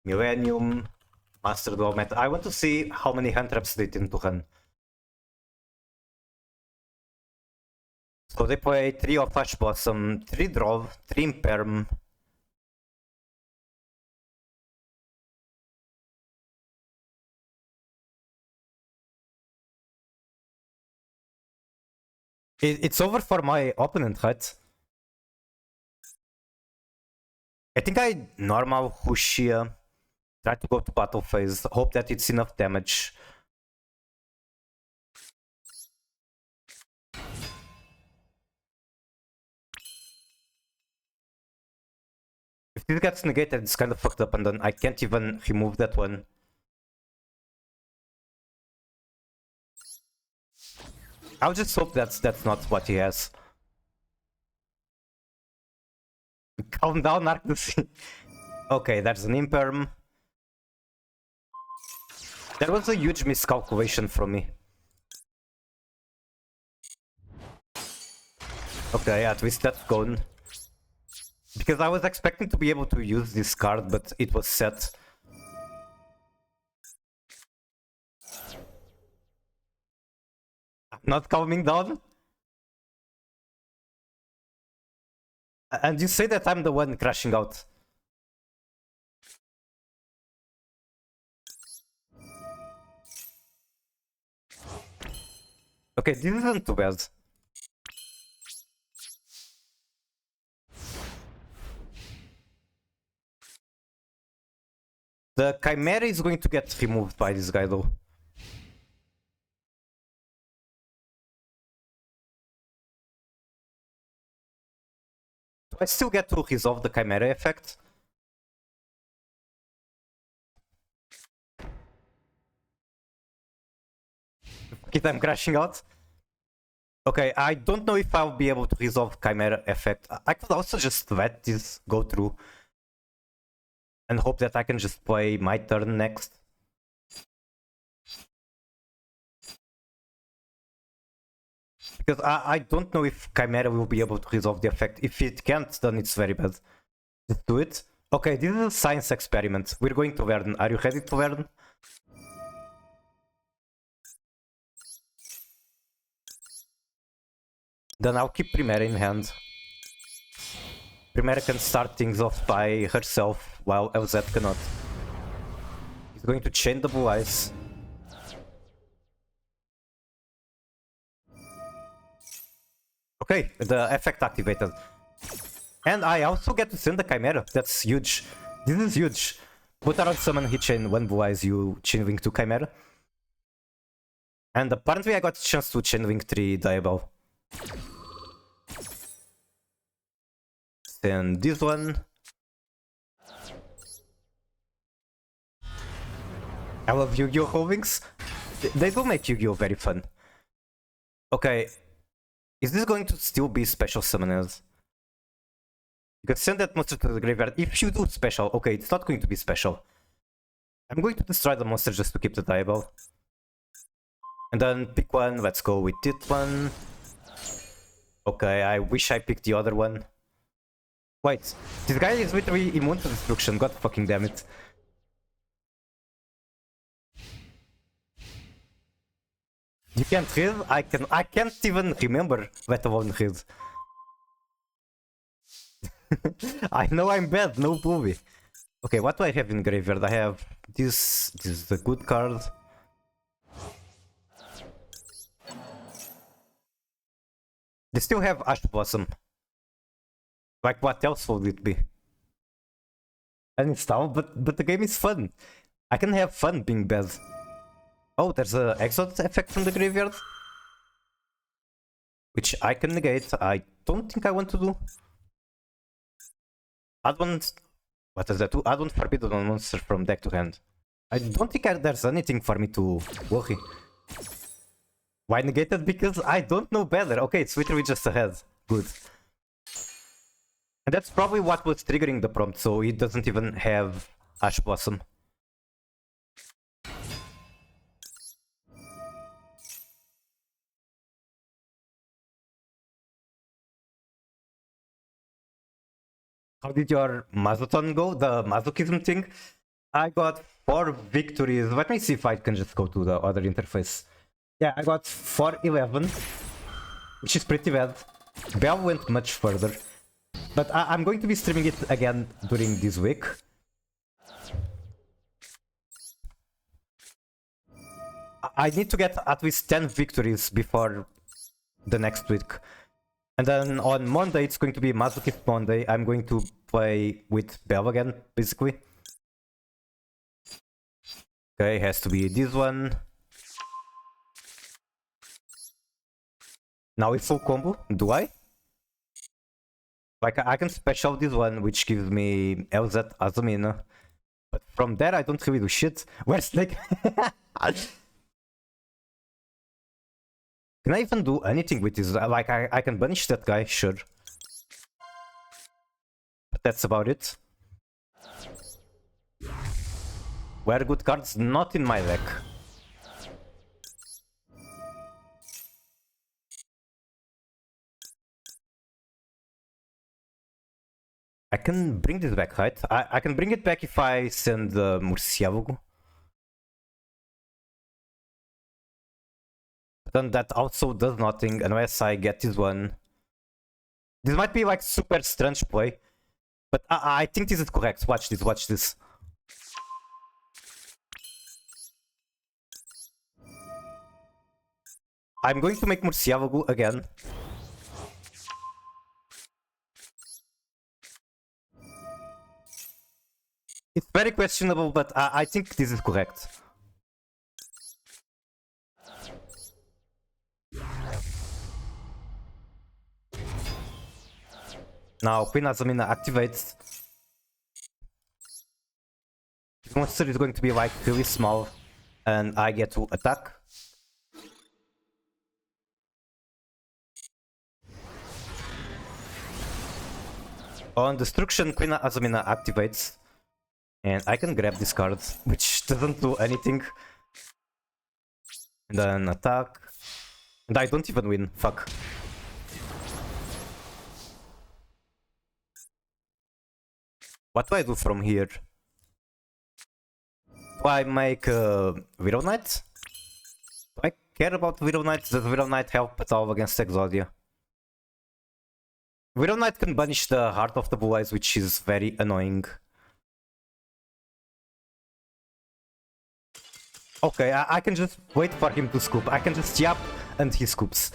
Speaker 1: Millennium, Master Dual Meta. I want to see how many hand traps they tend to run. So they play 3 of Flash Blossom, 3 Draw, 3 Imperm. It's over for my opponent, right? I think I normal Hushia, try to go to battle phase, hope that it's enough damage. If this gets negated, it's kind of fucked up, and then I can't even remove that one. I'll just hope that's not what he has. Calm down, Arctus. Okay, there's an Imperm. That was a huge miscalculation from me. Okay, at least that's gone. Because I was expecting to be able to use this card, but it was set. I'm not calming down. And you say that I'm the one crashing out. Okay, this isn't too bad. The Chimera is going to get removed by this guy though. Do I still get to resolve the Chimera effect? Fuck, I'm crashing out. Okay, I don't know if I'll be able to resolve Chimera effect. I could also just let this go through. And hope that I can just play my turn next. Because I don't know if Chimera will be able to resolve the effect. If it can't, then it's very bad. Just do it. Okay, this is a science experiment. We're going to learn. Are you ready to learn? Then I'll keep Primera in hand. Primera can start things off by herself, while LZ cannot. He's going to chain the blue eyes. Okay, the effect activated. And I also get to send the Chimera. That's huge. This is huge. Put around summon, he chain one blue eyes, you chain wing 2 Chimera. And apparently I got a chance to chain wing 3 Diabell. Then this one. I love Yu-Gi-Oh! Holdings. They do make Yu-Gi-Oh! Very fun. Okay. Is this going to still be special summoners? You can send that monster to the graveyard. If you do special, okay, it's not going to be special. I'm going to destroy the monster just to keep the Diabell. And then pick one. Let's go with this one. Okay, I wish I picked the other one. Wait, this guy is literally immune to destruction, god fucking damn it. You can't read? I can't even remember, let alone read. I know I'm bad, no movie. Okay, what do I have in graveyard? I have this is a good card. They still have Ash Blossom. Like, what else would it be? Uninstall, but the game is fun. I can have fun being bad. Oh, there's a exalt effect from the graveyard, which I can negate. I don't think I want to do. Add one. What does that do? Add one forbidden monster from deck to hand. I don't think there's anything for me to worry. Why negated? Because I don't know better. Okay, it's literally just ahead. Good. And that's probably what was triggering the prompt, so it doesn't even have Ash Blossom. How did your Mazothon go? The masochism thing? I got 4 victories. Let me see if I can just go to the other interface. Yeah, I got 411, which is pretty bad. Bell went much further. But I'm going to be streaming it again during this week. I need to get at least 10 victories before the next week. And then on Monday, it's going to be Masochist Monday. I'm going to play with Bell again, basically. Okay, has to be this one. Now it's full combo, do I? Like, I can special this one, which gives me LZ Azumina. But from there, I don't really do shit. Where's Snake? Can I even do anything with this? Like, I can banish that guy, sure. But that's about it. Were good cards not in my deck. I can bring this back, right? I can bring it back if I send Murciélago. Then that also does nothing unless I get this one. This might be like super strange play, but I think this is correct. Watch this, watch this. I'm going to make Murciélago again. It's very questionable, but I think this is correct. Now Queen Azumina activates. This monster is going to be like really small, and I get to attack. On destruction, Queen Azumina activates, and I can grab this card, which doesn't do anything. And then attack, and I don't even win. Fuck. What do I do from here? Do I make Widow Knight? Do I care about Widow Knight? Does Widow Knight help at all against Exodia? Widow Knight can banish the Heart of the Blue Eyes, which is very annoying. Okay, I can just wait for him to scoop. I can just yap and he scoops.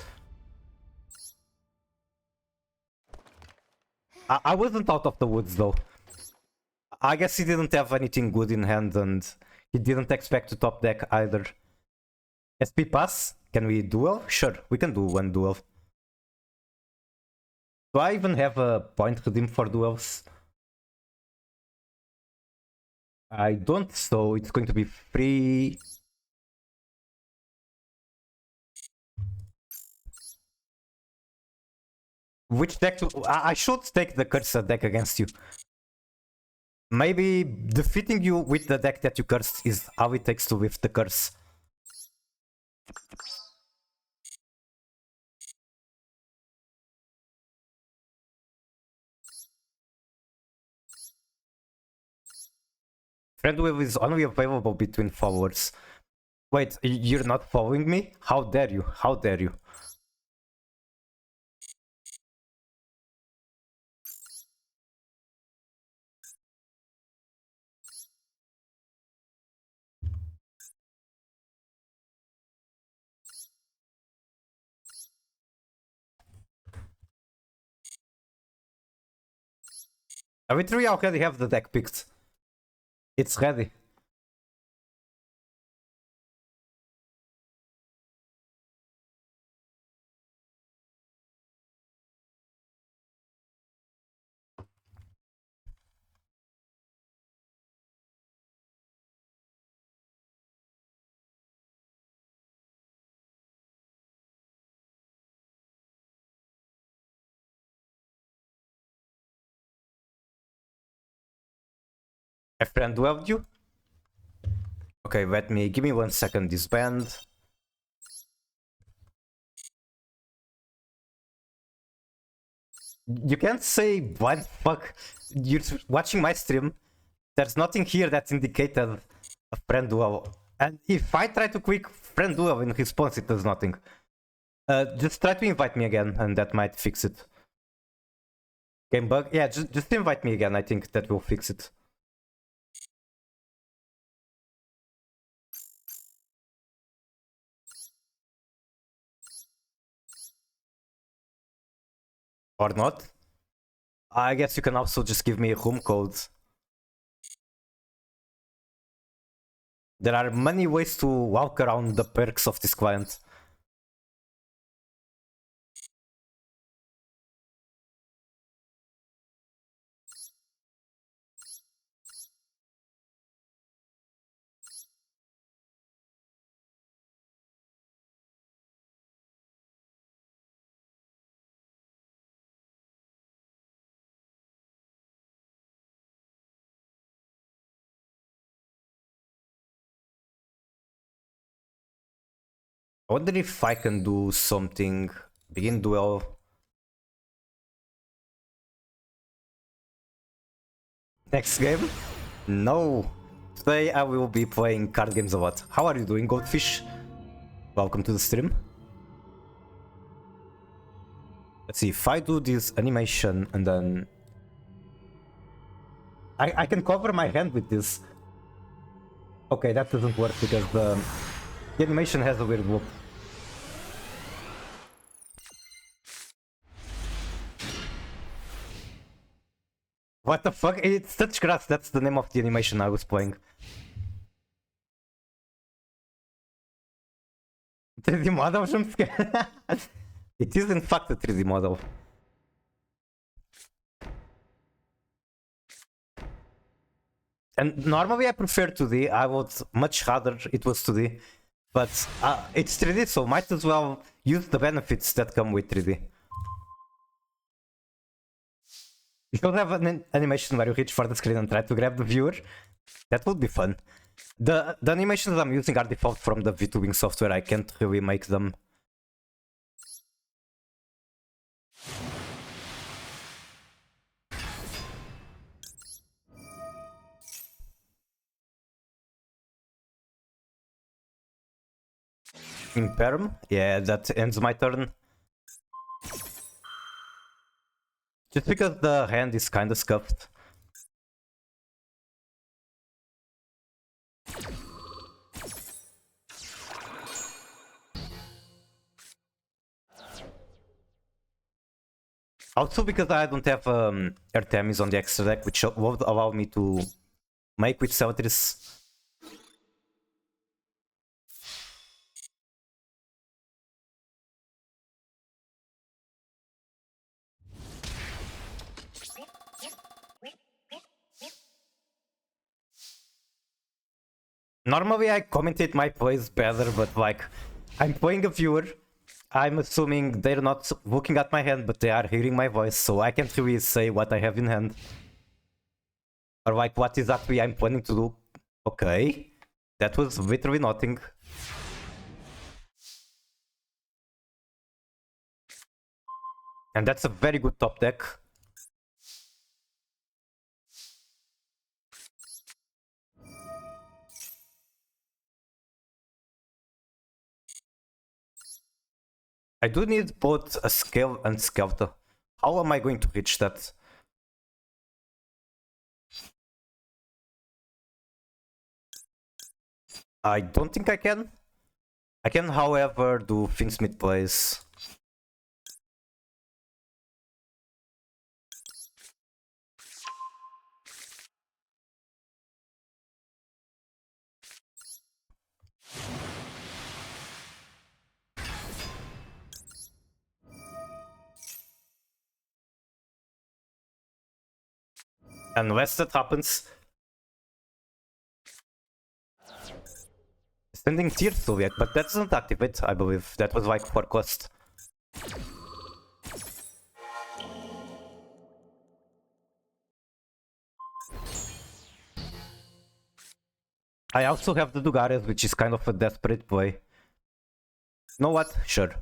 Speaker 1: I wasn't out of the woods though. I guess he didn't have anything good in hand and he didn't expect to top deck either. SP pass? Can we duel? Sure, we can do one duel. Do I even have a point redeemed for duels? I don't, so it's going to be free. Which deck to... I should take the cursed deck against you. Maybe defeating you with the deck that you cursed is how it takes to lift the curse. Friend wave is only available between followers. Wait, you're not following me? How dare you? How dare you? We three already have the deck picked. It's ready. My friend loved you. Okay, give me 1 second. Disband. You can't say what the fuck. You're watching my stream. There's nothing here that's indicated a friend duo. And if I try to click friend duo in response, it does nothing. Just try to invite me again, and that might fix it. Game bug? Yeah, just invite me again. I think that will fix it. Or not. I guess you can also just give me a room code. There are many ways to walk around the perks of this client. I wonder if I can do something. Begin duel. Next game? No. Today I will be playing card games a lot. How are you doing, Goldfish? Welcome to the stream. Let's see, if I do this animation and then... I can cover my hand with this. Okay, that doesn't work because the animation has a weird look. What the fuck? It's touch grass, that's the name of the animation I was playing. 3D model jump scare? It is in fact a 3D model. And normally I prefer 2D, I would much rather it was 2D. But it's 3D, so might as well use the benefits that come with 3D. You should have an animation where you reach for the screen and try to grab the viewer. That would be fun. The animations I'm using are default from the VTubing software, I can't really make them. Imperm? Yeah, that ends my turn. Just because the hand is kinda scuffed. Also because I don't have Artemis on the extra deck, which would allow me to make with Celtris. Normally I commentate my plays better, but like, I'm playing a viewer, I'm assuming they're not looking at my hand, but they are hearing my voice, so I can't really say what I have in hand. Or like, what exactly I'm planning to do. Okay, that was literally nothing. And that's a very good top deck. I do need both a scale and skelter. How am I going to reach that? I don't think I can. I can, however, do Finsmith plays. Unless that happens. Sending tier Soviet, but that doesn't activate, I believe. That was like for cost. I also have the Dugares, which is kind of a desperate play. You know what? Sure.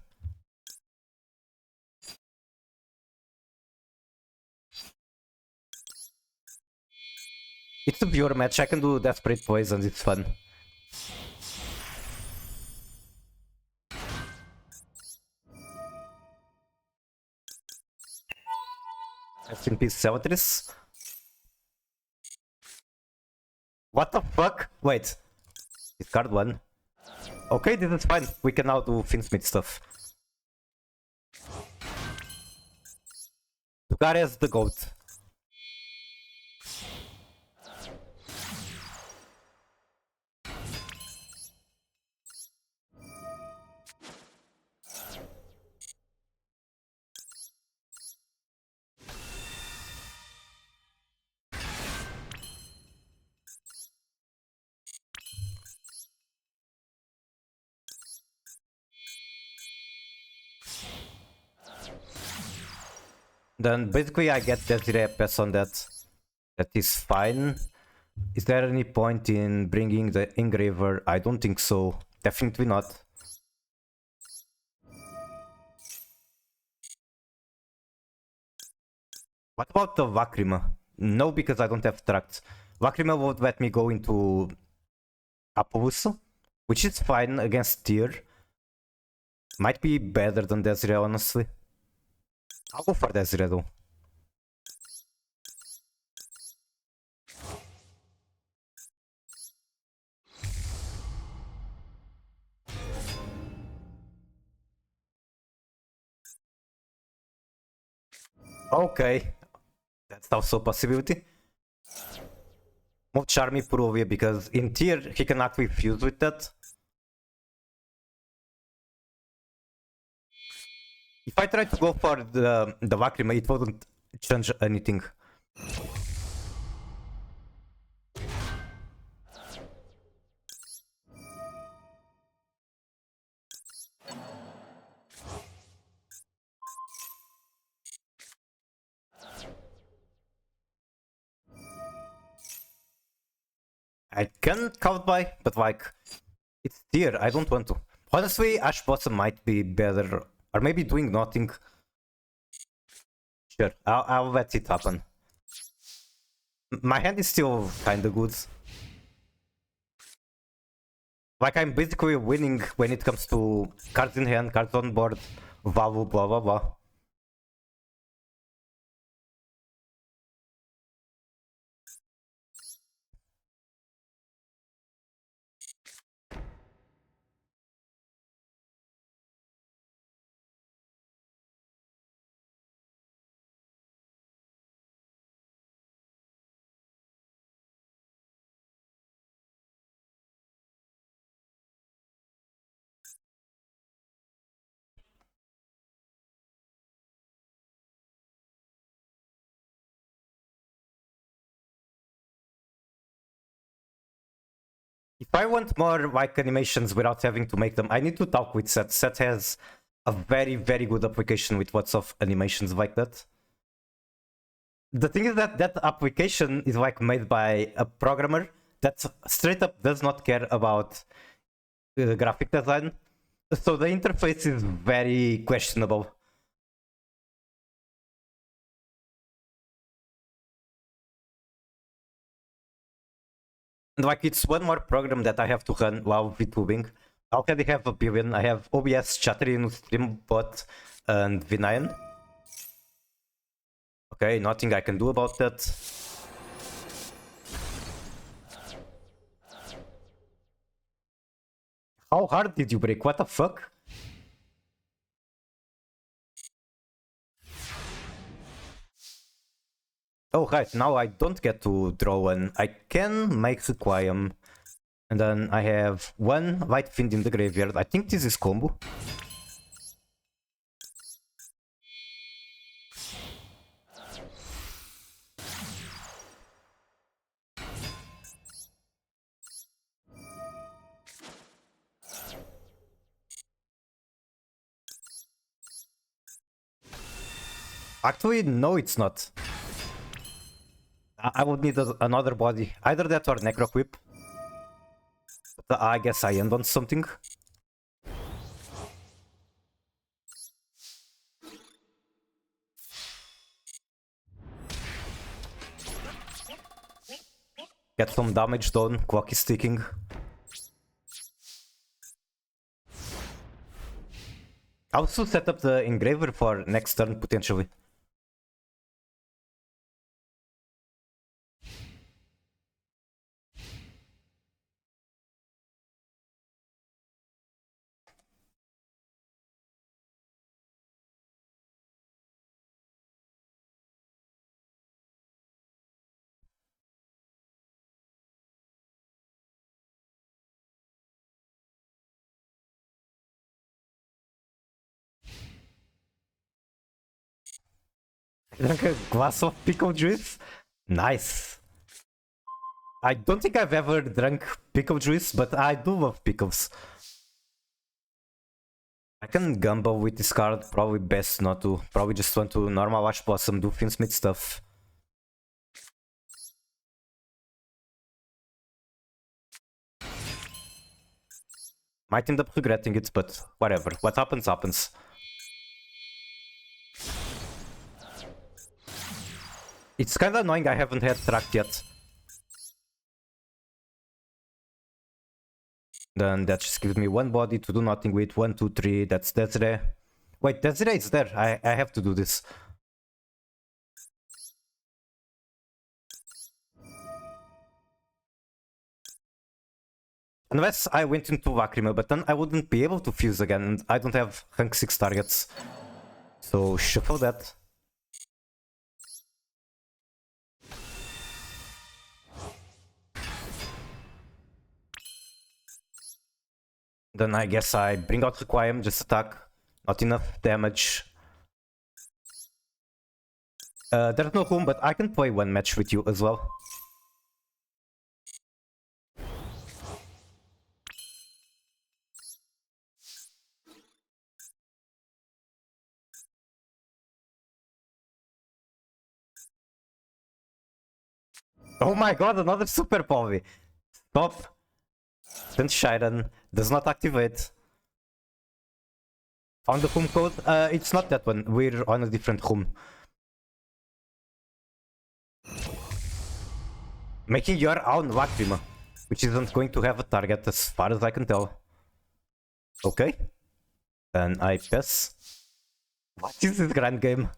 Speaker 1: It's a pure match, I can do desperate plays and it's fun. Rest in peace, Celatris. What the fuck? Wait. Discard one. Okay, this is fine. We can now do Finsmith stuff. Dugares the GOAT. Then basically I get Desiree pass on that. That is fine. Is there any point in bringing the engraver? I don't think so. Definitely not. What about the Vakrima? No, because I don't have tracts. Vakrima won't let me go into Apavus, which is fine against Tyr. Might be better than Desiree, honestly. I'll go for Desiree though. Okay, that's also a possibility. Move Charmy Purovia because in tier he can actually fuse with that. If I try to go for the Vakrima, it wouldn't change anything. I can count by, but like, it's tier, I don't want to. Honestly, Ash Blossom might be better, or maybe doing nothing. Sure, I'll let it happen. My hand is still kinda good. Like, I'm basically winning when it comes to cards in hand, cards on board, value, blah blah blah. If I want more like animations without having to make them, I need to talk with Seth. Seth has a very, very good application with lots of animations like that. The thing is that that application is like made by a programmer that straight up does not care about graphic design. So the interface is very questionable. And like it's one more program that I have to run while VTubing. I already have a billion. I have OBS, Chatterin, Streambot, and V9. Okay, nothing I can do about that. How hard did you break? What the fuck? Oh right, now I don't get to draw one. I can make Sequoium. And then I have one White Fiend in the graveyard. I think this is combo. Actually, no, it's not. I would need another body. Either that or Necro Whip. But I guess I end on something. Get some damage done, clock is ticking. I'll also set up the engraver for next turn, potentially. Drink a glass of pickle juice? Nice. I don't think I've ever drunk pickle juice, but I do love pickles. I can gamble with this card, probably best not to. Probably just want to normal Ash Blossom, do Finsmith stuff. Might end up regretting it, but whatever. What happens, happens. It's kinda annoying I haven't had tracked yet. Then that just gives me one body to do nothing with. 1, 2, 3, that's Desiree. Wait, Desiree is there. I have to do this. Unless I went into Lacrima, but then I wouldn't be able to fuse again, and I don't have rank 6 targets. So shuffle that. Then I guess I bring out Requiem, just attack. Not enough damage. There's no room, but I can play one match with you as well. Oh my god, another Super Povi! Stop! Then Shiren does not activate. Found the room code? It's not that one, we're on a different room. Making your own Lacrima, which isn't going to have a target as far as I can tell. Okay. Then I pass. What is this grand game?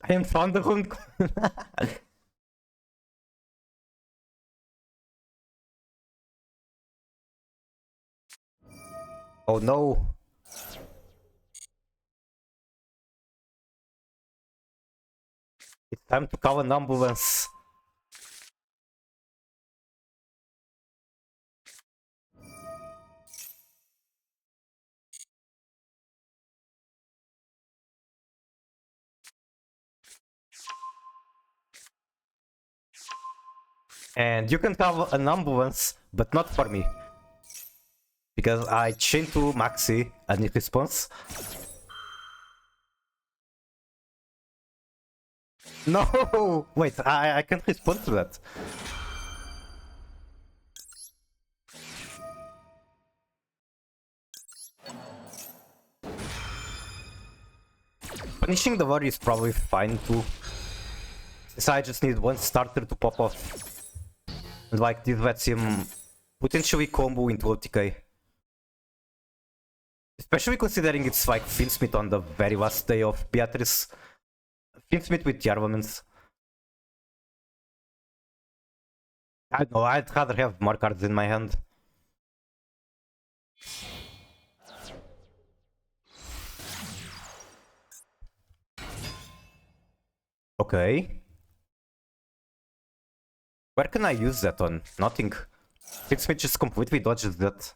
Speaker 1: I am found the room. Oh no. It's time to call an ambulance. And you can call an ambulance, but not for me. Because I chain to Maxi and it responds. No! Wait, I can't respond to that. Punishing the warrior is probably fine too. Since I just need one starter to pop off. And like this lets him potentially combo into OTK. Especially considering it's like Finsmith on the very last day of Beatrice. Finsmith with the armaments. I don't know, I'd rather have more cards in my hand. Okay. Where can I use that on? Nothing. Finsmith just completely dodges that.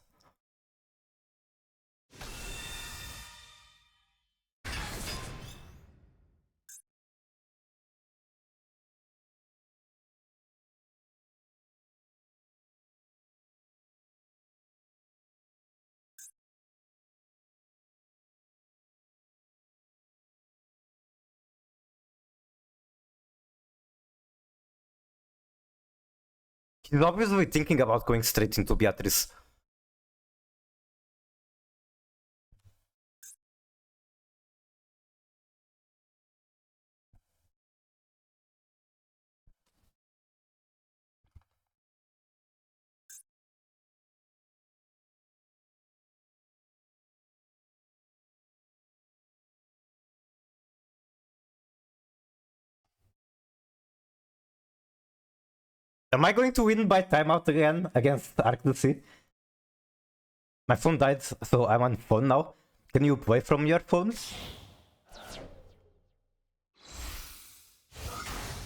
Speaker 1: He's obviously thinking about going straight into Beatrice. Am I going to win by timeout again against Arctic? My phone died, so I'm on phone now. Can you play from your phone?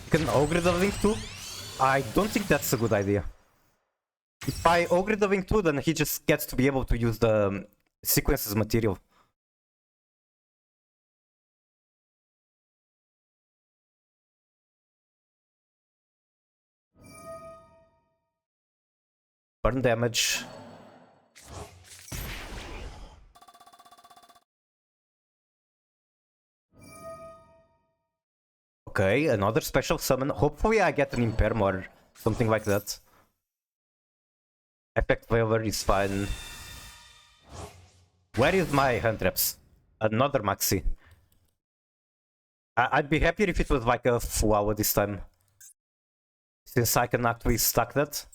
Speaker 1: Can ogre the link too? I don't think that's a good idea. If I ogre the link too, then he just gets to be able to use the sequences material. Burn damage. Okay, another special summon. Hopefully I get an Imperm or something like that. Effect Waiver is fine. Where is my hand traps? Another Maxi. I'd be happier if it was like a Fuawa this time. Since I can actually stack that.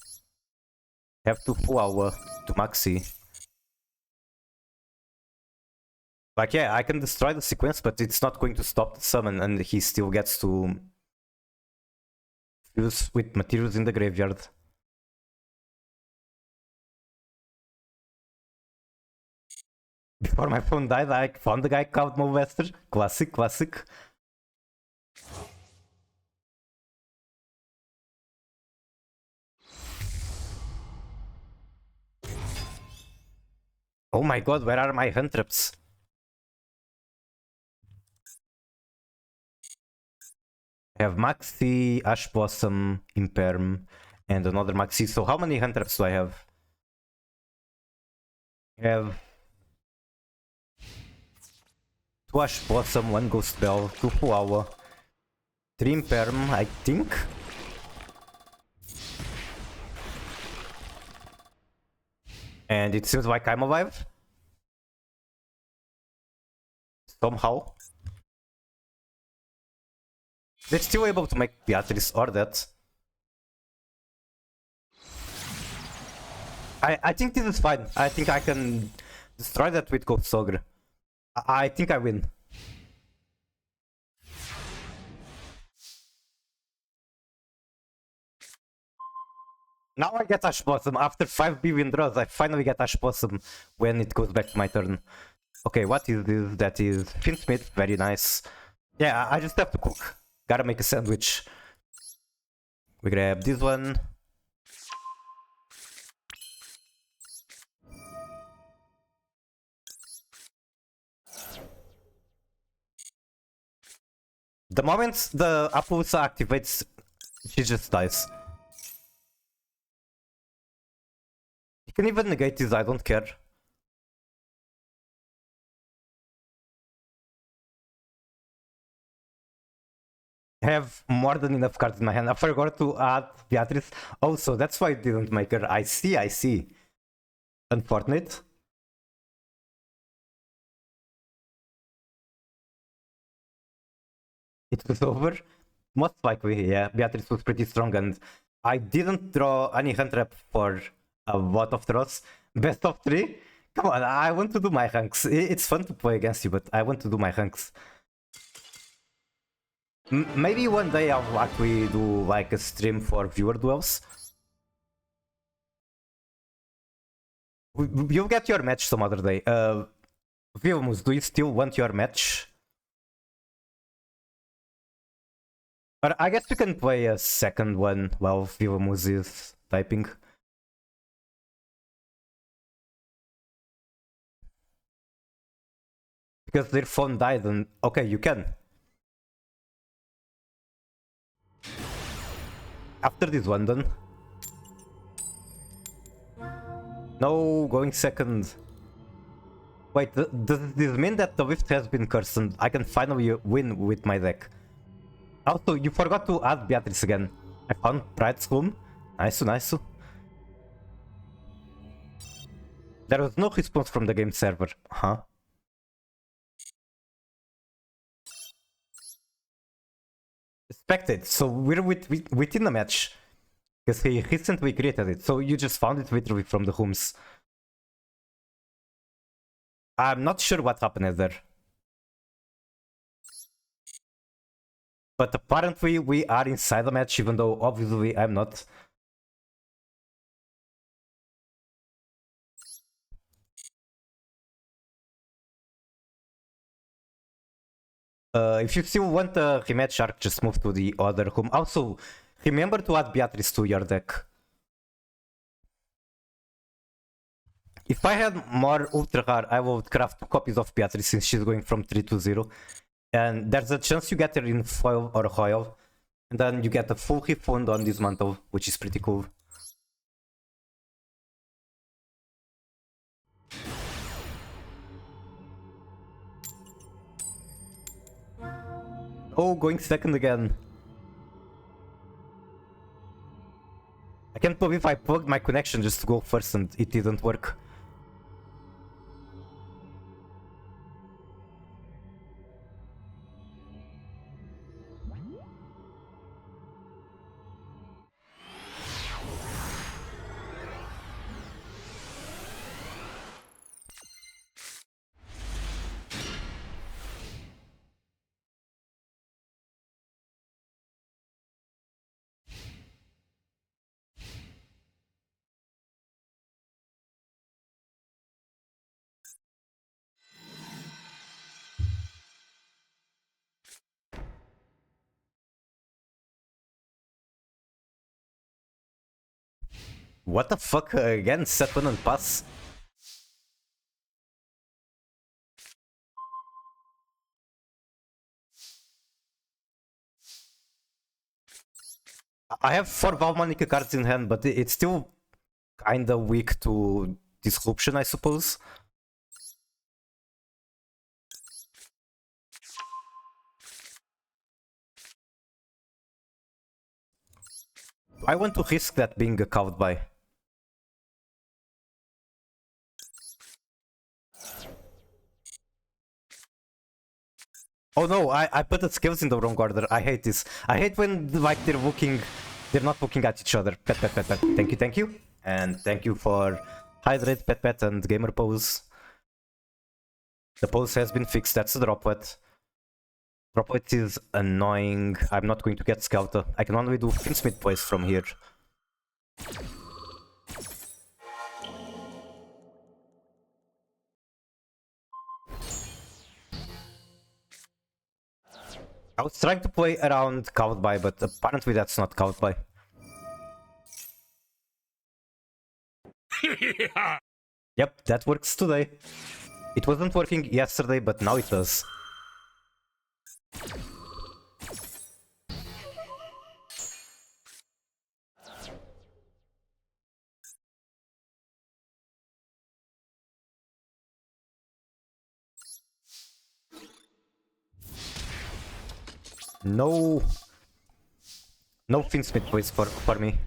Speaker 1: Have to Fuawa to Maxi. Like, yeah, I can destroy the sequence, but it's not going to stop the summon, and he still gets to use with materials in the graveyard. Before my phone died, I found the guy called Movester. Classic, classic. Oh my god, where are my hand traps? I have Maxi, Ash Blossom, Imperm, and another Maxi. So how many hand traps do I have? I have 2 Ash Blossom, 1 Ghost Bell, 2 Fuawa, 3 Imperm, I think. And it seems like I'm alive. Somehow. They're still able to make Beatrice or that. I think this is fine. I think I can destroy that with Ghost Ogre. I think I win. Now I get Ash Blossom. After 5 billion draws, I finally get Ash Blossom when it goes back to my turn. Okay, what is this? That is Finsmith. Very nice. Yeah, I just have to cook. Gotta make a sandwich. We grab this one. The moment the Appaloosa activates, she just dies. You can even negate this, I don't care. I have more than enough cards in my hand. I forgot to add Beatrice. Also, that's why I didn't make her. I see. Unfortunate. It was over. Most likely, yeah. Beatrice was pretty strong, and I didn't draw any hand trap for a lot of draws. Best of 3? Come on, I want to do my ranks. It's fun to play against you, but I want to do my ranks. Maybe one day I'll actually do like a stream for viewer duels. You'll get your match some other day. Vilmus, do you still want your match? But I guess we can play a second one while Vilmus is typing. Because their phone died and... Okay, you can. After this one then. No, going second. Wait, does this mean that the Rift has been cursed and I can finally win with my deck? Also, you forgot to add Beatrice again. I found Pride's Home. Nice, nice. There was no response from the game server, huh? Expected, so we're within the match. Because he recently created it, so you just found it literally from the rooms. I'm not sure what happened there. But apparently we are inside the match, even though obviously I'm not. If you still want a rematch arc, just move to the other room. Also, remember to add Beatrice to your deck. If I had more Ultra Rare, I would craft 2 copies of Beatrice since she's going from 3 to 0. And there's a chance you get her in foil or foil. And then you get a full refund on this mantle, which is pretty cool. Oh, going second again. I can't believe I plugged my connection just to go first and it didn't work. What the fuck? Again, set one and pass? I have 4 Valmanica cards in hand, but it's still kinda weak to Disruption, I suppose. I want to risk that being a cowed by. Oh no, I put the skills in the wrong order. I hate this. I hate when like they're not looking at each other. Pet, pet, pet, pet. Thank you, thank you. And thank you for Hydrate, Pet, Pet, and Gamer Pose. The pose has been fixed. That's the droplet. Droplet is annoying. I'm not going to get Scouter. I can only do Finsmith plays from here. I was trying to play around cowed by, but apparently that's not cowed by. Yep, that works today. It wasn't working yesterday, but now it does. No Finsmith plays for me.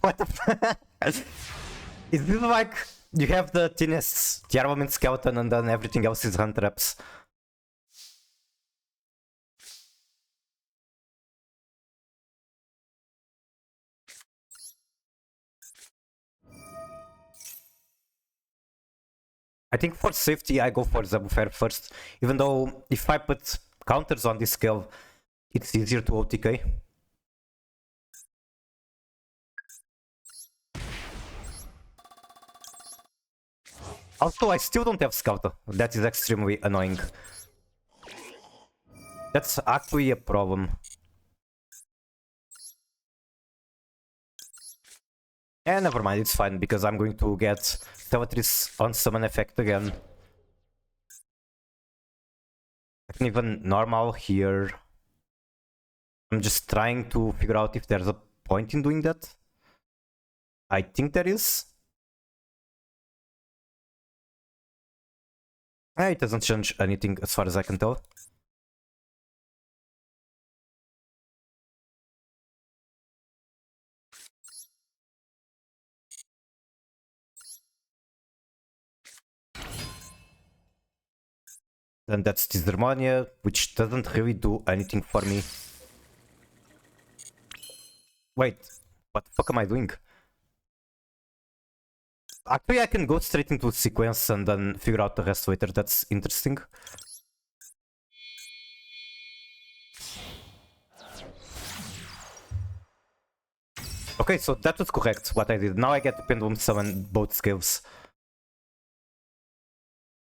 Speaker 1: What the f- Is this like you have the thinnest Armament Skeleton and then everything else is hand traps? I think for safety I go for Zabufair first, even though if I put counters on this skill, it's easier to OTK. Also, I still don't have Scouter. That is extremely annoying. That's actually a problem. And never mind, it's fine, because I'm going to get Teletrice on summon effect again. I can even normal here. I'm just trying to figure out if there's a point in doing that. I think there is. It doesn't change anything as far as I can tell. Then that's Disharmonia, which doesn't really do anything for me. Wait, what the fuck am I doing? Actually, I can go straight into sequence and then figure out the rest later. That's interesting. Okay, so that was correct, what I did. Now I get to Pendulum Summon both skills.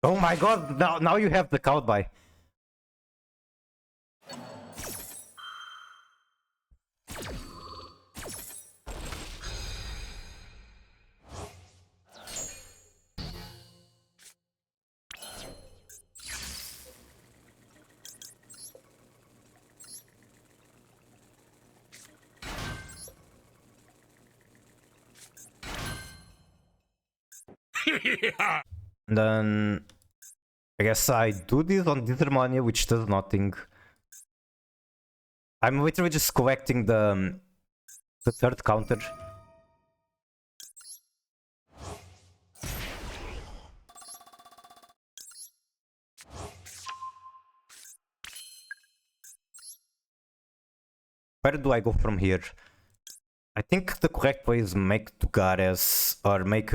Speaker 1: Oh my god, now you have the Cowboy. And then I guess I do this on Disharmonia, which does nothing. I'm literally just collecting the third counter. Where do I go from here? I think the correct way is make Tugares or make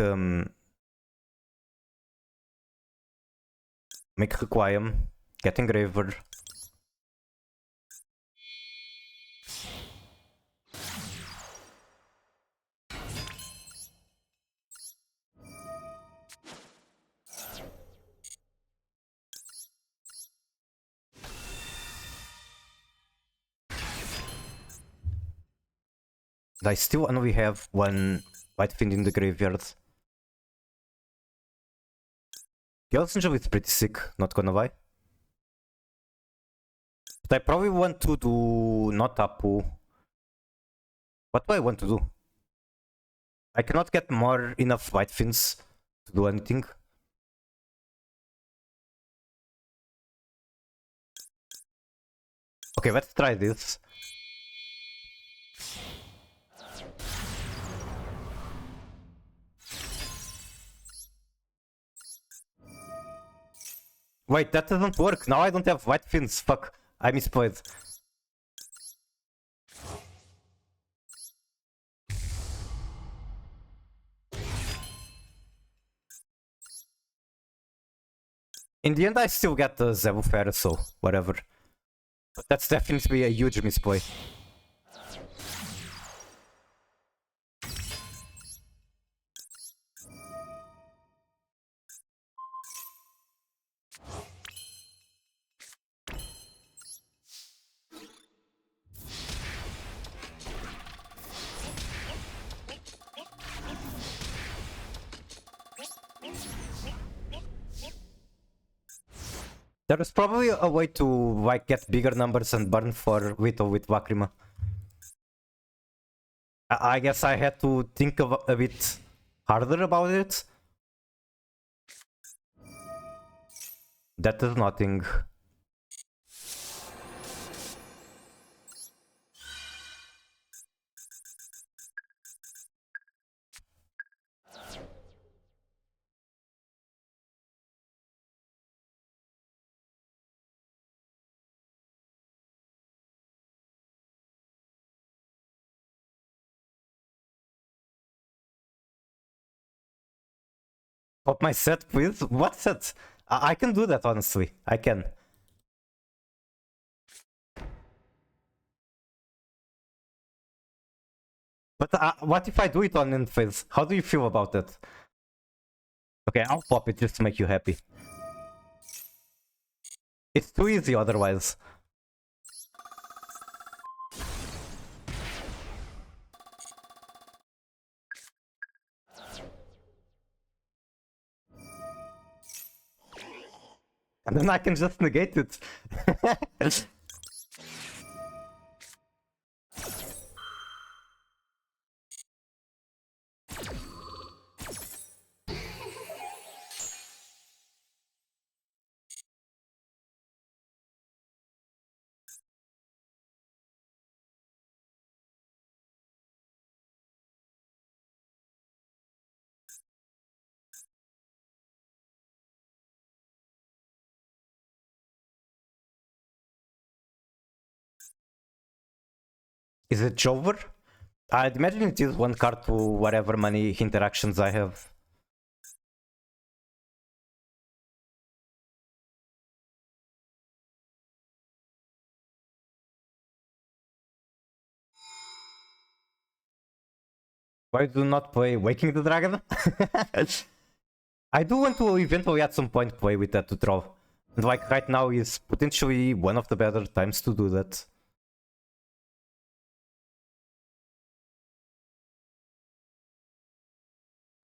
Speaker 1: Requiem, get Engraver. I still only have one White Fiend in the graveyard. Chaos Angel is pretty sick, not gonna lie. But I probably want to do not Tapu. What do I want to do? I cannot get enough White Fiends to do anything. Okay, let's try this. Wait, that doesn't work. Now I don't have White Fiends. Fuck, I misplayed. In the end, I still get the Zebu Fair, so whatever. But that's definitely a huge misplay. There is probably a way to like get bigger numbers and burn for Vito with Lacrima. I guess I had to think a bit harder about it. That is nothing. Of my set, please? What set? I can do that, honestly. I can. But what if I do it on end phase? How do you feel about that? Okay, I'll pop it just to make you happy. It's too easy otherwise. And then I can just negate it. Is it Jover? I'd imagine it is 1 card to whatever money interactions I have. Why do not play Waking the Dragon? I do want to eventually at some point play with that to draw. And like right now is potentially one of the better times to do that.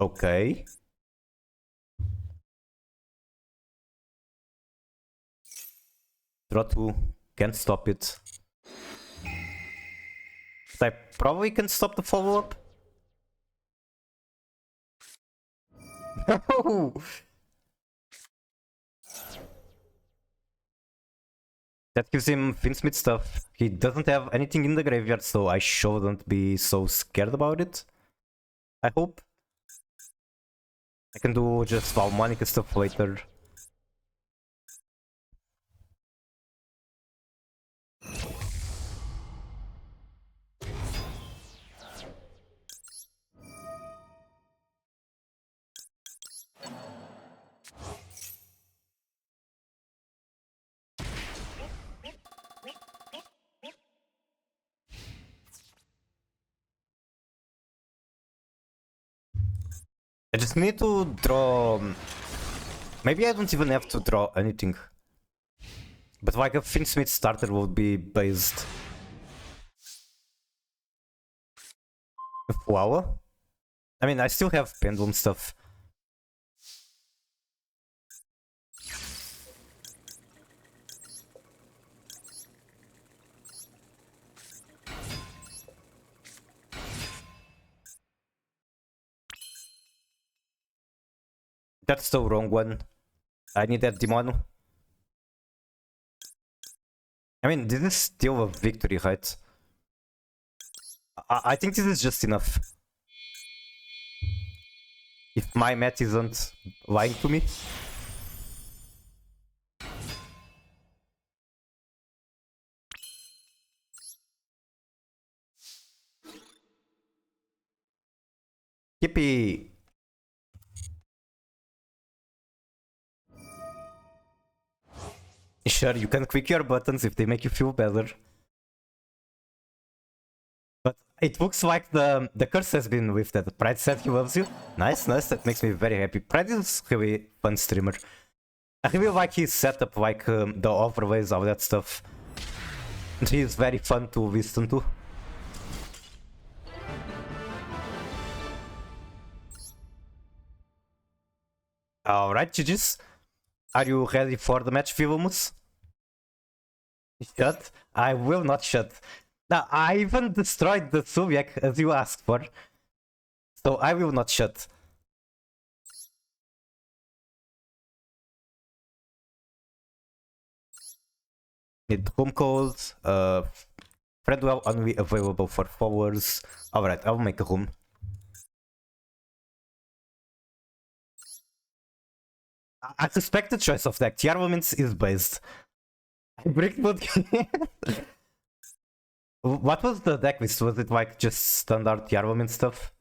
Speaker 1: Okay. Draw 2. Can't stop it. But I probably can stop the follow-up. No! That gives him Finsmith stuff. He doesn't have anything in the graveyard, so I shouldn't be so scared about it. I hope. I can do just Valmonic stuff later. I just need to draw... Maybe I don't even have to draw anything. But like a Finsmith starter would be based... Flower? I mean, I still have Pendulum stuff. That's the wrong one. I need that Demon. I mean, this is still a victory, right? I think this is just enough. If my math isn't lying to me. Yippee! Sure, you can click your buttons if they make you feel better. But it looks like the curse has been lifted. Pride said he loves you. Nice, nice, that makes me very happy. Pride is really fun streamer. I really like his setup, like the overlays, all that stuff. And he is very fun to listen to. Alright, GG's. Are you ready for the match, Villamus? Shut? I will not shut. Now, I even destroyed the Soviet as you asked for. So I will not shut. Need home codes. Fredwell only available for followers. Alright, I'll make a room. I suspect the choice of deck. Armaments is based. I brickwood. What was the deck list? Was it like just standard armament stuff?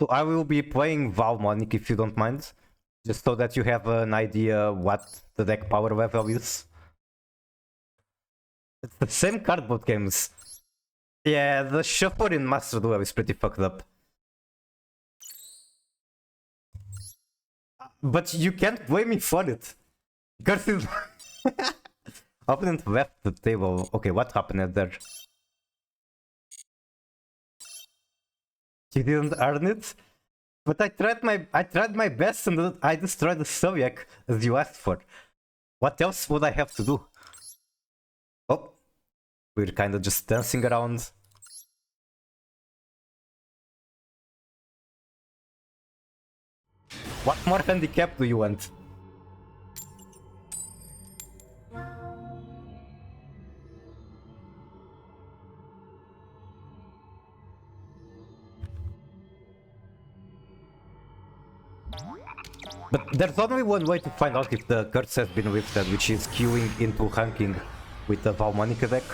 Speaker 1: So I will be playing Valmonic if you don't mind. Just so that you have an idea what the deck power level is. It's the same card both games. Yeah, the shuffle in Master Duel is pretty fucked up. But you can't blame me for it. Because opponent left the table. Okay, what happened there? He didn't earn it? But I tried my best and I destroyed the Soviet as you asked for. What else would I have to do? Oh, we're kind of just dancing around. What more handicap do you want? But there's only one way to find out if the curse has been lifted, which is queuing into ranking with the Valmonica deck.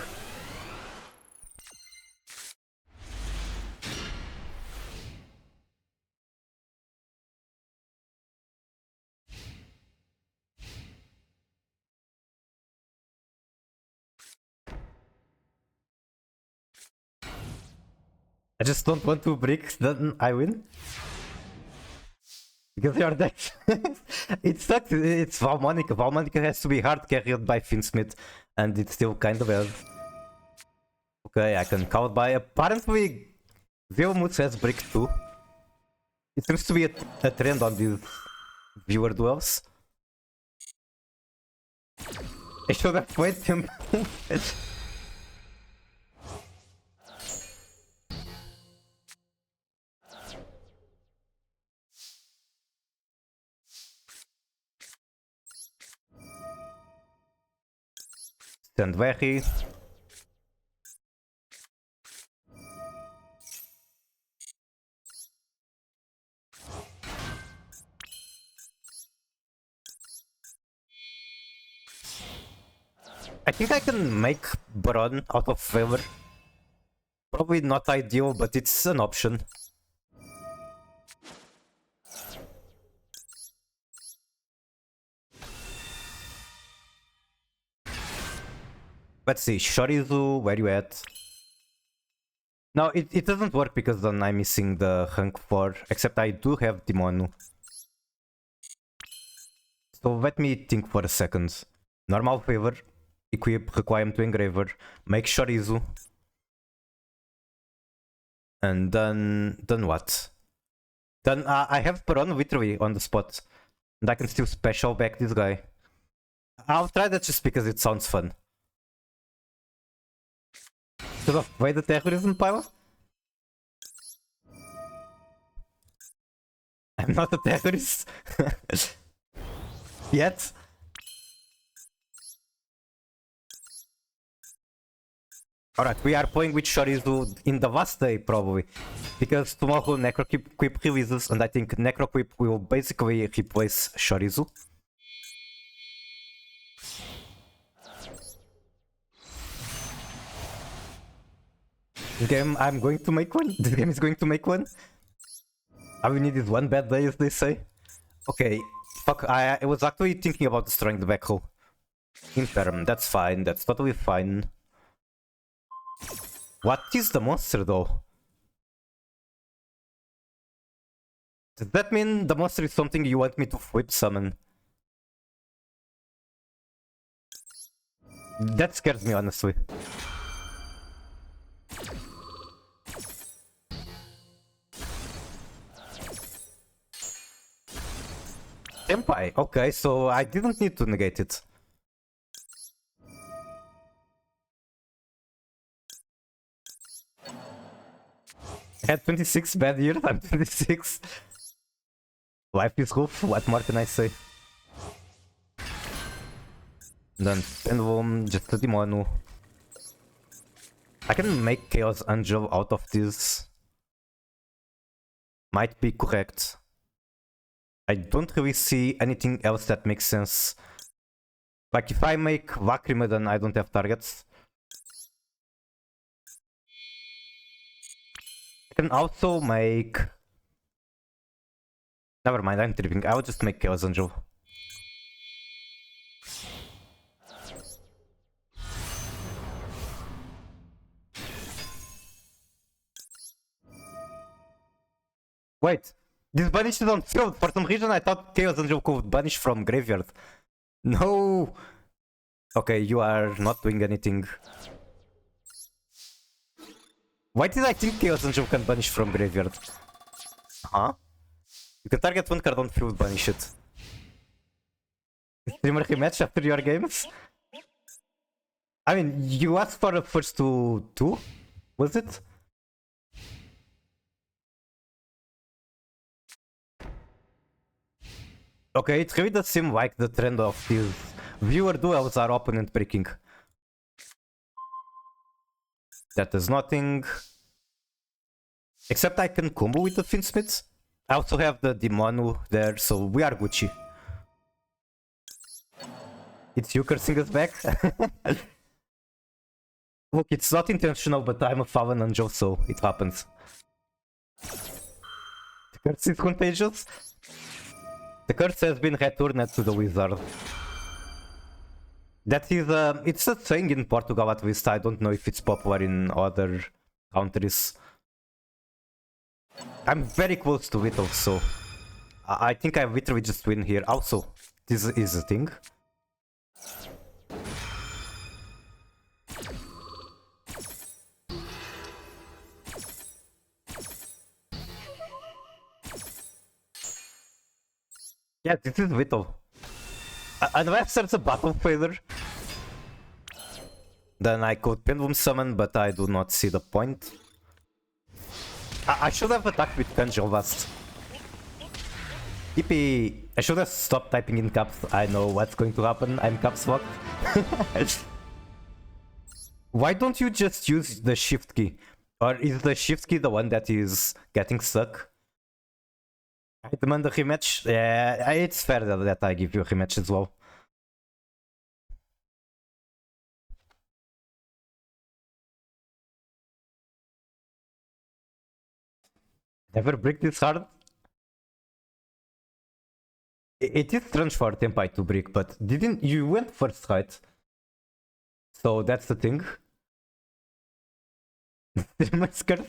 Speaker 1: I just don't want to break, then I win. Because your deck... it sucks, it's Valmonica. Valmonica has to be hard carried by Finsmith, and it's still kind of bad. Okay, I can count by... Apparently, Velmuth has break too. It seems to be a trend on these viewer duels. I should have played him. Stand very. I think I can make Baron out of favor. Probably not ideal, but it's an option. Let's see, Shorizu, where you at? No, it doesn't work because then I'm missing the rank 4, except I do have Demonu. So let me think for a second. Normal favor, equip Requiem to Engraver, make Shorizu. And then what? Then I have Baron literally on the spot. And I can still special back this guy. I'll try that just because it sounds fun. Should have played the terrorism power? I'm not a terrorist. Yet. Alright, we are playing with Shorizu in the last day probably. Because tomorrow Necroquip releases and I think Necroquip will basically replace Shorizu. This game, I'm going to make one. This game is going to make one. All we need is one bad day, as they say. Okay, fuck, I was actually thinking about destroying the back row. Imperm, that's fine, that's totally fine. What is the monster though? Does that mean the monster is something you want me to flip summon? That scares me, honestly. Senpai, okay, so I didn't need to negate it. I had 26 bad years, I'm 26. Life is rough, what more can I say? Then Pendulum, just a Demonu. I can make Chaos Angel out of this. Might be correct. I don't really see anything else that makes sense. Like if I make Lacrima, then I don't have targets. I can also make... Never mind, I'm tripping. I will just make Chaos Angel. Wait, this banish is on field. For some reason I thought Chaos Angel could banish from graveyard. No! Okay, you are not doing anything. Why did I think Chaos Angel can banish from graveyard? Huh? You can target one card on field, banish it. Streamer rematch after your games? I mean, you asked for the first two? Was it? Okay, it really does seem like the trend of these viewer duels are opponent breaking. That is nothing. Except I can combo with the Finsmith. I also have the Demonu there, so we are Gucci. It's you cursing us back? Look, it's not intentional, but I'm a fallen angel, so it happens. The curse is contagious. The curse has been returned to the wizard. That is, it's a saying in Portugal at least. I don't know if it's popular in other countries. I'm very close to it also. I think I literally just win here. Also, this is a thing. Yeah, this is Whittle. Unless there's a battle failure, then I could Pendulum Summon, but I do not see the point. I should have attacked with Conjure last. TP, I should have stopped typing in caps. I know what's going to happen. I'm caps locked. Why don't you just use the shift key? Or is the shift key the one that is getting stuck? I demand a rematch. Yeah, it's fair that I give you a rematch as well. Never break this hard. It is strange for Tempai to break, but didn't you went first, right? So that's the thing. My skirt.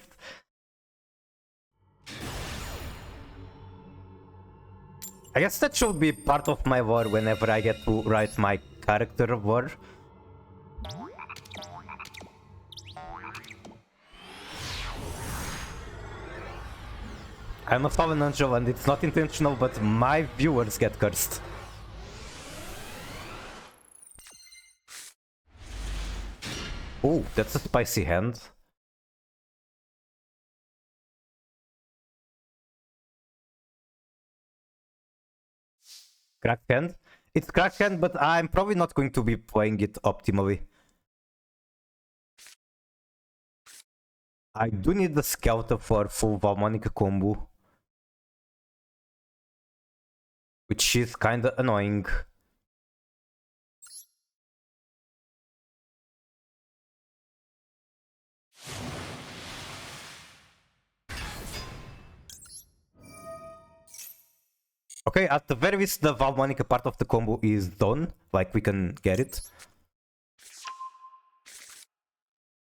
Speaker 1: I guess that should be part of my war whenever I get to write my character war. I'm a fallen angel and it's not intentional, but my viewers get cursed. Oh, that's a spicy hand. Cracked hand? It's cracked hand, but I'm probably not going to be playing it optimally. I do need the Scouter for full Valmonica combo, which is kinda annoying. Okay, at the very least the Valmonica part of the combo is done, like we can get it.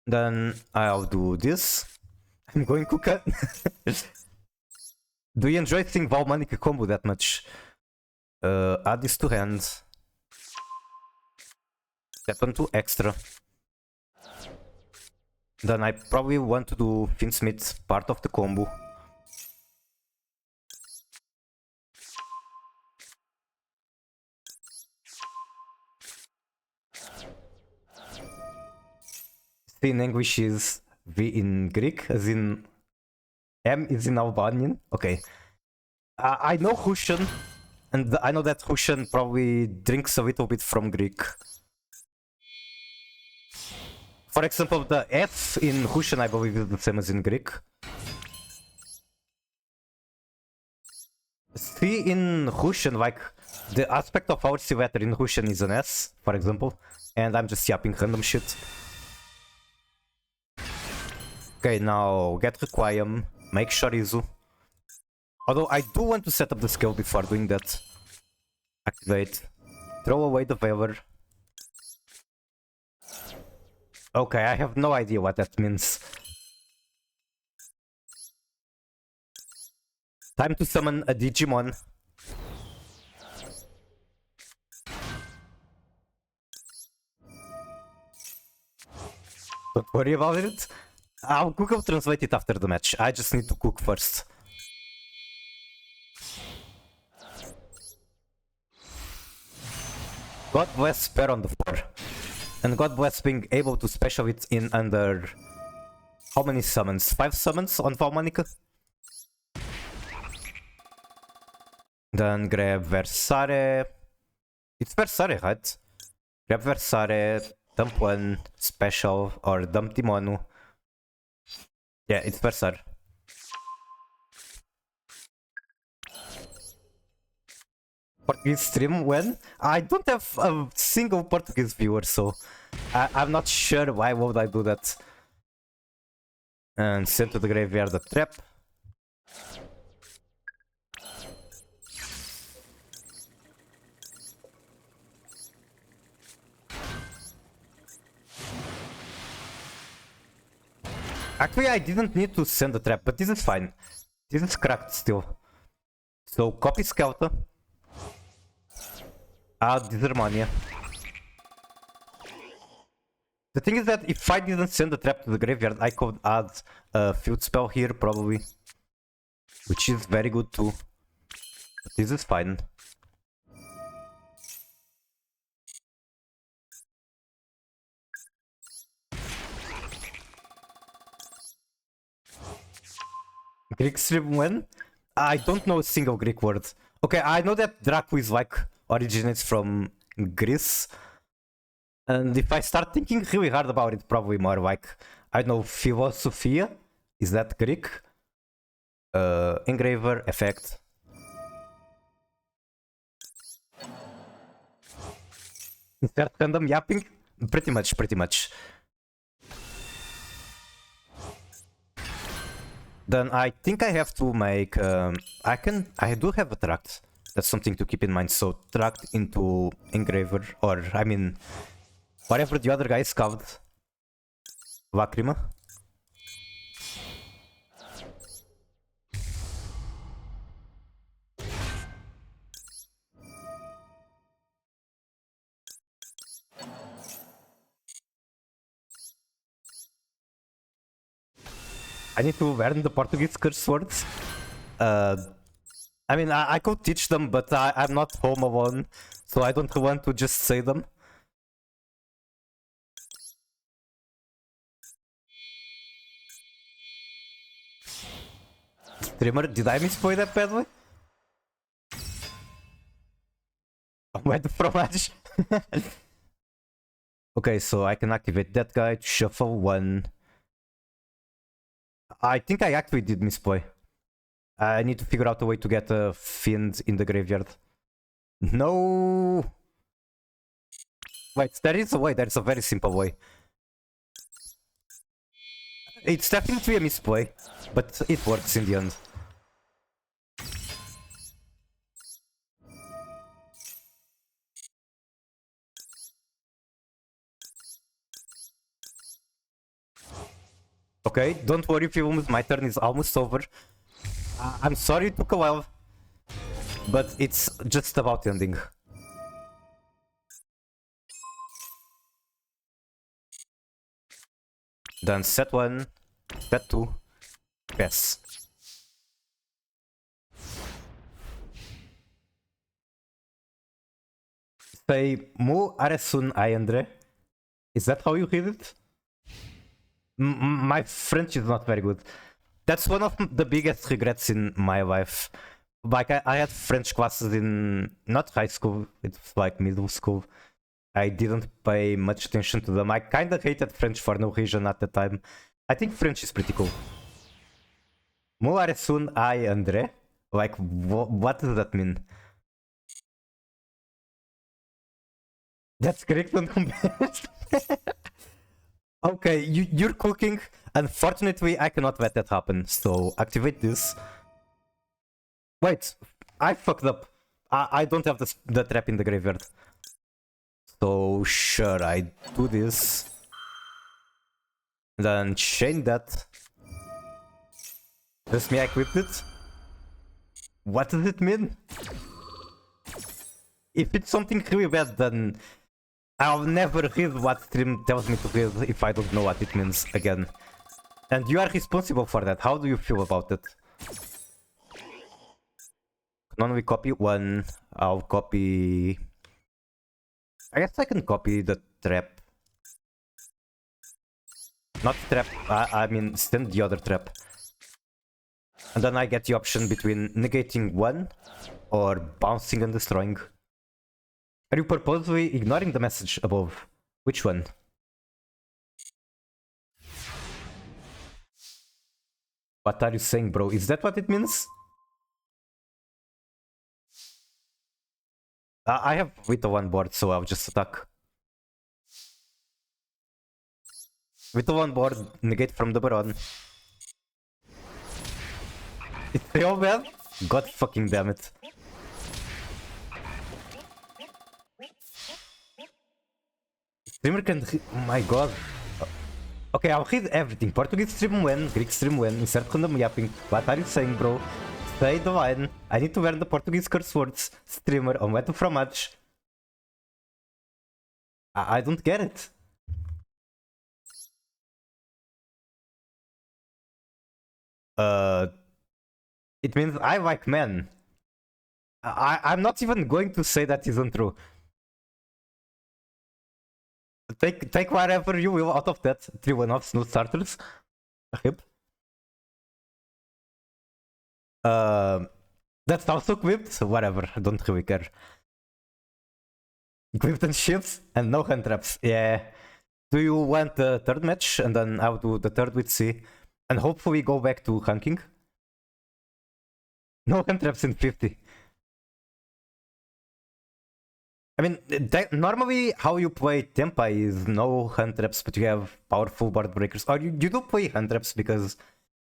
Speaker 1: Then I'll do this. I'm going to cut. Do you enjoy seeing Valmonica combo that much? Add this to hand. Step on to extra. Then I probably want to do Finsmith part of the combo. C in English is V in Greek, as in M is in Albanian. Okay. I know Russian, and I know that Russian probably drinks a little bit from Greek. For example, the F in Russian I believe is the same as in Greek. C in Russian, like the aspect of our C letter in Russian is an S, for example, and I'm just yapping random shit. Okay, now get Requiem, make Shorizu. Although I do want to set up the skill before doing that. Activate. Throw away the Veiler. Okay, I have no idea what that means. Time to summon a Digimon. Don't worry about it. I'll Google translate it after the match. I just need to cook first. God bless Spare on the floor. And God bless being able to special it in under... How many summons? 5 summons on Valmonica? Then grab Versare. It's Versare, right? Grab Versare, dump one, special, or dump Timonu. Yeah, it's Versare. Portuguese stream when? I don't have a single Portuguese viewer, so I'm not sure why would I do that. And send to the graveyard the trap. Actually, I didn't need to send the trap, but this is fine. This is cracked still. So copy Skelter. Add Disharmonia. The thing is that if I didn't send the trap to the graveyard, I could add a field spell here probably. Which is very good too. But this is fine. Greek stream when? I don't know a single Greek word. Okay, I know that Draco is like originates from Greece. And if I start thinking really hard about it, probably more like, I don't know, Philosophia? Is that Greek? Engraver, effect. Insert random yapping? Pretty much, pretty much. Then I think I have to make, I do have a tract. That's something to keep in mind. So tract into engraver, or I mean, whatever the other guy carved. Lacrima. I need to learn the Portuguese curse words. I mean, I could teach them, but I'm not home alone, so I don't want to just say them. Streamer, did I misplay that badly? Where the fromage? Okay, so I can activate that guy to shuffle one. I think I actually did misplay. I need to figure out a way to get a Fiend in the graveyard. No! Wait, there is a way, there's a very simple way. It's definitely a misplay, but it works in the end. Okay, don't worry, Films, my turn is almost over. I'm sorry it took a while, but it's just about ending. Then set 1, set 2, pass. Say Mu Aresun Ayandre. Is that how you read it? My French is not very good. That's one of the biggest regrets in my life. Like, I had French classes in, not high school, it was like middle school. I didn't pay much attention to them. I kinda hated French for no reason at the time. I think French is pretty cool. Mo Aresun ai André? Like, what does that mean? That's correct on combat. Okay, you're cooking. Unfortunately, I cannot let that happen, so activate this. Wait, I fucked up. I don't have the trap in the graveyard. So sure, I do this. Then chain that. Does me equip it? What does it mean? If it's something really bad, then I'll never read what stream tells me to read if I don't know what it means again. And you are responsible for that. How do you feel about it? Can only copy one. I'll copy... I guess I can copy the trap. Not trap, I mean send the other trap. And then I get the option between negating one or bouncing and destroying. Are you purposely ignoring the message above? Which one? What are you saying, bro? Is that what it means? I have Vito on board, so I'll just attack. Vito on board, negate from the Baron. It's real bad? God fucking damn it. Streamer can... Oh my god. Okay, I'll read everything. Portuguese stream when, Greek stream when, insert random yapping. What are you saying, bro? Say the line. I need to learn the Portuguese curse words. Streamer, on where to from much. I don't get it. It means I like men. I'm not even going to say that isn't true. Take whatever you will out of that. 3 one-offs, no starters. Hip. That's also equipped. Whatever, don't really care. Equipped and ships and no hand traps. Yeah. Do you want the third match? And then I'll do the third with C. And hopefully go back to ranking. No hand traps in 50. I mean, normally how you play Tempai is no hand traps, but you have powerful board breakers. Or you do play hand traps because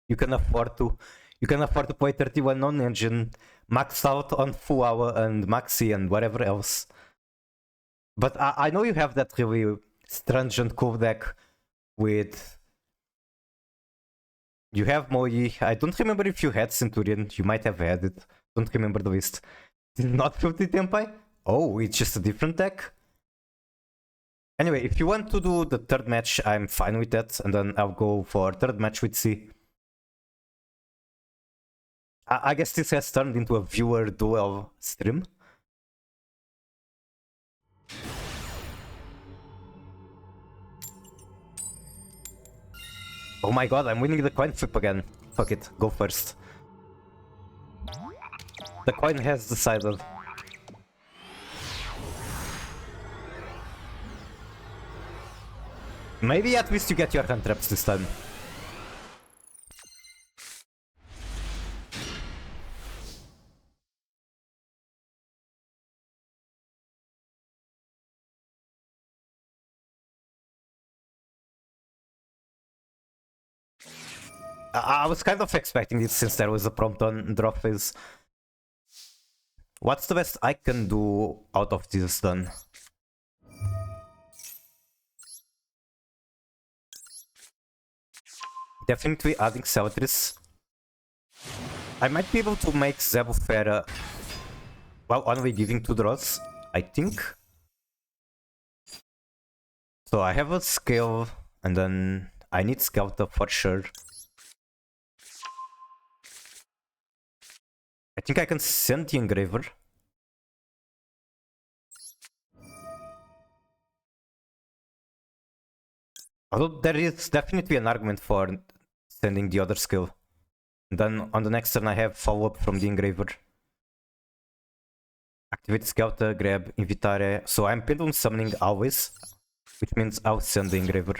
Speaker 1: you can afford to. You can afford to play 31 on engine, max out on full hour and maxi and whatever else. But I know you have that really stringent cool deck with... You have Moi. I don't remember if you had Centur-Ion. You might have had it. Don't remember the list. Not 50 Tempai? Oh, it's just a different deck? Anyway, if you want to do the third match, I'm fine with that. And then I'll go for third match with C. I guess this has turned into a viewer duel stream. Oh my god, I'm winning the coin flip again. Fuck it, go first. The coin has decided. Maybe at least you get your hand traps this time. I was kind of expecting this since there was a prompt on drop phase. What's the best I can do out of this then? Definitely adding Celtris. I might be able to make Zebufera while only giving 2 draws, I think. So I have a scale, and then I need Scouter for sure. I think I can send the Engraver. Although there is definitely an argument for sending the other skill. And then on the next turn I have follow-up from the Engraver. Activate Scouter, grab Invitare. So I'm Pendulum Summoning always, which means I'll send the Engraver.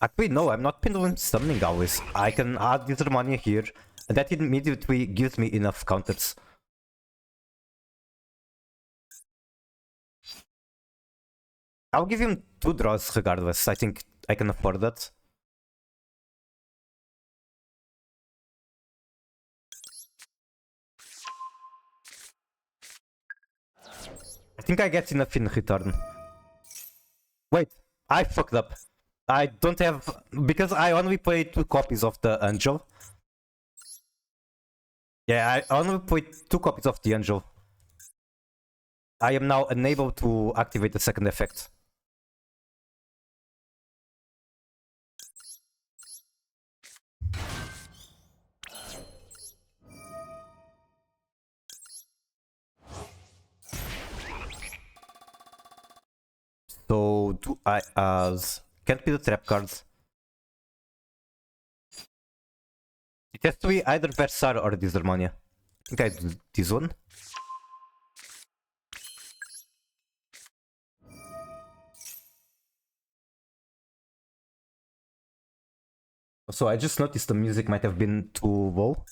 Speaker 1: Actually, no, I'm not Pendulum Summoning always. I can add Disharmonia here, and that immediately gives me enough counters. I'll give him 2 draws regardless. I think I can afford that. I think I get enough in return. Wait, I fucked up. I don't have... Because I only played 2 copies of the Angel. Yeah, I only played 2 copies of the Angel. I am now unable to activate the second effect. So do I as... Can't be the trap card. It has to be either Versar or Disharmonia. I think I do this one. So I just noticed the music might have been too low.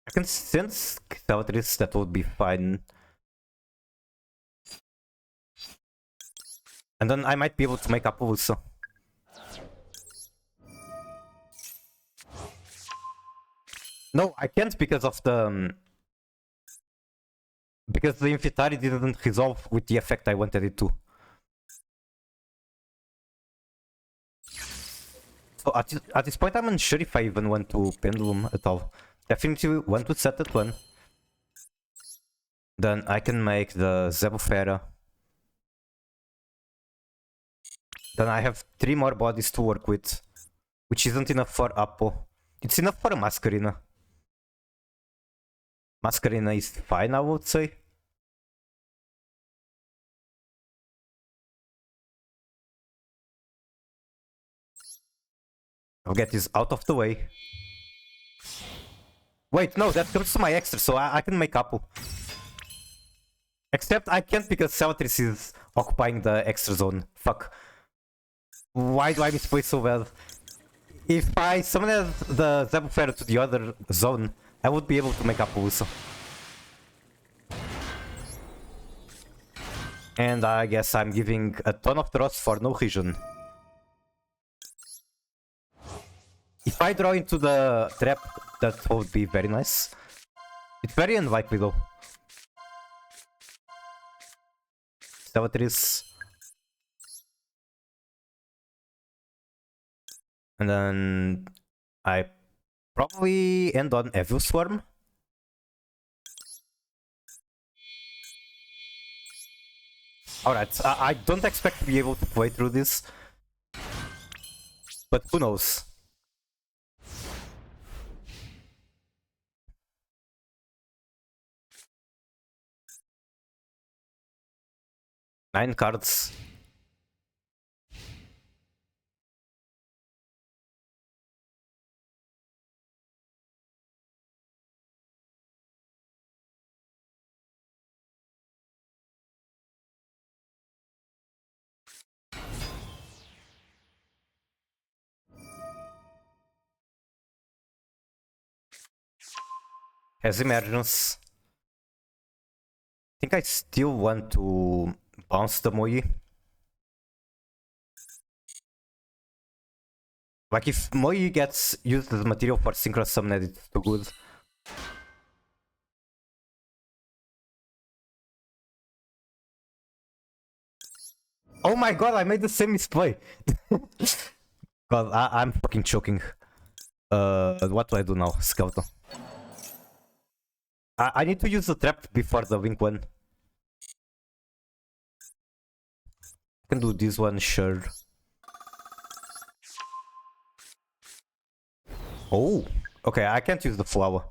Speaker 1: I can sense Celtris, that would be fine. And then I might be able to make up also. No, I can't because of the... Because the Infitari didn't resolve with the effect I wanted it to. So at this point, I'm unsure if I even want to Pendulum at all. Definitely want to set that one. Then I can make the Zebufera. Then I have 3 more bodies to work with, which isn't enough for Apo. It's enough for a Mascarina. Mascarina is fine, I would say. I'll get this out of the way. Wait, no, that comes to my extra, so I can make Apo. Except I can't because Celtris is occupying the extra zone. Fuck. Why do I misplay so bad? If I summoned the Zebufera to the other zone, I would be able to make Apo also. And I guess I'm giving a ton of draws for no reason. If I draw into the trap, that would be very nice. It's very unlikely though. Celtris. And then I probably end on Evil Swarm. Alright, I don't expect to be able to play through this. But who knows? Nine cards. Has emergence. I think I still want to bounce the Moi. Like if Moi gets used as material for Synchro Summon, it's too good. Oh my god, I made the same misplay! God, I'm fucking choking. What do I do now? Skeleton. I need to use the trap before the Wink one. I can do this one, sure. Oh, okay, I can't use the flower.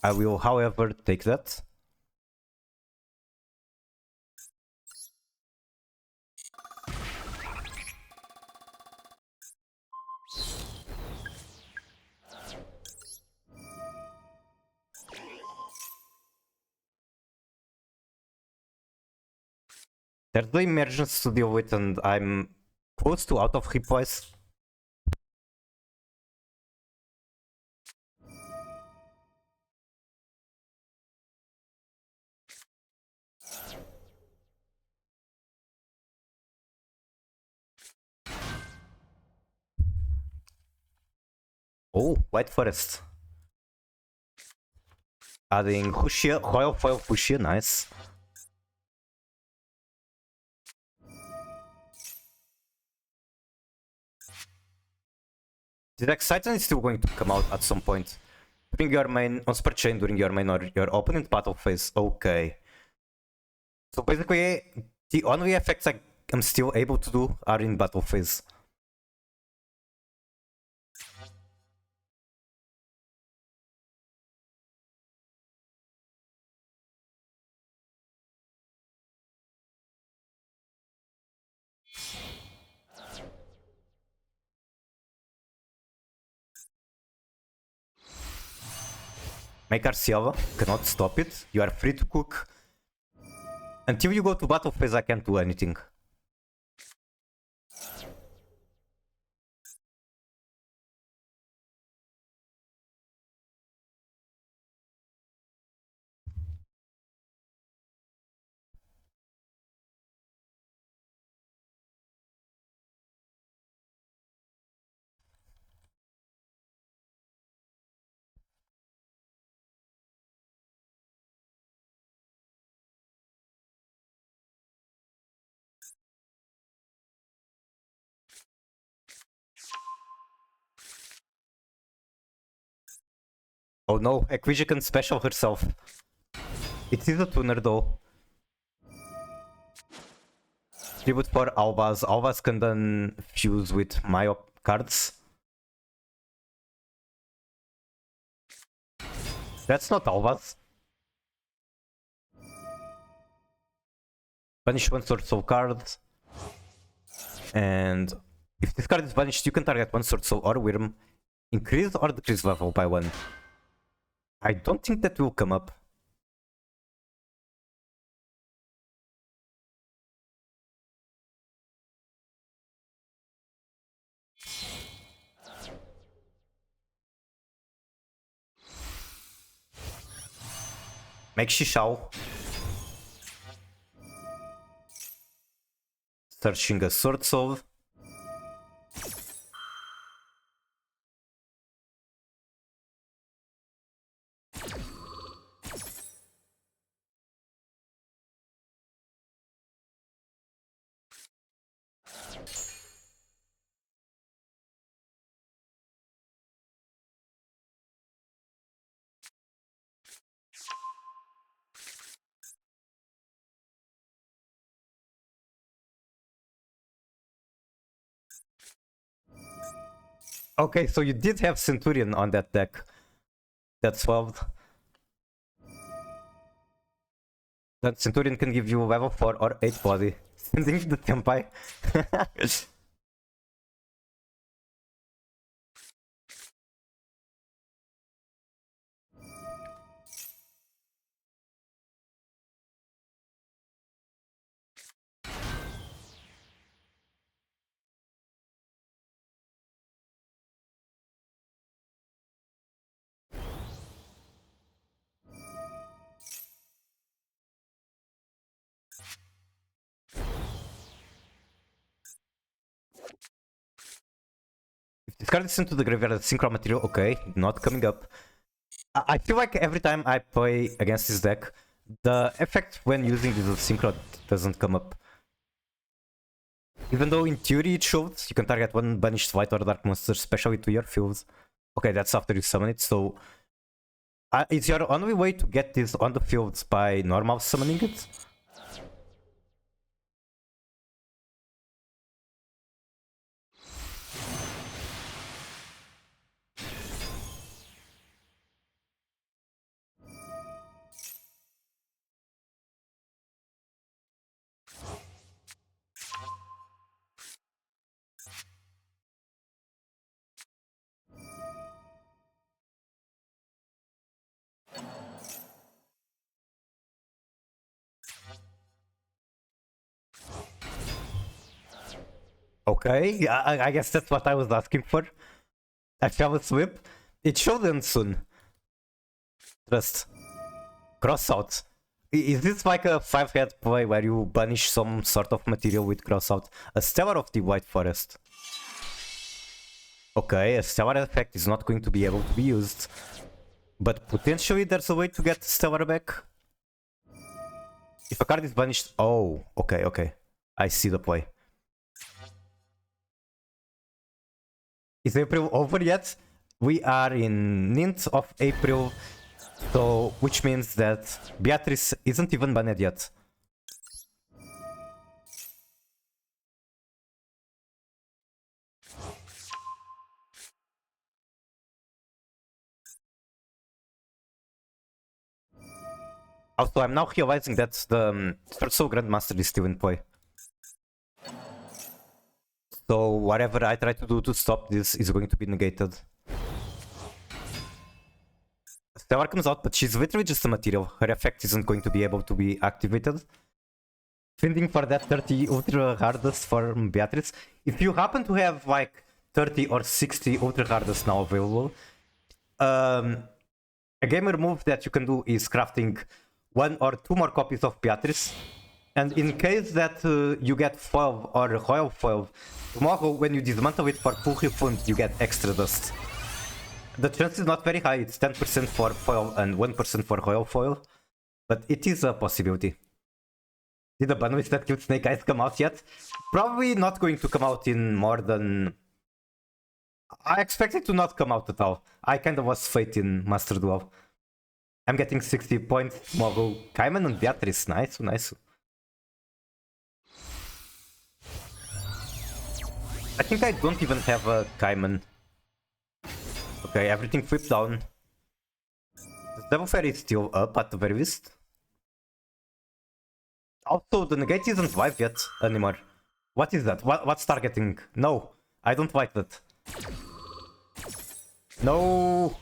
Speaker 1: I will, however, take that. There's the emergence to deal with, and I'm close to out of replies. Oh, White Forest. Adding Fushia, Royal Foil Fushia, nice. The Exciton is still going to come out at some point. During your main, on Super Chain, during your main or your opponent battle phase. Okay. So basically, the only effects I'm still able to do are in battle phase. Make Arciova, cannot stop it. You are free to cook. Until you go to battle phase, I can't do anything. Oh no, Equija can special herself. It is a tuner though. Tribute for Albaz. Albaz can then fuse with my cards. That's not Albaz. Banish one Sword Soul card. And if this card is banished, you can target one Sword Soul or Wyrm. Increase or decrease level by 1. I don't think that will come up. Make Shishao. Searching a Sword Soul. Okay, so you did have Centur-Ion on that deck. That's 12. That Centur-Ion can give you level 4 or 8 body. Sending the Tempai. If this card is sent to the graveyard as synchro material, okay, not coming up. I feel like every time I play against this deck, the effect when using this synchro doesn't come up. Even though in theory it shows, you can target one banished white or dark monster, especially to your field. Okay, that's after you summon it, so... is your only way to get this on the field by normal summoning it? Okay, I guess that's what I was asking for. I fell asleep. It shouldn't soon. Just cross out. Is this like a 5-head play where you banish some sort of material with cross out? A Stellar of the White Forest. Okay, a Stellar effect is not going to be able to be used. But potentially there's a way to get Stellar back. If a card is banished... Oh, okay. I see the play. Is April over yet? We are in ninth of April, so which means that Beatrice isn't even banned yet. Also, I'm now realizing that the Soul Grandmaster is still in play. So whatever I try to do to stop this is going to be negated. Stellar comes out, but she's literally just a material. Her effect isn't going to be able to be activated. Finding for that 30 Ultra Hardest for Beatrice. If you happen to have like 30 or 60 Ultra Hardest now available, a gamer move that you can do is crafting 1 or 2 more copies of Beatrice. And in case that you get foil or royal foil, tomorrow when you dismantle it for full refund, you get extra dust. The chance is not very high, it's 10% for foil and 1% for royal foil, but it is a possibility. Did the Banwist that cute Snake Eyes come out yet? Probably not going to come out in more than I expected to not come out at all. I kind of was fate in Master Duel. I'm getting 60 points tomorrow. Kaiman and Beatrice, nice, nice. I think I don't even have a Kaiman. Okay, everything flipped down. The Devil Fairy is still up at the very least. Also, the negate isn't live yet anymore. What is that? What's targeting? No, I don't like that. No!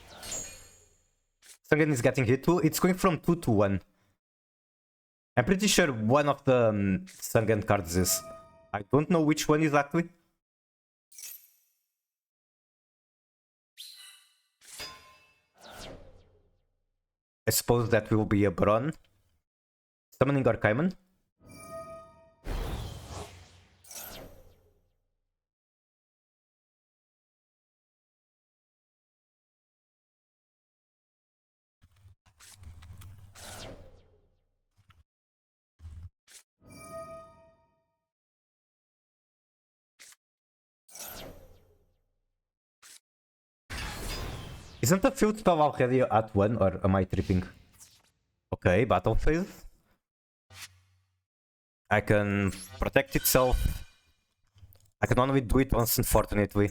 Speaker 1: Sangan is getting hit too. It's going from 2 to 1. I'm pretty sure one of the Sangan cards is. I don't know which one exactly. I suppose that will be a Bron. Summoning Archaiman. Isn't the field spell already at 1 or am I tripping? Okay, battle phase. I can protect itself. I can only do it once, unfortunately.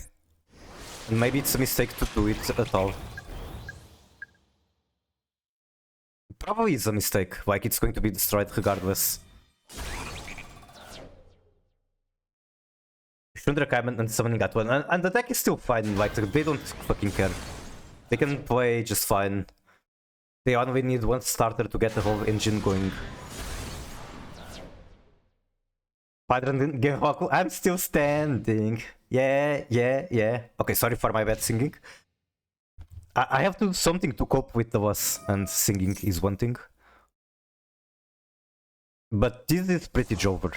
Speaker 1: And maybe it's a mistake to do it at all. Probably is a mistake, like it's going to be destroyed regardless. Shundra Kaiman and summoning at 1. And the deck is still fine, like they don't fucking care. They can play just fine. They only need one starter to get the whole engine going. Padron Game Hoku, I'm still standing. Yeah, yeah, yeah. Okay, sorry for my bad singing. I have to do something to cope with the boss, and singing is one thing. But this is pretty Jover.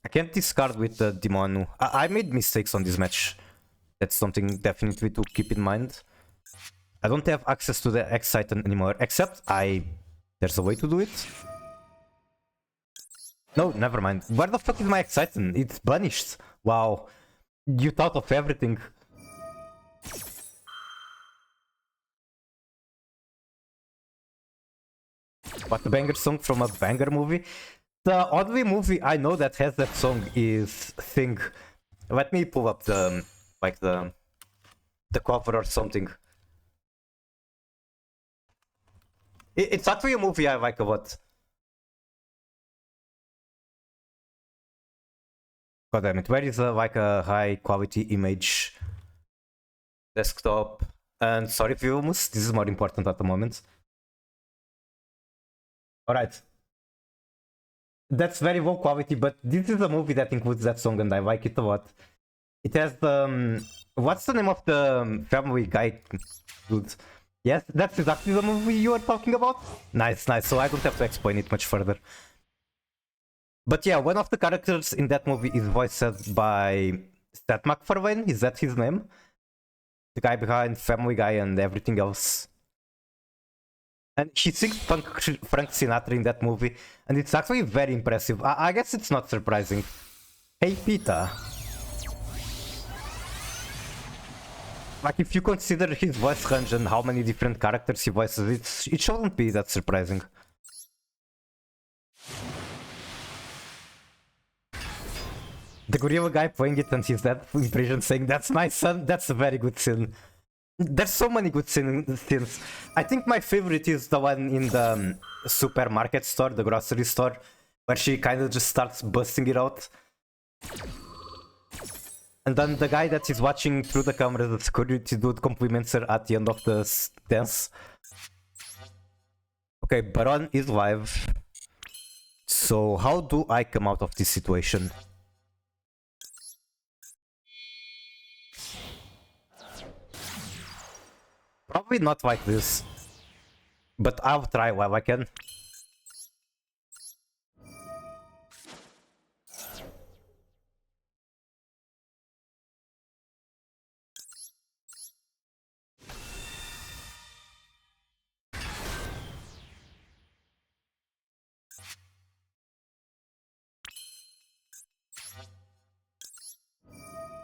Speaker 1: I can't discard with the Demonu. I made mistakes on this match. That's something definitely to keep in mind. I don't have access to the X-Titan anymore, except there's a way to do it. No, never mind. Where the fuck is my X-Titan? It's banished. Wow. You thought of everything. What a banger song from a banger movie? The only movie I know that has that song is Thing. Let me pull up the cover or something. It's actually a movie I like a lot. God damn it, where is like a high quality image? Desktop. And sorry Films, this is more important at the moment. Alright. That's very low quality, but this is a movie that includes that song and I like it a lot. It has the... what's the name of the Family Guy dude? Yes, that's exactly the movie you are talking about? Nice, nice, so I don't have to explain it much further. But yeah, one of the characters in that movie is voiced by Seth MacFarlane, is that his name? The guy behind Family Guy and everything else. And he sings Frank Sinatra in that movie, and it's actually very impressive. I guess it's not surprising. Hey, Pita. Like, if you consider his voice range and how many different characters he voices, it shouldn't be that surprising. The gorilla guy playing it and his dad in prison saying, "That's my son," that's a very good scene. There's so many good scenes. I think my favorite is the one in the supermarket store, the grocery store, where she kind of just starts busting it out. And then the guy that is watching through the camera, the security dude, compliments her at the end of the dance. Okay, Baron is live. So how do I come out of this situation? Probably not like this, but I'll try while I can.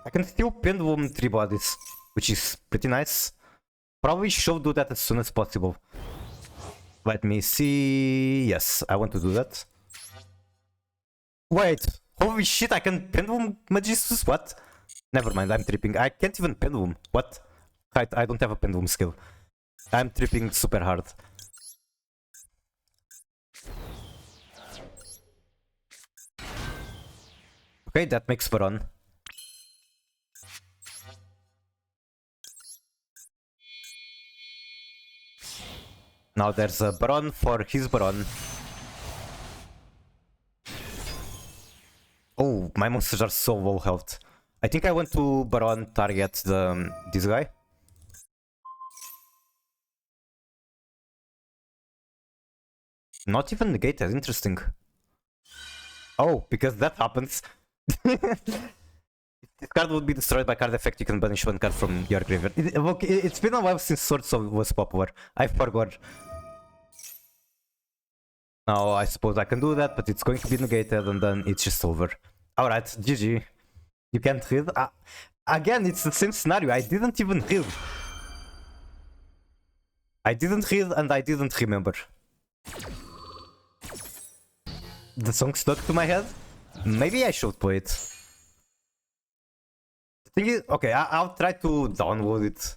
Speaker 1: I can still pendulum 3 bodies, which is pretty nice. Probably should do that as soon as possible. Let me see. Yes, I want to do that. Wait, holy shit, I can pendulum Magistus? What? Never mind, I'm tripping. I can't even pendulum. What? I don't have a pendulum skill. I'm tripping super hard. Okay, that makes Baron. Now there's a Baron for his Baron. Oh, my monsters are so low health. I think I want to Baron target this guy. Not even negated, interesting. Oh, because that happens. If this card would be destroyed by card effect, you can banish one card from your graveyard. It's been a while since Sword Soul was popular. I forgot. Now I suppose I can do that, but it's going to be negated and then it's just over. Alright, GG. You can't read. Again, it's the same scenario. I didn't even read. I didn't read and I didn't remember. The song stuck to my head? Maybe I should play it. The thing is, okay, I'll try to download it.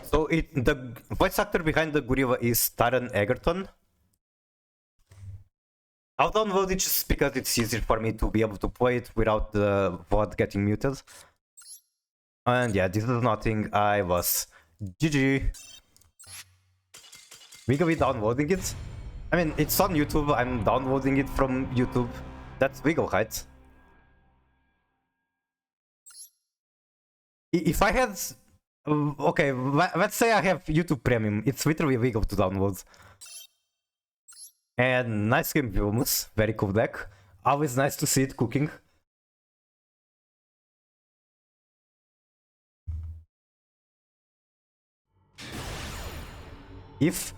Speaker 1: So the voice actor behind the gorilla is Taron Egerton. I'll download it just because it's easier for me to be able to play it without the VOD getting muted. And yeah, this is nothing. I was GG. We gonna be downloading it. I mean, it's on YouTube. I'm downloading it from YouTube. That's Wiggle, right? If I had... Okay, let's say I have YouTube Premium. It's literally Wiggle to download. And nice game, Vilmus. Very cool deck. Always nice to see it cooking. If...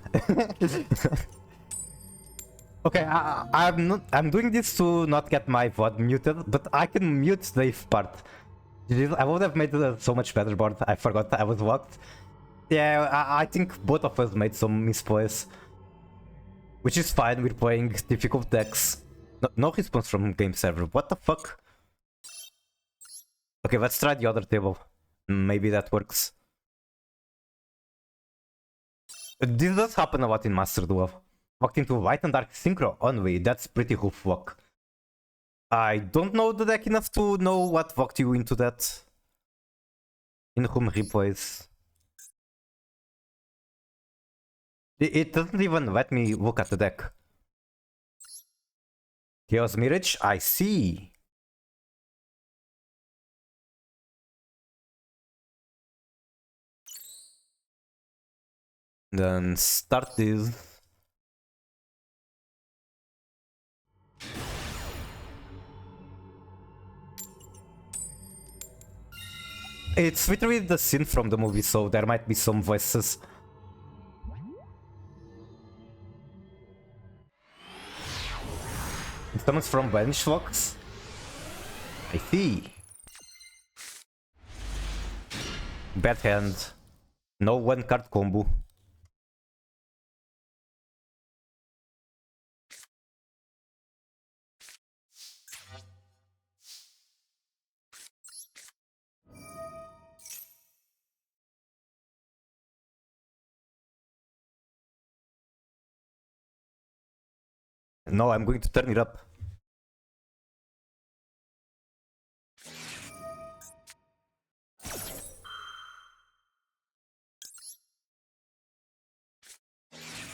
Speaker 1: Okay, I'm doing this to not get my VOD muted, but I can mute the if part. I would have made it so much better board. I forgot I was locked. Yeah, I think both of us made some misplays. Which is fine, we're playing difficult decks. No response from game server, what the fuck? Okay, let's try the other table. Maybe that works. This does happen a lot in Master Duel. Walked into White and Dark Synchro only, that's pretty rough luck. I don't know the deck enough to know what walked you into that. In-room replays. It doesn't even let me look at the deck. Chaos Mirage, I see. Then start this. It's literally the scene from the movie, so there might be some voices. It comes from Vanish Locks. I see. Bad hand. No one card combo. No, I'm going to turn it up.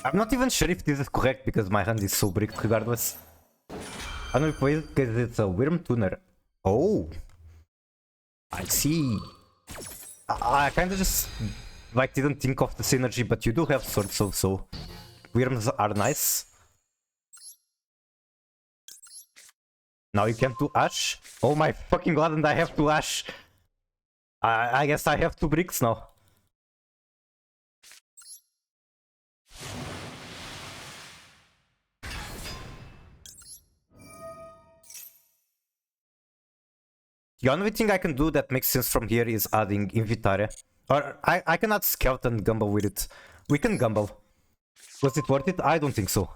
Speaker 1: I'm not even sure if this is correct because my hand is so bricked regardless. I don't play it because it's a Worm Tuner. Oh, I see. I kind of just like didn't think of the synergy, but you do have swords, so Worms are nice. Now you can do Ash. Oh my fucking god, and I have to Ash. I guess I have 2 bricks now. The only thing I can do that makes sense from here is adding Invitare. Or I can add Scout and Gumble with it. We can Gumble. Was it worth it? I don't think so.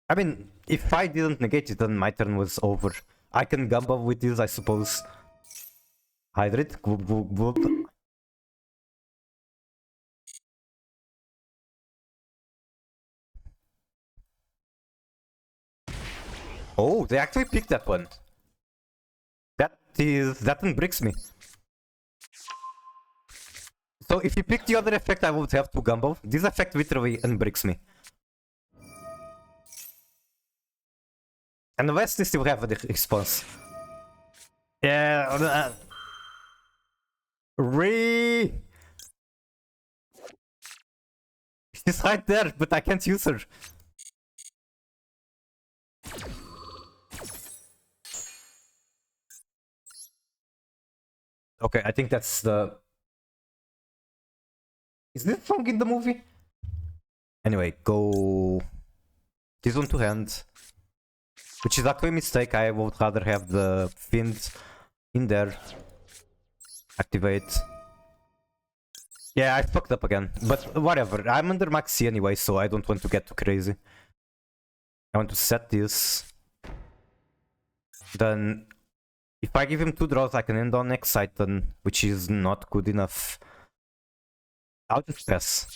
Speaker 1: I mean, if I didn't negate it, then my turn was over. I can Gumble with this, I suppose. Hydrate. Glub, glub, glub. Oh, they actually picked that one. That one bricks me. So if you pick the other effect, I would have to Gumble. This effect literally unbricks me. And the rest they still have a response. Yeah. She's right there, but I can't use her. Okay, I think that's the... Is this song in the movie? Anyway, go... This one to hand. Which is actually a mistake, I would rather have the Fiend in there. Activate. Yeah, I fucked up again, but whatever. I'm under max C anyway, so I don't want to get too crazy. I want to set this. Then, if I give him 2 draws, I can end on next Titan, which is not good enough. I'll just pass.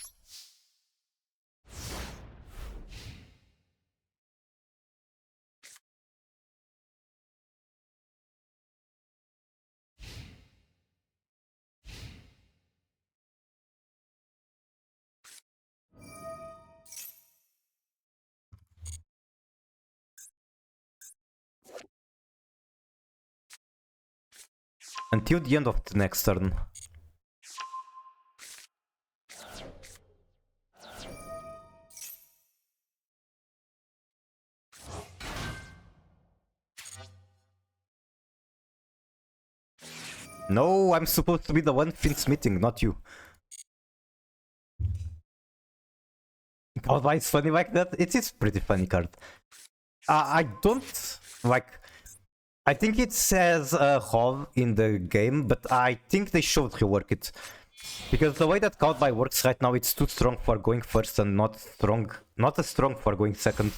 Speaker 1: Until the end of the next turn. No, I'm supposed to be the one finsmithing, not you. God, why it's funny like that? It is pretty funny card. I don't like... I think it says Hov in the game, but I think they should rework it. Because the way that Cowboy works right now, it's too strong for going first and not as strong for going second.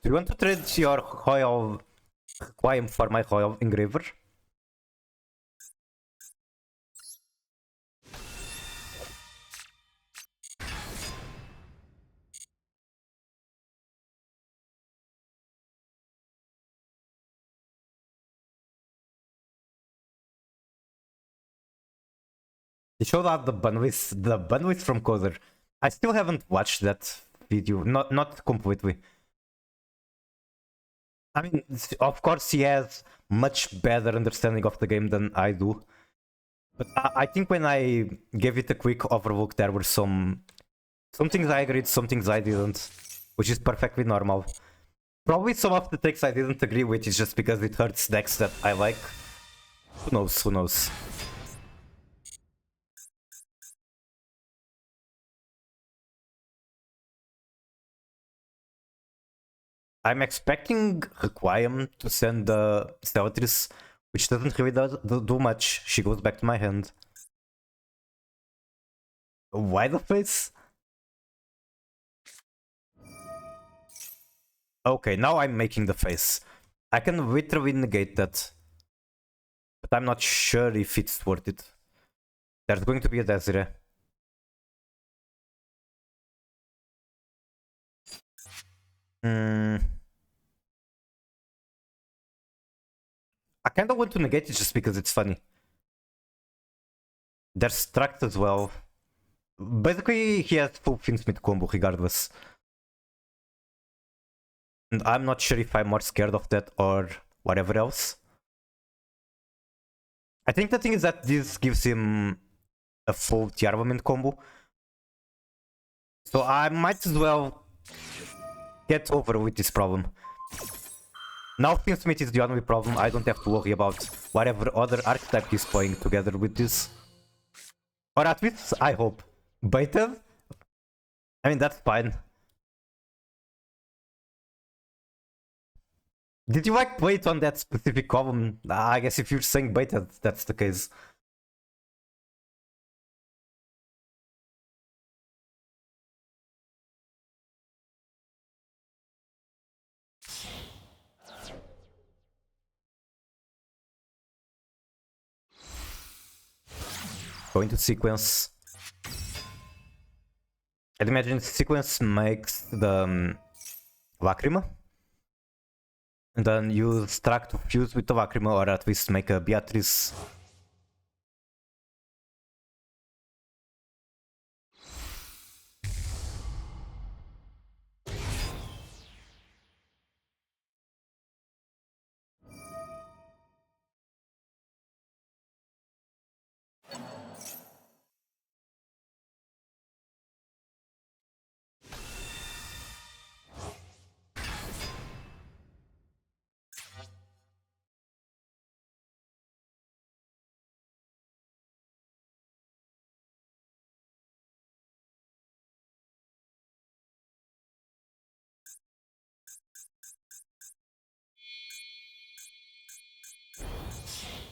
Speaker 1: Do you want to trade your Royal Requiem for my Royal Engraver? They showed out the Bunwith from Coder. I still haven't watched that video, not completely. I mean, of course he has much better understanding of the game than I do. But I think when I gave it a quick overlook, there were some things I agreed, some things I didn't, which is perfectly normal. Probably some of the takes I didn't agree with is just because it hurts decks that I like. Who knows, who knows. I'm expecting Requiem to send the Stellatrice, which doesn't really do much. She goes back to my hand. Why the face? Okay, now I'm making the face. I can literally negate that. But I'm not sure if it's worth it. There's going to be a Desiree. I kinda want to negate it just because it's funny. There's Tract as well. Basically, he has full Finsmith combo regardless. And I'm not sure if I'm more scared of that or whatever else. I think the thing is that this gives him a full T-Armament combo. So I might as well get over with this problem. Now Finsmith is the only problem. I don't have to worry about whatever other archetype he's playing together with this. Or at least, I hope. Baited? I mean, that's fine. Did you like wait on that specific column? I guess if you're saying baited, that's the case. Going to sequence. I'd imagine sequence makes the Lacrima. And then use track to fuse with the Lacrima, or at least make a Beatrice.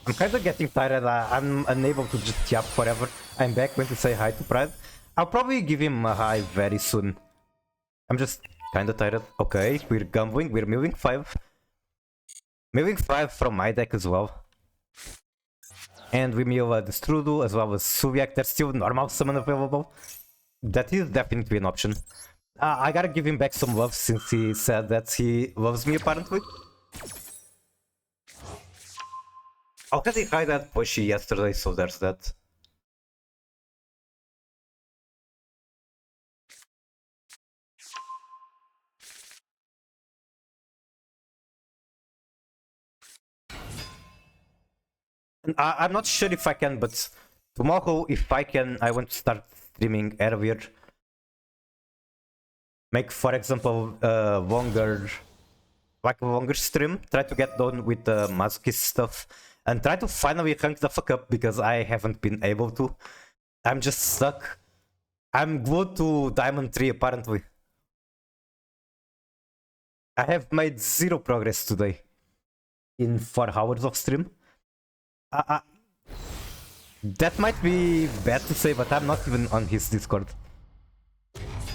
Speaker 1: I'm kind of getting tired. I'm unable to just yap forever. I'm back when to say hi to Pride. I'll probably give him a hi very soon. I'm just kind of tired. Okay, we're gambling. We're milling 5. Milling 5 from my deck as well. And we mill the Strudu as well as Suviak. There's still normal summon available. That is definitely an option. I gotta give him back some love since he said that he loves me apparently. Already high that pushy yesterday, so there's that. And I'm not sure if I can, but tomorrow, if I can, I want to start streaming earlier. Make, for example, longer stream. Try to get done with the masochist stuff. And try to finally rank the fuck up, because I haven't been able to. I'm just stuck. I'm glued to Diamond 3 apparently. I have made 0 progress today. In 4 hours of stream. That might be bad to say, but I'm not even on his Discord.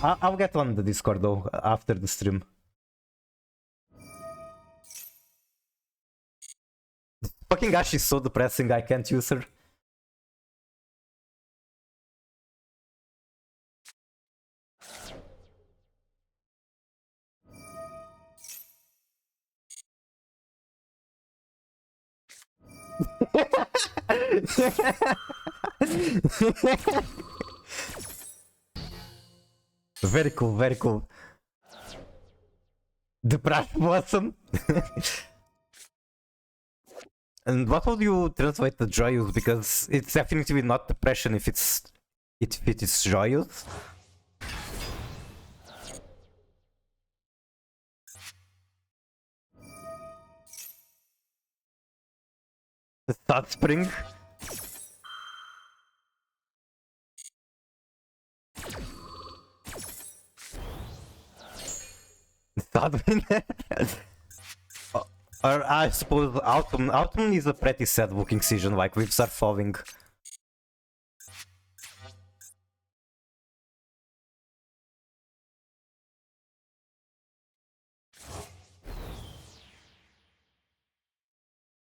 Speaker 1: I'll get on the Discord though, after the stream. Fucking Ash is so depressing, I can't use her. Very cool, very cool. The brush blossom. And what would you translate the joyous? Because it's definitely not depression if it's joyous. The Thought Spring. Or I suppose autumn. Autumn is a pretty sad looking season, like leaves are falling.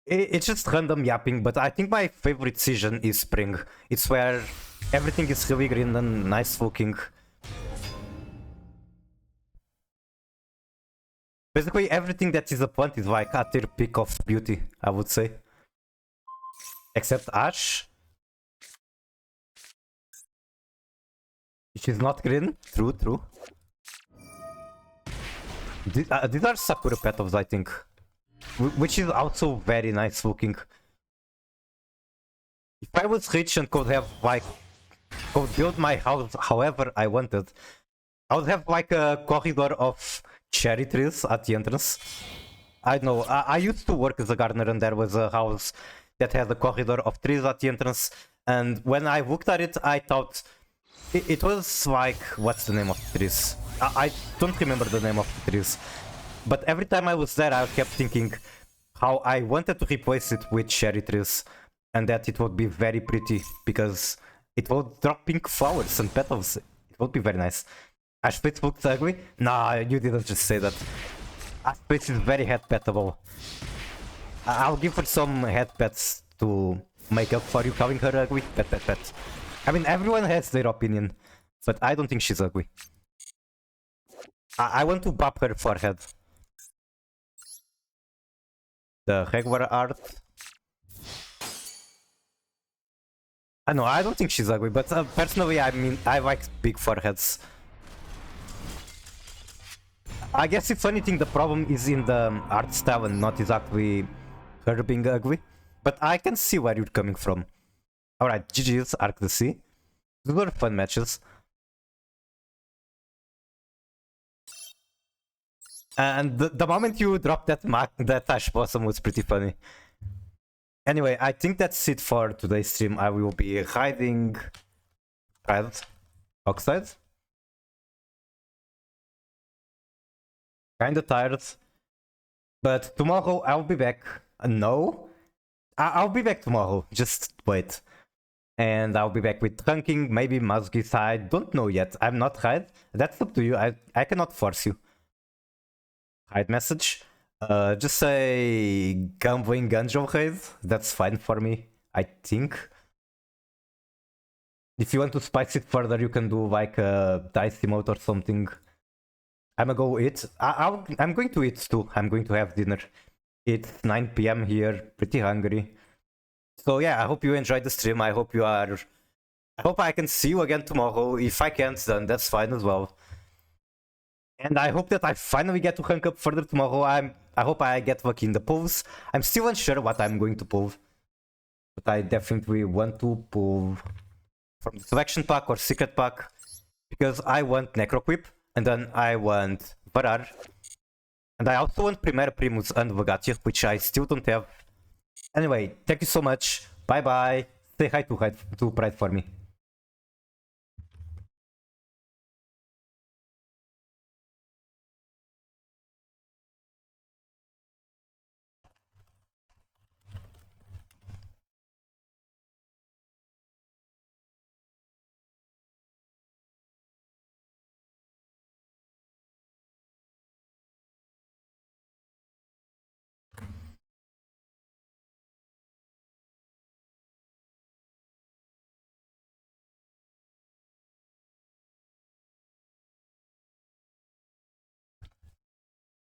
Speaker 1: It's just random yapping, but I think my favorite season is spring. It's where everything is really green and nice looking. Basically, everything that is a plant is like at their peak of beauty, I would say. Except Ash. Which is not green. True, true. These are Sakura petals, I think. Which is also very nice looking. If I was rich and could have like... could build my house however I wanted, I would have like a corridor of cherry trees at the entrance. I know, I used to work as a gardener and there was a house that had a corridor of trees at the entrance, And when I looked at it, I thought it was like, what's the name of the trees? I don't remember the name of the trees. But every time I was there, I kept thinking how I wanted to replace it with cherry trees. And that it would be very pretty, because it would drop pink flowers and petals. It would be very nice. Ash Place looks ugly? Nah, you didn't just say that. Ash Place is very head petable. I'll give her some head pets to make up for you calling her ugly. Pet. I mean, everyone has their opinion, but I don't think she's ugly. I want to bop her forehead. The regular art. I know, I don't think she's ugly, but personally, I mean, I like big foreheads. I guess the funny thing, the problem is in the art style and not exactly her being ugly. But I can see where you're coming from. Alright, GG's, Arc the Sea. These were fun matches. And the moment you dropped that Ash Blossom was pretty funny. Anyway, I think that's it for today's stream. I will be hiding... Oxide? Kinda tired. But tomorrow I'll be back. No? I'll be back tomorrow. Just wait. And I'll be back with ranking, maybe Mazgi side. Don't know yet. I'm not hide. That's up to you. I cannot force you. Hide message. Just say gambling Gunjo raid. That's fine for me, I think. If you want to spice it further, you can do like a dice emote or something. I'm gonna go eat. I'm going to eat too. I'm going to have dinner. It's 9 PM here, pretty hungry. So yeah, I hope you enjoyed the stream. I hope I can see you again tomorrow. If I can't, then that's fine as well. And I hope that I finally get to rank up further tomorrow. I hope I get lucky in the pulls. I'm still unsure what I'm going to pull. But I definitely want to pull from the selection pack or secret pack. Because I want Necroquip. And then I want Varar. And I also want Primaire Primus and Vagatia, which I still don't have. Anyway, thank you so much. Bye bye. Say hi to Pride for me.